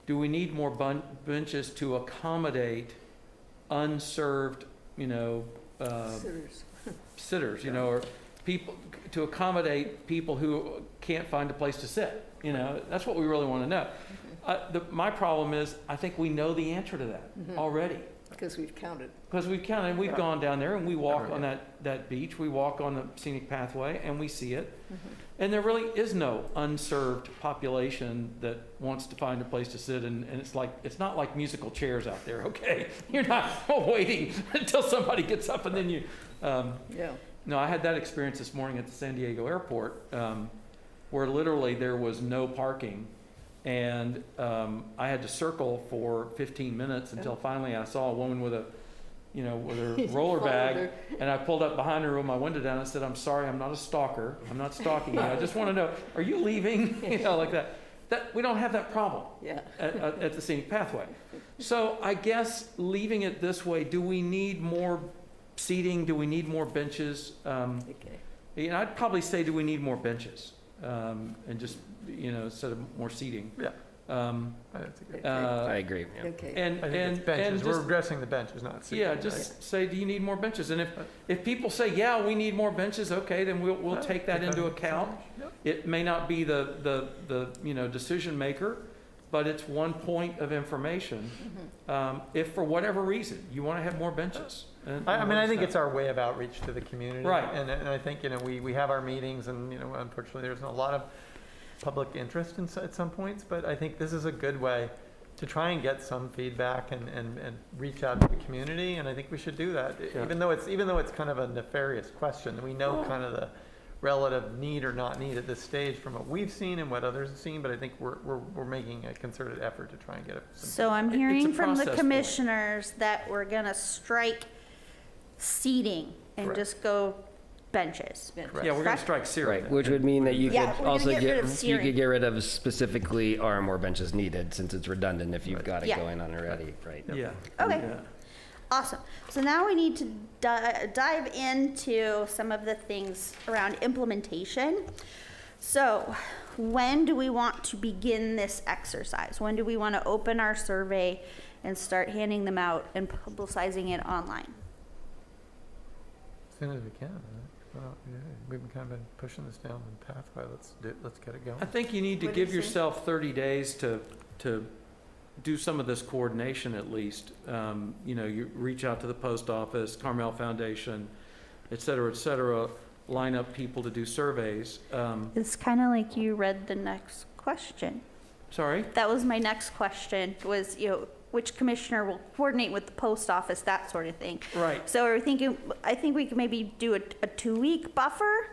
do we need more benches to accommodate unserved, sitters, or people, to accommodate people who can't find a place to sit. That's what we really want to know. My problem is I think we know the answer to that already. Because we've counted. And we've gone down there and we walk on that beach, we walk on the scenic pathway and we see it. And there really is no unserved population that wants to find a place to sit, and it's not like musical chairs out there, okay? You're not waiting until somebody gets up and then you No, I had that experience this morning at the San Diego airport, where literally there was no parking, and I had to circle for 15 minutes until finally I saw a woman with a with her roller bag, and I pulled up behind her with my window down and said, "I'm sorry, I'm not a stalker. I'm not stalking you. I just want to know, are you leaving?" Like that. That we don't have that problem at the scenic pathway. So I guess leaving it this way, do we need more seating? Do we need more benches? I'd probably say, do we need more benches? And just, instead of more seating. Yeah. I agree. Yeah. Okay. I think it's benches. We're addressing the benches, not seating. Yeah, just say, do you need more benches? And if people say, yeah, we need more benches, okay, then we'll take that into account. It may not be the decision maker, but it's one point of information. If for whatever reason you want to have more benches. I think it's our way of outreach to the community. Right. And I think, we have our meetings, and, unfortunately there's a lot of public interest at some points, but I think this is a good way to try and get some feedback and reach out to the community, and I think we should do that. Yeah. Even though it's kind of a nefarious question, we know kind of the relative need or not need at this stage from what we've seen and what others have seen, but I think we're making a concerted effort to try and get it. So I'm It's a hearing from the process point. commissioners that we're gonna strike seating and Correct. just go benches. Yeah, we're gonna Correct? strike zero. Right, which would mean that you Yeah, could we're gonna also get rid of you searing. could get rid of specifically are more benches needed, since it's redundant if you've got it Yeah. going on already, right? Yeah. Okay. Yeah. Awesome. So now we need to dive into some of the things around implementation. So when do we want to begin this exercise? When do we want to open our survey and start handing them out and publicizing it online? As soon as we can. Well, yeah, we've kind of been pushing this down the pathway. Let's get it going. I think you need to What do you give see? yourself 30 days to do some of this coordination at least. You reach out to the post office, Carmel Foundation, et cetera, line up people to do surveys. It's kind of like you read the next question. Sorry? That was my next question, was, which commissioner will coordinate with the post office, that sort of thing. Right. So we're thinking, I think we could maybe do a 2-week buffer,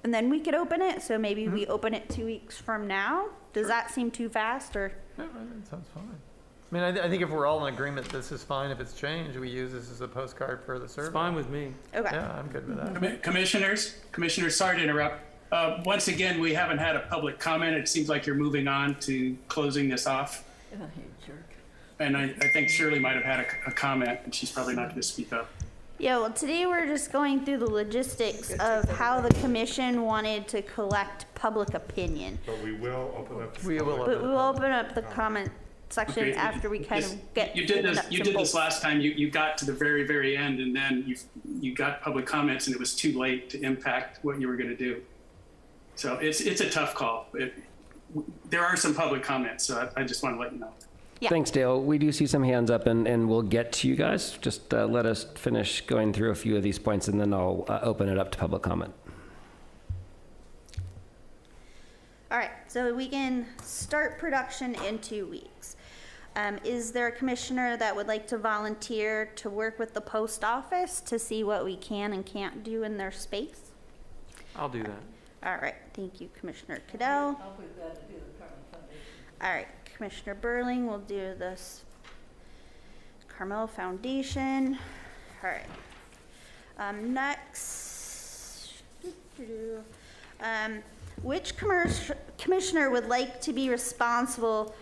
and then we could open it, so maybe we open it 2 weeks from now? Does that seem too fast, or? No, that sounds fine. I mean, I think if we're all in agreement, this is fine. If it's changed, we use this as a postcard for the survey. It's fine with me. Okay. Yeah, I'm good with that. Commissioners, sorry to interrupt. Once again, we haven't had a public comment. It seems like you're moving on to closing this off. Oh, you jerk. And I think Shirley might have had a comment, and she's probably not going to speak up. Yeah, well, today we're just going through the logistics of how the commission wanted to collect public opinion. But we will open up. We will But we will open up the comment section Okay, after we kind this- of get. You did the this. nuts You and did bolts. this last time. You got to the very, very end, and then you got public comments, and it was too late to impact what you were going to do. So it's a tough call. There are some public comments, so I just want to let you know. Yeah. Thanks, Dale. We do see some hands up, and we'll get to you guys. Just let us finish going through a few of these points, and then I'll open it up to public comment. All right, so we can start production in 2 weeks. Is there a commissioner that would like to volunteer to work with the post office to see what we can and can't do in their space? I'll do that. All right, thank you, Commissioner Cadell. I'll be glad to do the Carmel Foundation. All right, Commissioner Burling will do this Carmel Foundation. All right. Next, which commissioner would like to be responsible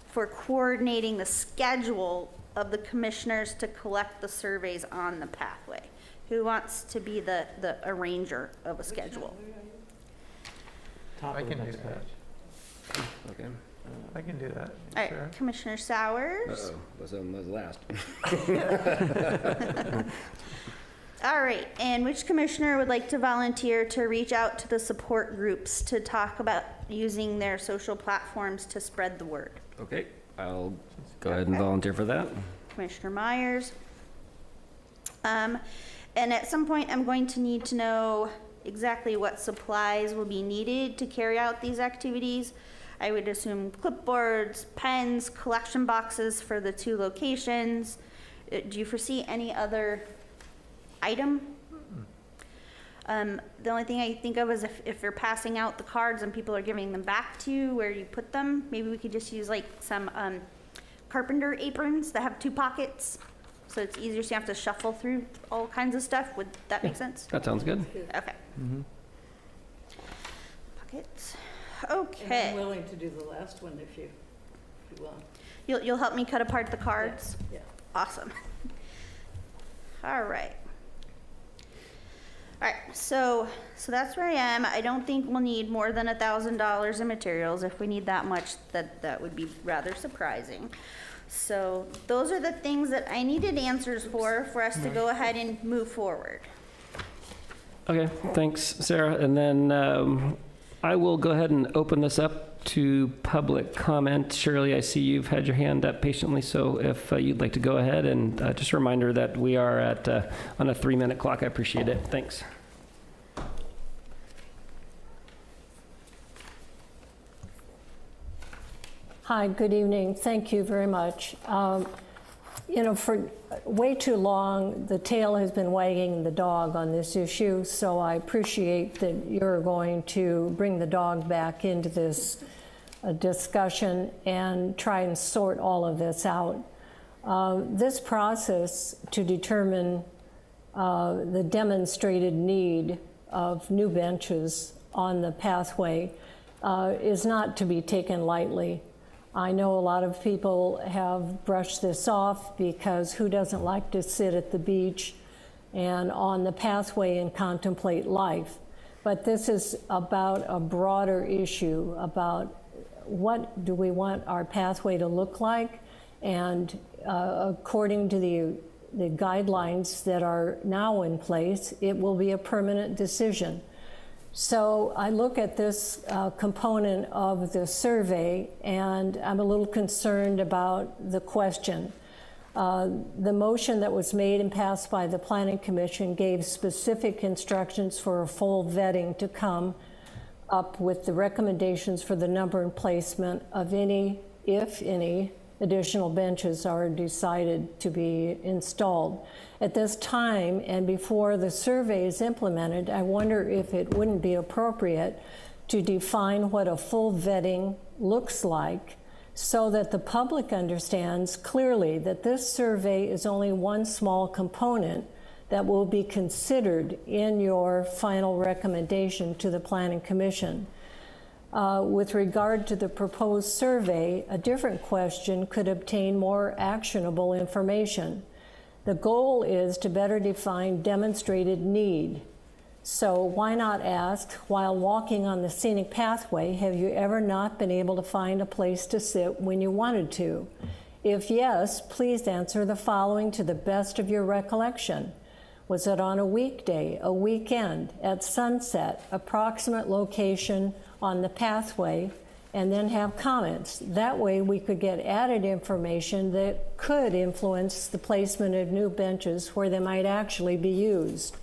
for coordinating the schedule of the commissioners to collect the surveys on the pathway? Who wants to be the arranger of a schedule? I can do that. Okay. I can do that. All right, Sarah. Commissioner Sowers. Was last. All right, and which commissioner would like to volunteer to reach out to the support groups to talk about using their social platforms to spread the word? Okay, I'll go ahead and volunteer for that. Commissioner Myers. And at some point, I'm going to need to know exactly what supplies will be needed to carry out these activities. I would assume clipboards, pens, collection boxes for the 2 locations. Do you foresee any other item? The only thing I think of is if you're passing out the cards and people are giving them back to you, where you put them. Maybe we could just use like some carpenter aprons that have 2 pockets, so it's easier, so you have to shuffle through all kinds of stuff. Would that make sense? That sounds good. Okay. Mm-hmm. Pockets. And Okay. I'm willing to do the last one if you want. You'll help me cut apart the cards? Yeah. Awesome. All right. All right, so that's where I am. I don't think we'll need more than $1,000 in materials. If we need that much, that would be rather surprising. So those are the things that I needed answers for us to go ahead and move forward. Okay, thanks, Sarah. And then I will go ahead and open this up to public comment. Shirley, I see you've had your hand up patiently, so if you'd like to go ahead, and just a reminder that we are at on a 3-minute clock. I appreciate it. Thanks. Hi, good evening. Thank you very much. You know, for way too long, the tail has been wagging the dog on this issue, so I appreciate that you're going to bring the dog back into this discussion and try and sort all of this out. This process to determine the demonstrated need of new benches on the pathway is not to be taken lightly. I know a lot of people have brushed this off because who doesn't like to sit at the beach and on the pathway and contemplate life? But this is about a broader issue about what do we want our pathway to look like, and according to the guidelines that are now in place, it will be a permanent decision. So I look at this component of the survey, and I'm a little concerned about the question. The motion that was made and passed by the Planning Commission gave specific instructions for a full vetting to come up with the recommendations for the number and placement of any, if any, additional benches are decided to be installed. At this time, and before the survey is implemented, I wonder if it wouldn't be appropriate to define what a full vetting looks like so that the public understands clearly that this survey is only one small component that will be considered in your final recommendation to the Planning Commission. With regard to the proposed survey, a different question could obtain more actionable information. The goal is to better define demonstrated need. So why not ask, while walking on the scenic pathway, have you ever not been able to find a place to sit when you wanted to? If yes, please answer the following to the best of your recollection. Was it on a weekday, a weekend, at sunset, approximate location on the pathway, and then have comments? That way we could get added information that could influence the placement of new benches where they might actually be used.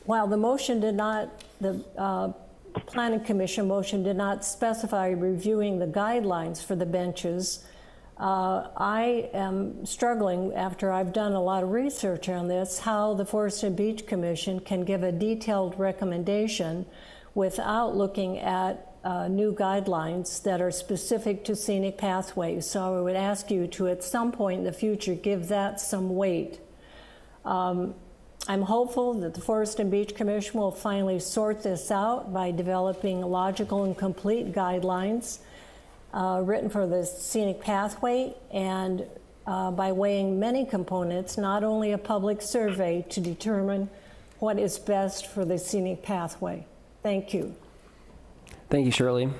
While the motion did not, the Planning Commission motion did not specify reviewing the guidelines for the benches, I am struggling, after I've done a lot of research on this, how the Forest and Beach Commission can give a detailed recommendation without looking at new guidelines that are specific to scenic pathways. So I would ask you to, at some point in the future, give that some weight. I'm hopeful that the Forest and Beach Commission will finally sort this out by developing logical and complete guidelines written for the scenic pathway, and by weighing many components, not only a public survey, to determine what is best for the scenic pathway. Thank you. Thank you, Shirley.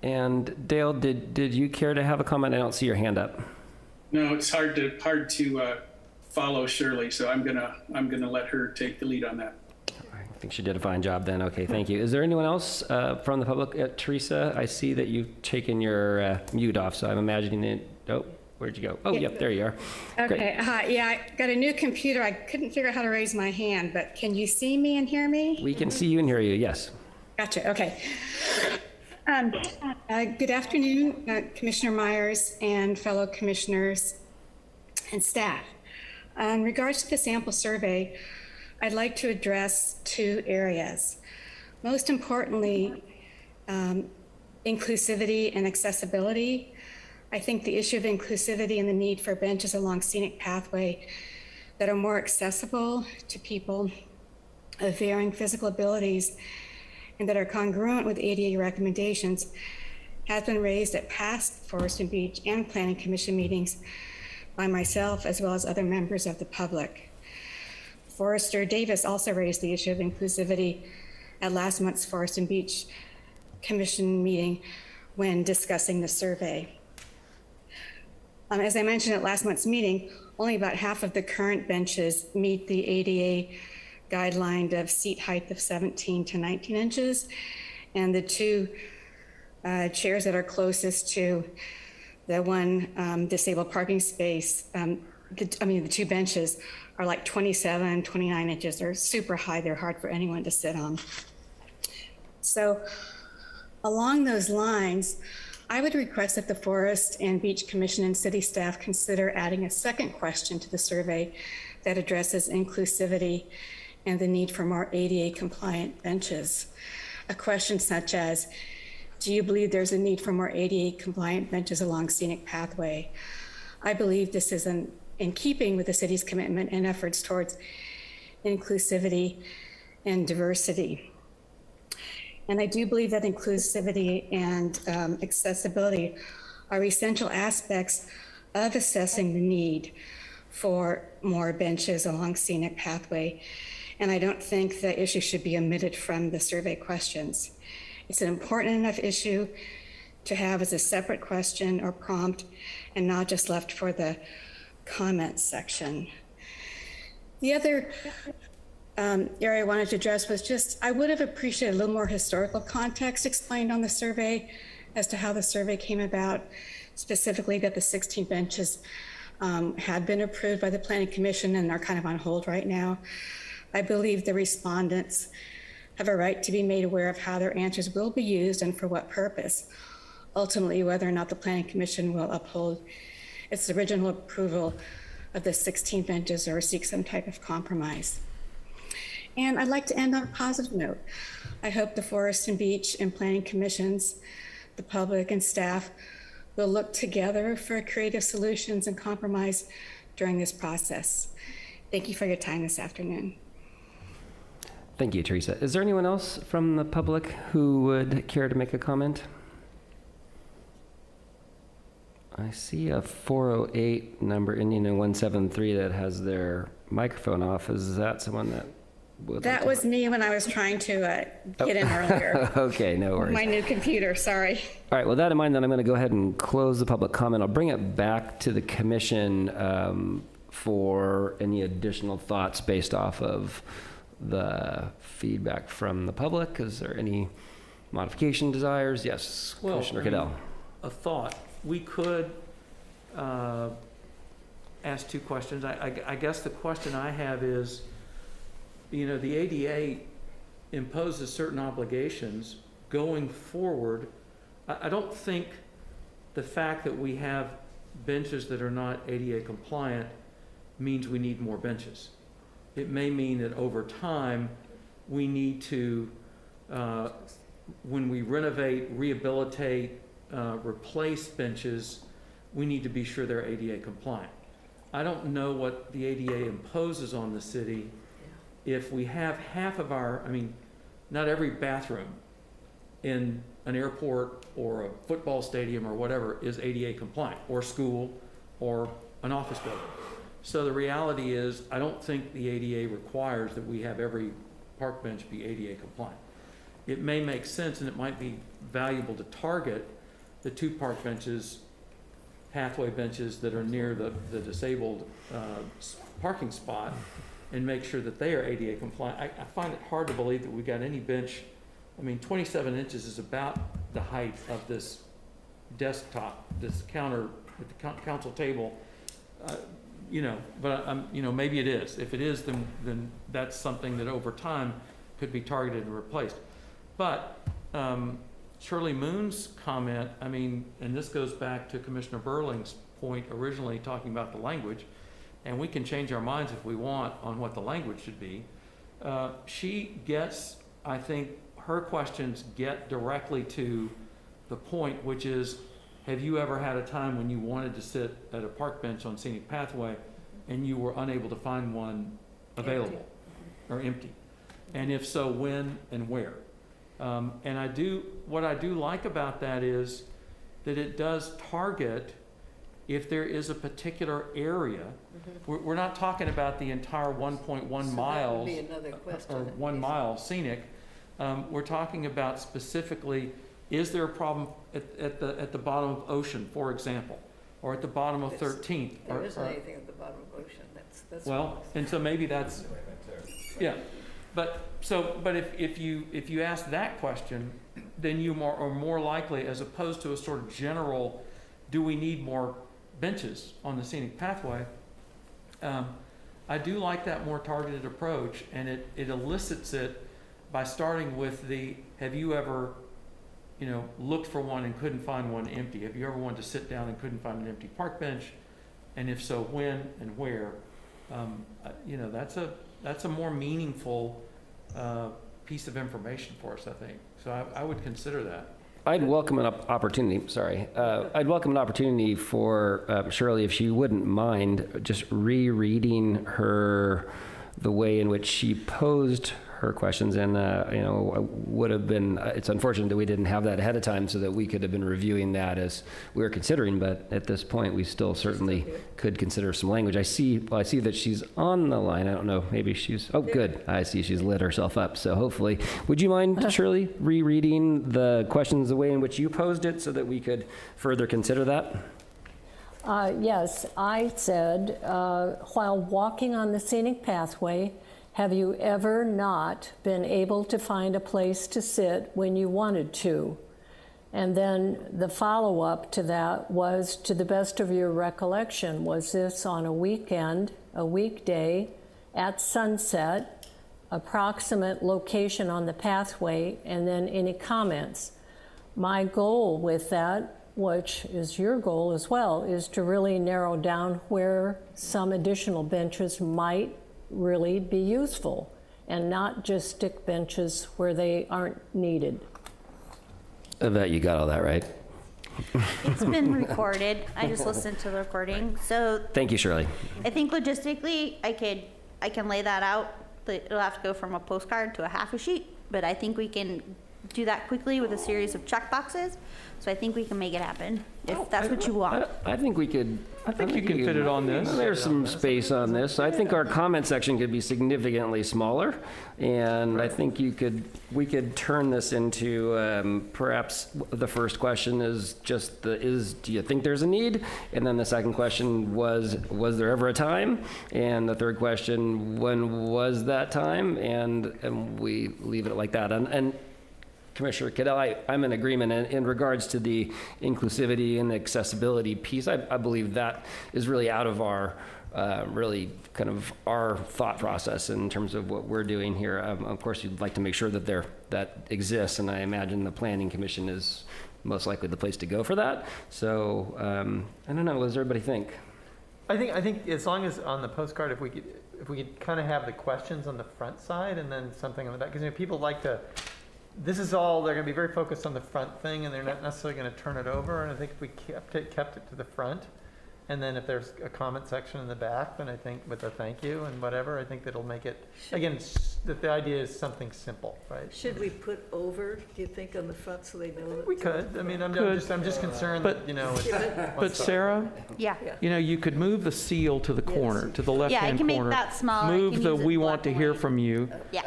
And Dale, did you care to have a comment? I don't see your hand up. No, it's hard to follow Shirley, so I'm gonna let her take the lead on that. I think she did a fine job then. Okay, thank you. Is there anyone else from the public? Teresa, I see that you've taken your mute off, so I'm imagining it. Oh, where'd you go? Oh, yep, there you are. Okay, hi. Yeah, I got a new computer. I couldn't figure out how to raise my hand, but can you see me and hear me? We can see you and hear you, yes. Gotcha, okay. Good afternoon, Commissioner Myers and fellow commissioners and staff. In regards to the sample survey, I'd like to address two areas. Most importantly, inclusivity and accessibility. I think the issue of inclusivity and the need for benches along scenic pathway that are more accessible to people of varying physical abilities and that are congruent with ADA recommendations has been raised at past Forest and Beach and Planning Commission meetings by myself as well as other members of the public. Forrester Davis also raised the issue of inclusivity at last month's Forest and Beach Commission meeting when discussing the survey. As I mentioned at last month's meeting, only about half of the current benches meet the ADA guideline of seat height of 17 to 19 inches. And the two chairs that are closest to the one disabled parking space, the two benches are like 27, 29 inches. They're super high. They're hard for anyone to sit on. So along those lines, I would request that the Forest and Beach Commission and city staff consider adding a second question to the survey that addresses inclusivity and the need for more ADA compliant benches. A question such as, do you believe there's a need for more ADA compliant benches along Scenic Pathway? I believe this is in keeping with the city's commitment and efforts towards inclusivity and diversity. And I do believe that inclusivity and accessibility are essential aspects of assessing the need for more benches along Scenic Pathway. And I don't think the issue should be omitted from the survey questions. It's an important enough issue to have as a separate question or prompt and not just left for the comments section. The other area I wanted to address was just, I would have appreciated a little more historical context explained on the survey as to how the survey came about, specifically that the 16 benches had been approved by the Planning Commission and are kind of on hold right now. I believe the respondents have a right to be made aware of how their answers will be used and for what purpose. Ultimately, whether or not the Planning Commission will uphold its original approval of the 16 benches or seek some type of compromise. And I'd like to end on a positive note. I hope the Forest and Beach and Planning Commissions, the public and staff will look together for creative solutions and compromise during this process. Thank you for your time this afternoon. Thank you, Teresa. Is there anyone else from the public who would care to make a comment? I see a 408 number ending in 173 that has their microphone off. Is that someone that would That was me when I was trying to get in earlier. Okay, no worries. My new computer, sorry. All right, with that in mind, then I'm going to go ahead and close the public comment. I'll bring it back to the commission for any additional thoughts based off of the feedback from the public. Is there any modification desires? Yes, Well, Commissioner Cadell. A thought. We could ask two questions. I guess the question I have is, you know, the ADA imposes certain obligations going forward. I don't think the fact that we have benches that are not ADA compliant means we need more benches. It may mean that over time, we need to, when we renovate, rehabilitate, replace benches, we need to be sure they're ADA compliant. I don't know what the ADA imposes on the city if we have half of our, I mean, not every bathroom in an airport or a football stadium or whatever is ADA compliant, or school, or an office building. So the reality is, I don't think the ADA requires that we have every park bench be ADA compliant. It may make sense and it might be valuable to target the 2 park benches, pathway benches that are near the disabled parking spot, and make sure that they are ADA compliant. I find it hard to believe that we got any bench. I mean, 27 inches is about the height of this desktop, this counter at the council table. You know, but you know, maybe it is. If it is, then that's something that over time could be targeted and replaced. But Shirley Moon's comment, I mean, and this goes back to Commissioner Burling's point originally talking about the language, and we can change our minds if we want on what the language should be. She gets, I think, her questions get directly to the point, which is, have you ever had a time when you wanted to sit at a park bench on Scenic Pathway and you were unable to find one available or empty? And if so, when and where? And what I do like about that is that it does target if there is a particular area. We're not talking about the entire 1.1 miles or 1 mile scenic. We're talking about specifically, is there a problem at the bottom of Ocean, for example, or at the bottom of 13th? There isn't anything at the bottom of Ocean. That's well, and so maybe that's, yeah. But if you ask that question, then you are more likely, as opposed to a sort of general, do we need more benches on the Scenic Pathway? I do like that more targeted approach, and it elicits it by starting with the, have you ever looked for one and couldn't find one empty? Have you ever wanted to sit down and couldn't find an empty park bench? And if so, when and where? That's a more meaningful piece of information for us, I think. So I would consider that. I'd welcome an opportunity, I'd welcome an opportunity for Shirley, if she wouldn't mind, just rereading the way in which she posed her questions. And, would have been, it's unfortunate that we didn't have that ahead of time so that we could have been reviewing that as we were considering, but at this point, we still certainly could consider some language. I see that she's on the line. I don't know, maybe oh, good. I see she's lit herself up. So hopefully, would you mind, Shirley, rereading the questions the way in which you posed it so that we could further consider that? Yes, I said, while walking on the scenic pathway, have you ever not been able to find a place to sit when you wanted to? And then the follow-up to that was, to the best of your recollection, was this on a weekend, a weekday, at sunset, approximate location on the pathway, and then any comments? My goal with that, which is your goal as well, is to really narrow down where some additional benches might really be useful, and not just stick benches where they aren't needed. I bet you got all that right. It's been recorded. I just listened to the recording. So Thank you, Shirley. I think logistically, I can lay that out. It'll have to go from a postcard to a half a sheet, but I think we can do that quickly with a series of check boxes. So I think we can make it happen if that's what you want. I think we could. I think you can fit it on this. There's some space on this. I think our comment section could be significantly smaller, and I think we could turn this into perhaps the first question is just do you think there's a need? And then the second question was there ever a time? And the third question, when was that time? And we leave it like that. And Commissioner Cadell, I'm in agreement in regards to the inclusivity and accessibility piece. I believe that is really out of our really kind of our thought process in terms of what we're doing here. Of course, you'd like to make sure that that exists, and I imagine the Planning Commission is most likely the place to go for that. So I don't know. What does everybody think? I think as long as on the postcard, if we could kind of have the questions on the front side and then something on the back, because people like to. This is all, they're going to be very focused on the front thing, and they're not necessarily going to turn it over. And I think if we kept it to the front, and then if there's a comment section in the back, then I think with a thank you and whatever, I think that'll make it, again, the idea is something simple, right? Should we put over, do you think, on the front so they know that? We could. I mean, I'm just concerned But- that, But Sarah, Yeah. you could move the seal to the corner, to the Yeah, I left-hand can make corner. that small. I Move can the use it "we black want to and hear white. from you." Yeah.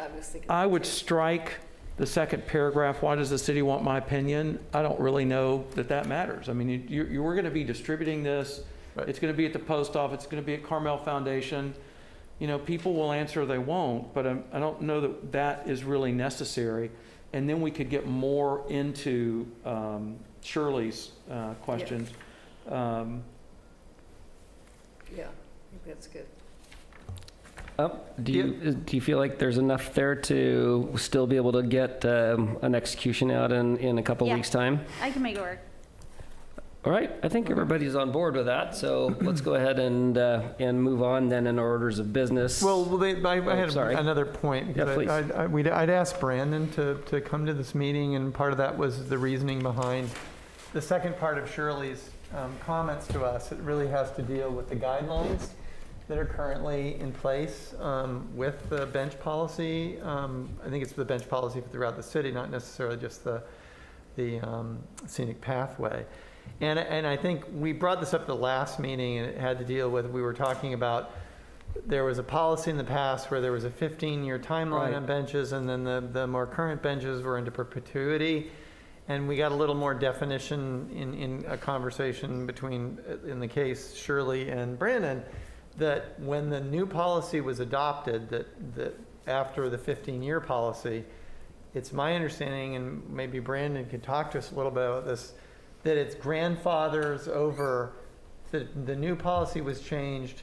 I would strike the second paragraph, why does the city want my opinion? I don't really know that matters. I mean, we're going to be distributing this. Right. It's going to be at the post office. It's going to be at Carmel Foundation. People will answer or they won't, but I don't know that is really necessary. And then we could get more into Shirley's questions. Yeah, I think that's good. Do you feel like there's enough there to still be able to get an execution out in a couple Yeah. weeks' time? I can make it work. All right, I think everybody's on board with that, so let's go ahead and move on then in orders of business. well, I had sorry. another point. Yeah, please. I'd asked Brandon to come to this meeting, and part of that was the reasoning behind the second part of Shirley's comments to us. It really has to deal with the guidelines that are currently in place with the bench policy. I think it's the bench policy throughout the city, not necessarily just the scenic pathway. And I think we brought this up at the last meeting, and it had to deal with, we were talking about, there was a policy in the past where there was a 15-year timeline Right. on benches, and then the more current benches were into perpetuity. And we got a little more definition in a conversation between, in the case, Shirley and Brandon, that when the new policy was adopted, that after the 15-year policy, it's my understanding, and maybe Brandon could talk to us a little bit about this, that it's grandfathers over, the new policy was changed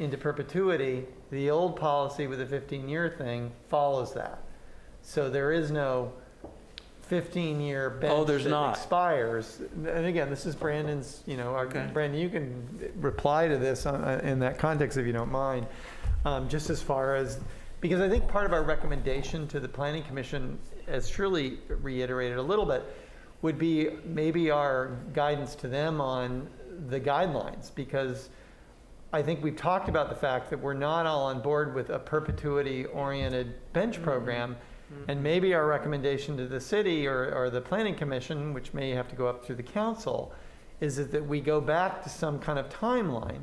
into perpetuity. The old policy with the 15-year thing follows that. So there is no 15-year bench there's that not. expires. And again, this is Brandon's, Brandon, you can reply to this in that context if you don't mind. Just as far as, because I think part of our recommendation to the Planning Commission, as Shirley reiterated a little bit, would be maybe our guidance to them on the guidelines, because I think we've talked about the fact that we're not all on board with a perpetuity-oriented bench program. And maybe our recommendation to the city or the Planning Commission, which may have to go up through the council, is that we go back to some kind of timeline.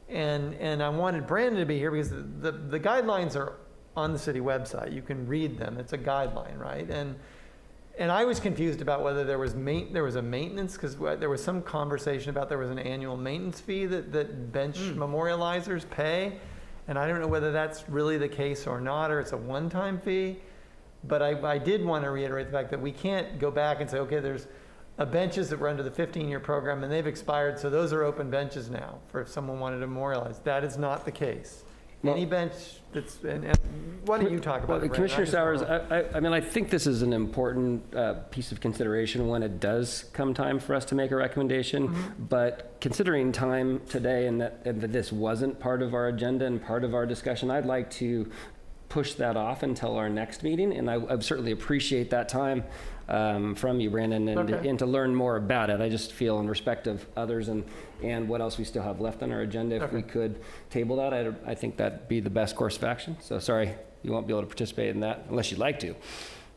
And I wanted Brandon to be here because the guidelines are on the city website. You can read them. It's a guideline, right? And I was confused about whether there was a maintenance, because there was some conversation about there was an annual maintenance fee that bench memorializers pay. And I don't know whether that's really the case or not, or it's a one-time fee. But I did want to reiterate the fact that we can't go back and say, okay, there's benches that were under the 15-year program and they've expired, so those are open benches now for if someone wanted to memorialize. That is not the case. Any bench that's, and why don't you talk about it, Brandon? Commissioner Sowers, I mean, I think this is an important piece of consideration when it does come time for us to make a recommendation. But considering time today and that this wasn't part of our agenda and part of our discussion, I'd like to push that off until our next meeting. And I certainly appreciate that time from you, Brandon, and to learn more about it. I just feel in respect of others and what else we still have left on our agenda, if we could table that, I think that'd be the best course of action. So sorry, you won't be able to participate in that unless you'd like to.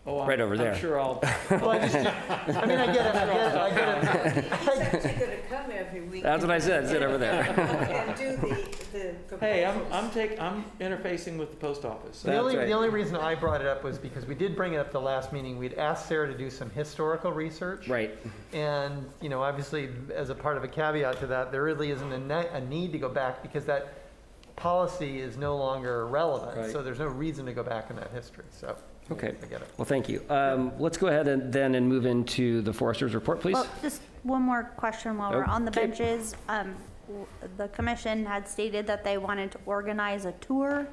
Right over there. I'm sure I'll. Well, I mean, I get it. He's actually going to come every week. That's what I said. Sit over there. And do the proposals. Hey, I'm interfacing with the post office. The only reason I brought it up was because we did bring it up the last meeting. We'd asked Sarah to do some historical research. Right. And, obviously, as a part of a caveat to that, there really isn't a need to go back because that policy is no longer relevant. Right. So there's no reason to go back in that history. So. Okay. I get it. Well, thank you. Let's go ahead and move into the Forester's report, please. Well, just one more question while we're on the Okay. benches. The commission had stated that they wanted to organize a tour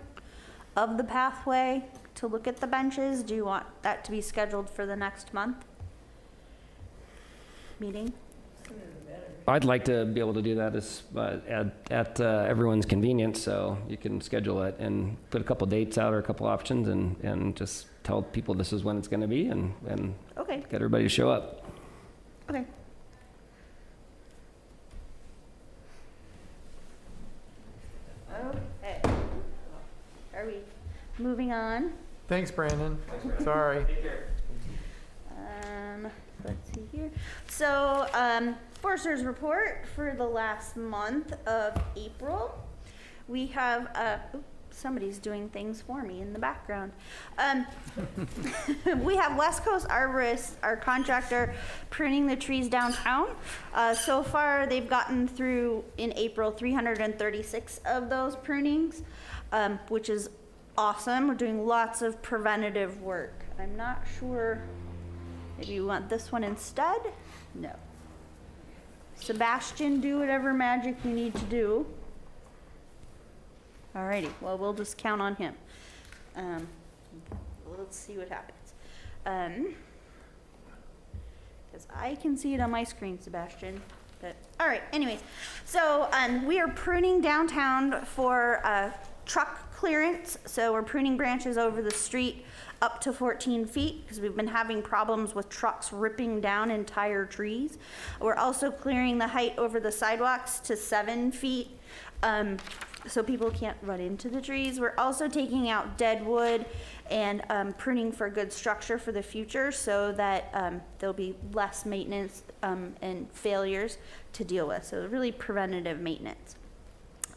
of the pathway to look at the benches. Do you want that to be scheduled for the next month meeting? I'd like to be able to do that at everyone's convenience, so you can schedule it and put a couple dates out or a couple options and just tell people this is when it's going to be and Okay. get everybody to show up. Okay. Okay. Are we moving on? Thanks, Brandon. Sorry. Let's see here. So, Forester's report for the last month of April. We have, somebody's doing things for me in the background. We have West Coast Arborists, our contractor, pruning the trees downtown. So far, they've gotten through, in April, 336 of those prunings, which is awesome. We're doing lots of preventative work. I'm not sure, maybe you want this one instead? No. Sebastian, do whatever magic you need to do. Alrighty, well, we'll just count on him. Let's see what happens. Because I can see it on my screen, Sebastian. But all right, anyways. So we are pruning downtown for truck clearance. So we're pruning branches over the street up to 14 feet because we've been having problems with trucks ripping down entire trees. We're also clearing the height over the sidewalks to 7 feet so people can't run into the trees. We're also taking out dead wood and pruning for good structure for the future so that there'll be less maintenance and failures to deal with. So really preventative maintenance.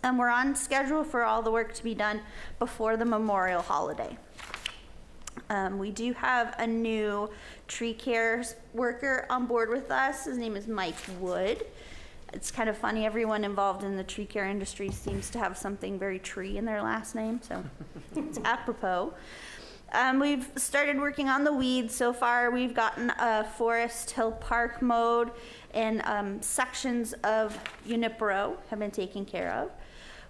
We're on schedule for all the work to be done before the Memorial holiday. We do have a new tree care worker on board with us. His name is Mike Wood. It's kind of funny, everyone involved in the tree care industry seems to have something very tree in their last name, so it's apropos. We've started working on the weeds so far. We've gotten Forest Hill Park mowed and sections of Junipero have been taken care of.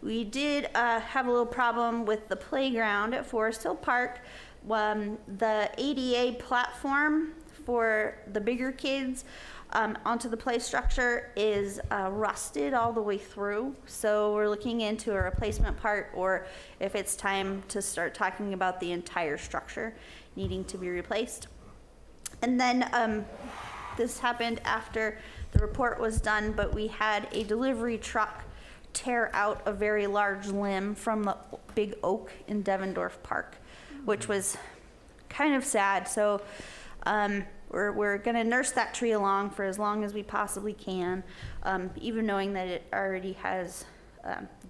We did have a little problem with the playground at Forest Hill Park. The ADA platform for the bigger kids onto the play structure is rusted all the way through. So we're looking into a replacement part, or if it's time to start talking about the entire structure needing to be replaced. And then this happened after the report was done, but we had a delivery truck tear out a very large limb from the big oak in Devendorf Park, which was kind of sad. So we're going to nurse that tree along for as long as we possibly can, even knowing that it already has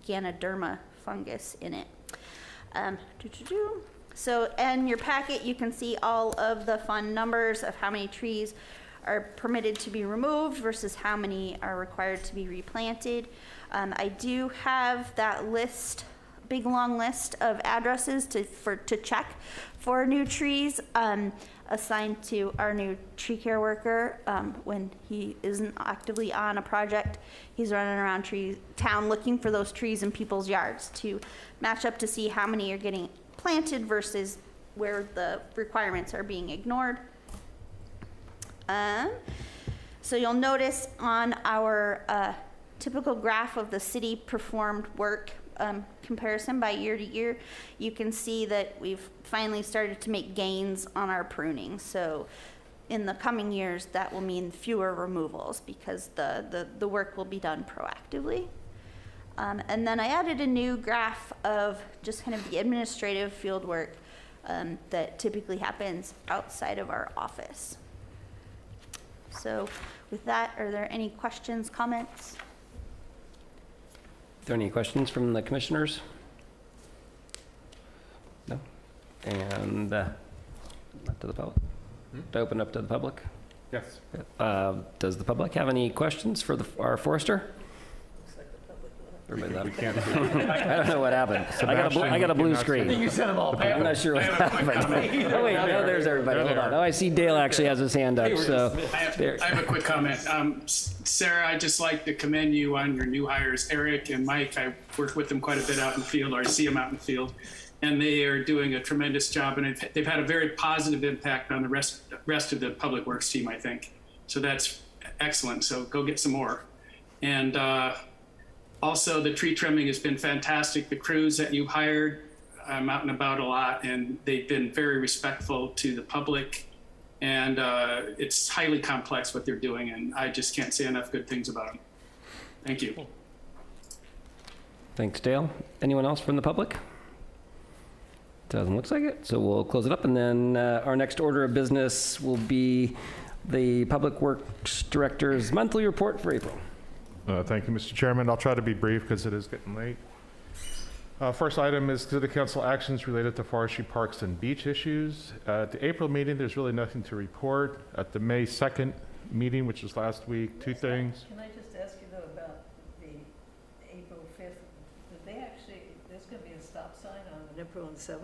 Ganoderma fungus in it. So in your packet, you can see all of the fund numbers of how many trees are permitted to be removed versus how many are required to be replanted. I do have that list, big long list of addresses to check for new trees assigned to our new tree care worker. When he isn't actively on a project, he's running around town looking for those trees in people's yards to match up to see how many are getting planted versus where the requirements are being ignored. So you'll notice on our typical graph of the city performed work comparison by year to year, you can see that we've finally started to make gains on our pruning. So in the coming years, that will mean fewer removals because the work will be done proactively. And then I added a new graph of just kind of the administrative field work that typically happens outside of our office. So with that, are there any questions, comments? Are there any questions from the commissioners? No? And not to the public? To open up to the public? Yes. Does the public have any questions for our forester? Everybody left. I don't know what happened. I got a blue screen. You sent them all back. I'm not sure what happened. Oh wait, no, there's everybody. Hold on. Oh, I see Dale actually has his hand up. So I have a quick comment. Sarah, I'd just like to commend you on your new hires, Eric and Mike. I work with them quite a bit out in the field, or I see them out in the field, and they are doing a tremendous job. And they've had a very positive impact on the rest of the public works team, I think. So that's excellent. So go get some more. And also, the tree trimming has been fantastic. The crews that you hired, I'm out and about a lot, and they've been very respectful to the public. And it's highly complex what they're doing, and I just can't say enough good things about them. Thank you. thanks, Dale. Anyone else from the public? Doesn't look like it, so we'll close it up. And then our next order of business will be the Public Works Director's monthly report for April. Thank you, Mr. Chairman. I'll try to be brief because it is getting late. First item is City Council actions related to forestry, parks, and beach issues. At the April meeting, there's really nothing to report. At the May 2nd meeting, which was last week, two things. Can I just ask you though about the April 5th? Did they actually, there's going to be a stop sign on April on the 7th?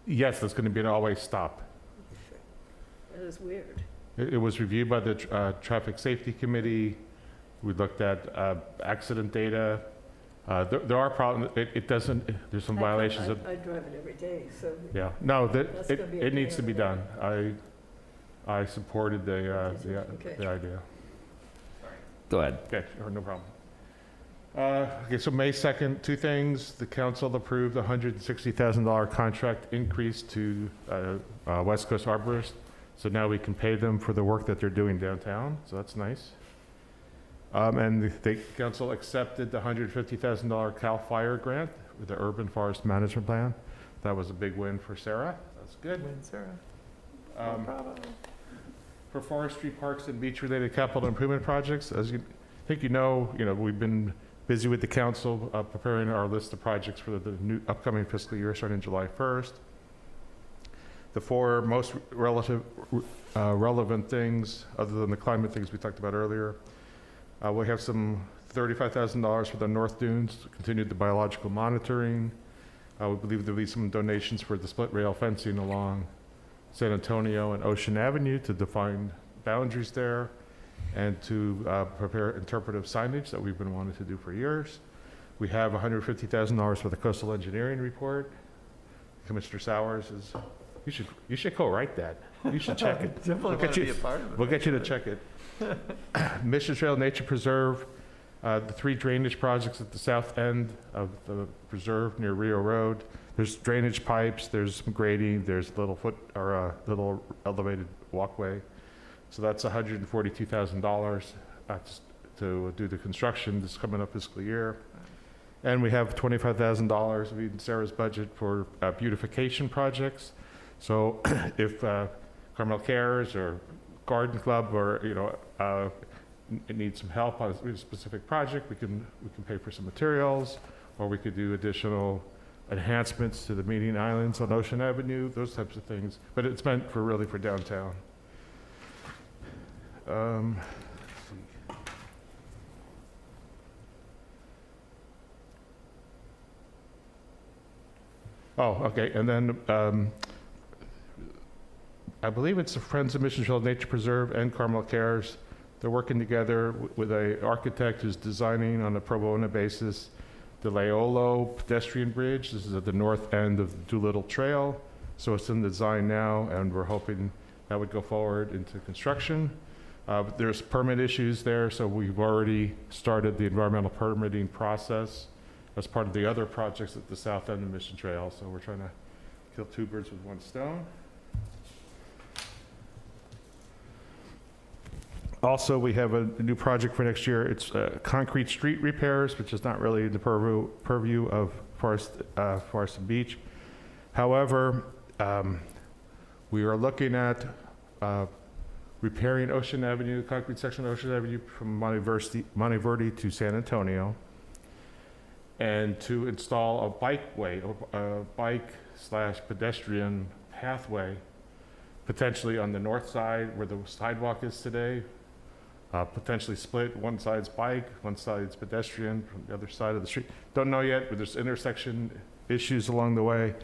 Yes, there's going to be an always stop. That is weird. It was reviewed by the Traffic Safety Committee. We looked at accident data. There are problems. It doesn't. There's some violations of. I drive it every day, so. Yeah. No, it needs to be done. I supported the idea. Go ahead. Okay, sure, no problem. Okay, so May 2nd, two things. The council approved a $160,000 contract increase to West Coast Arborists. So now we can pay them for the work that they're doing downtown. So that's nice. And the council accepted the $150,000 CAL FIRE grant with the Urban Forest Management Plan. That was a big win for Sarah. That's good. Win, Sarah. Bravo. For forestry, parks, and beach-related capital improvement projects, as you think you know, we've been busy with the council preparing our list of projects for the new upcoming fiscal year starting July 1st. The four most relevant things, other than the climate things we talked about earlier, we have some $35,000 for the North Dunes to continue the biological monitoring. We believe there'll be some donations for the split rail fencing along San Antonio and Ocean Avenue to define boundaries there and to prepare interpretive signage that we've been wanting to do for years. We have $150,000 for the coastal engineering report. Commissioner Sowers is You should co-write that. You should check it. Definitely want to be a part of it. We'll get you to check it. Mission Trail Nature Preserve, the 3 drainage projects at the south end of the preserve near Rio Road. There's drainage pipes, there's some grading, there's a little elevated walkway. So that's $142,000 to do the construction this coming up fiscal year. And we have $25,000 in Sarah's budget for beautification projects. So if Carmel Cares or Garden Club or, need some help on a specific project, we can pay for some materials, or we could do additional enhancements to the meeting islands on Ocean Avenue, those types of things. But it's meant for really for downtown. Let's see. Oh, okay, and then I believe it's the Friends of Mission Trail Nature Preserve and Carmel Cares. They're working together with an architect who's designing on a pro bono basis the Laiolo pedestrian bridge. This is at the north end of the Doolittle Trail. So it's in design now, and we're hoping that would go forward into construction. There's permit issues there, so we've already started the environmental permitting process as part of the other projects at the south end of Mission Trail. So we're trying to kill 2 birds with 1 stone. Also, we have a new project for next year. It's concrete street repairs, which is not really the purview of Forest and Beach. However, we are looking at repairing Ocean Avenue, concrete section of Ocean Avenue from Monte Verde to San Antonio, and to install a bike/pedestrian pathway, potentially on the north side where the sidewalk is today. Potentially split, one side's bike, one side's pedestrian from the other side of the street. Don't know yet, but there's intersection issues along the way.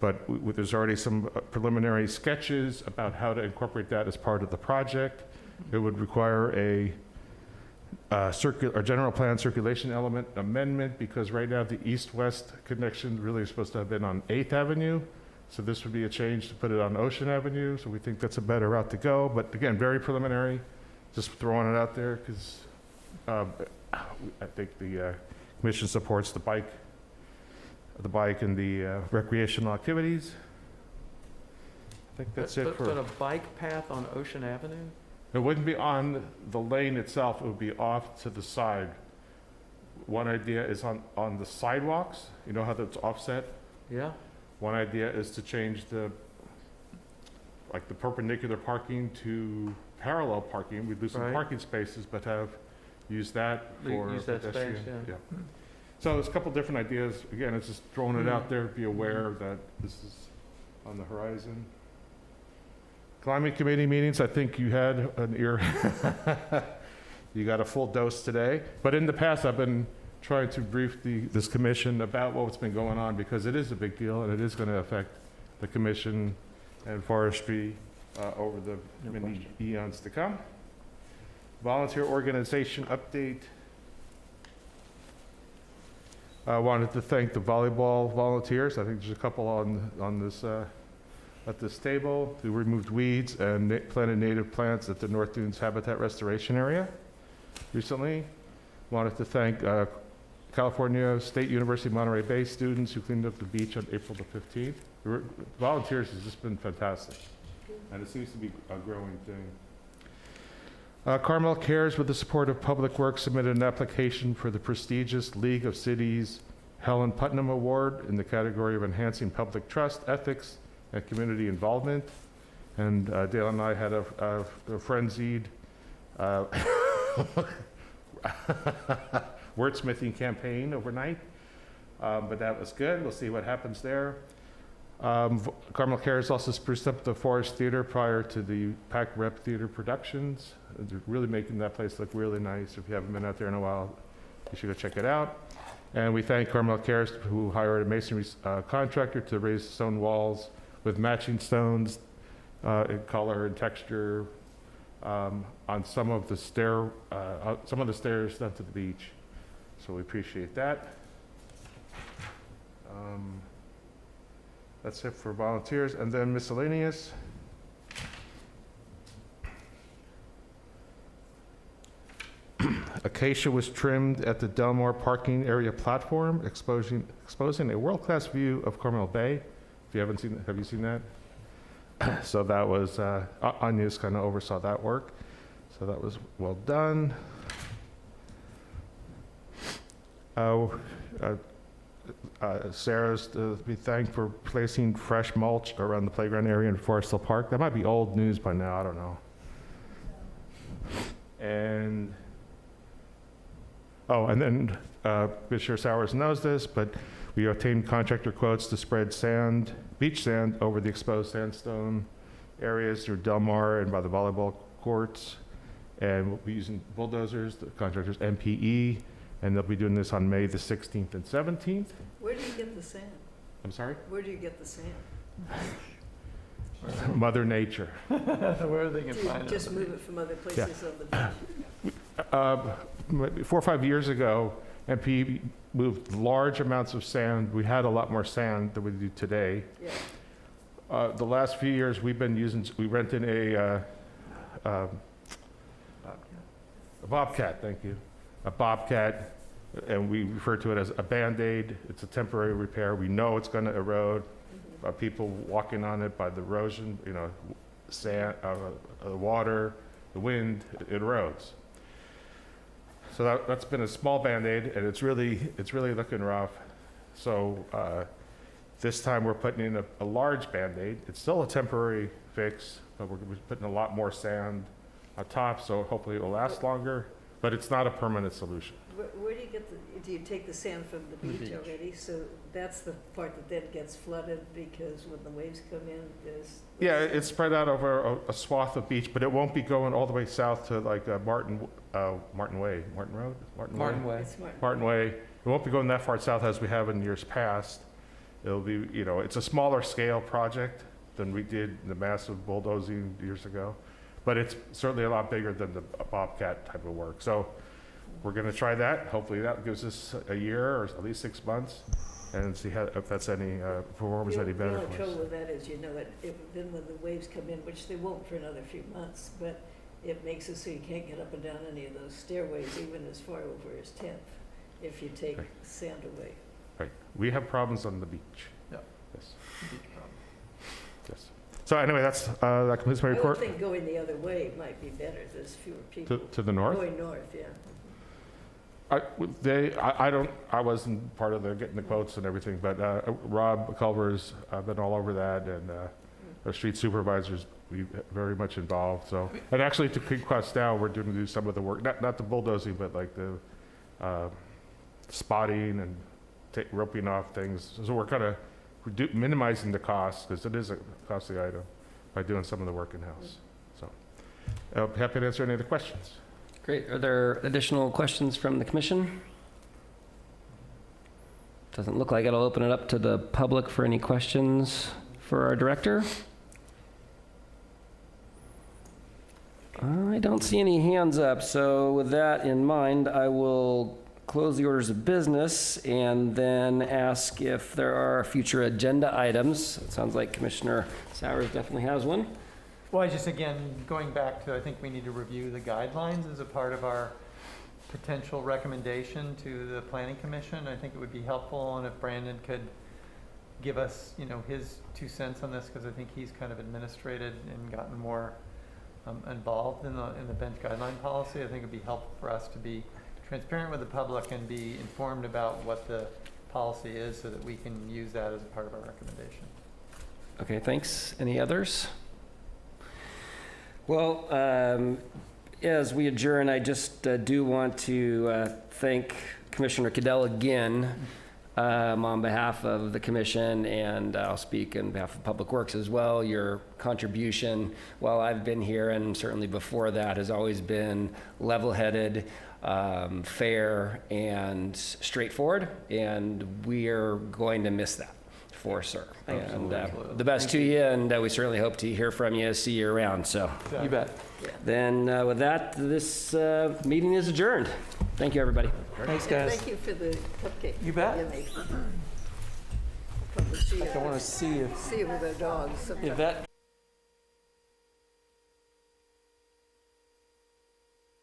But there's already some preliminary sketches about how to incorporate that as part of the project. It would require a general plan circulation element amendment, because right now the east-west connection really is supposed to have been on 8th Avenue. So this would be a change to put it on Ocean Avenue. So we think that's a better route to go. But again, very preliminary. Just throwing it out there because I think the commission supports the bike and the recreational activities. I think that's it for. But a bike path on Ocean Avenue? It wouldn't be on the lane itself. It would be off to the side. One idea is on the sidewalks. You know how that's offset? Yeah. One idea is to change the perpendicular parking to parallel parking. We'd lose some parking spaces, but use that for pedestrian. Space, yeah. So there's a couple different ideas. Again, it's just throwing it out there. Be aware that this is on the horizon. Climate committee meetings, I think you had an ear. You got a full dose today. But in the past, I've been trying to brief this commission about what's been going on, because it is a big deal and it is going to affect the commission and forestry over the many eons to come. Volunteer organization update. I wanted to thank the volleyball volunteers. I think there's a couple on this at this table who removed weeds and planted native plants at the North Dunes Habitat Restoration Area recently. Wanted to thank California State University Monterey Bay students who cleaned up the beach on April the 15th. Volunteers has just been fantastic, and it seems to be a growing thing. Carmel Cares, with the support of Public Works, submitted an application for the prestigious League of Cities Helen Putnam Award in the category of enhancing public trust, ethics, and community involvement. And Dale and I had a frenzied wordsmithing campaign overnight, but that was good. We'll see what happens there. Carmel Cares also spruced up the Forest Theater prior to the Pack Rep Theater productions. They're really making that place look really nice. If you haven't been out there in a while, you should go check it out. And we thank Carmel Cares, who hired a masonry contractor to raise stone walls with matching stones in color and texture on some of the stairs down to the beach. So we appreciate that. That's it for volunteers. And then miscellaneous. Acacia was trimmed at the Delmar parking area platform, exposing a world-class view of Carmel Bay. If you haven't seen, have you seen that? So that was, Anya's kind of oversaw that work. So that was well done. Sarah's to be thanked for placing fresh mulch around the playground area in Forest Hill Park. That might be old news by now, I don't know. And then Commissioner Sowers knows this, but we obtained contractor quotes to spread sand, beach sand, over the exposed sandstone areas through Del Mar and by the volleyball courts. And we'll be using bulldozers, the contractors MPE, and they'll be doing this on May the 16th and 17th. Where do you get the sand? I'm sorry? Where do you get the sand? Mother Nature. Where they can Do you find it. just move it from other places on the beach? 4 or 5 years ago, MP moved large amounts of sand. We had a lot more sand than we do today. Yeah. The last few years, we rented a Bobcat, thank you. A Bobcat, and we refer to it as a Band-Aid. It's a temporary repair. We know it's going to erode. People walking on it by the erosion, sand, the water, the wind, it erodes. So that's been a small Band-Aid, and it's really looking rough. So this time we're putting in a large Band-Aid. It's still a temporary fix, but we're putting a lot more sand on top, so hopefully it will last longer, but it's not a permanent solution. Where do you get do you take the sand from the beach already? So that's the part that then gets flooded because when the waves come in, Yeah, it's spread out over a swath of beach, but it won't be going all the way south to like Martin Way. It won't be going that far south as we have in years past. It'll be, it's a smaller scale project than we did the massive bulldozing years ago, but it's certainly a lot bigger than the Bobcat type of work. So we're going to try that. Hopefully that gives us a year or at least 6 months, and see if that's any performance any better The only for us. trouble with that is, that then when the waves come in, which they won't for another few months, but it makes it so you can't get up and down any of those stairways, even as far over as 10th, if you take sand away. Right. We have problems on the beach. Yeah. Yes. Yes. So anyway, that completes my report. I would think going the other way might be better. There's fewer people. To the north? Going north, yeah. I wasn't part of getting the quotes and everything, but Rob Culver's been all over that, and our street supervisors be very much involved. So, and actually to keep costs down, we're going to do some of the work, not the bulldozing, but like the spotting and roping off things. So we're kind of minimizing the cost, because it is a costly item, by doing some of the work in-house. So happy to answer any of the questions. Great. Are there additional questions from the commission? Doesn't look like it. I'll open it up to the public for any questions for our director. I don't see any hands up, so with that in mind, I will close the orders of business and then ask if there are future agenda items. It sounds like Commissioner Sowers definitely has one. Well, just again, going back to, I think we need to review the guidelines as a part of our potential recommendation to the Planning Commission. I think it would be helpful, and if Brandon could give us, his 2 cents on this, because I think he's kind of administrated and gotten more involved in the bench guideline policy. I think it'd be helpful for us to be transparent with the public and be informed about what the policy is, so that we can use that as a part of our recommendation. Okay, thanks. Any others? Well, as we adjourn, I just do want to thank Commissioner Cadell again on behalf of the commission, and I'll speak on behalf of Public Works as well. Your contribution while I've been here, and certainly before that, has always been level-headed, fair, and straightforward, and we're going to miss that. For sir. And the best to you, and we certainly hope to hear from you, see you around. So You bet. then with that, this meeting is adjourned. Thank you, everybody. Thanks, guys. Thank you for the cupcake. You bet. You make. I want to see if See with their dogs. that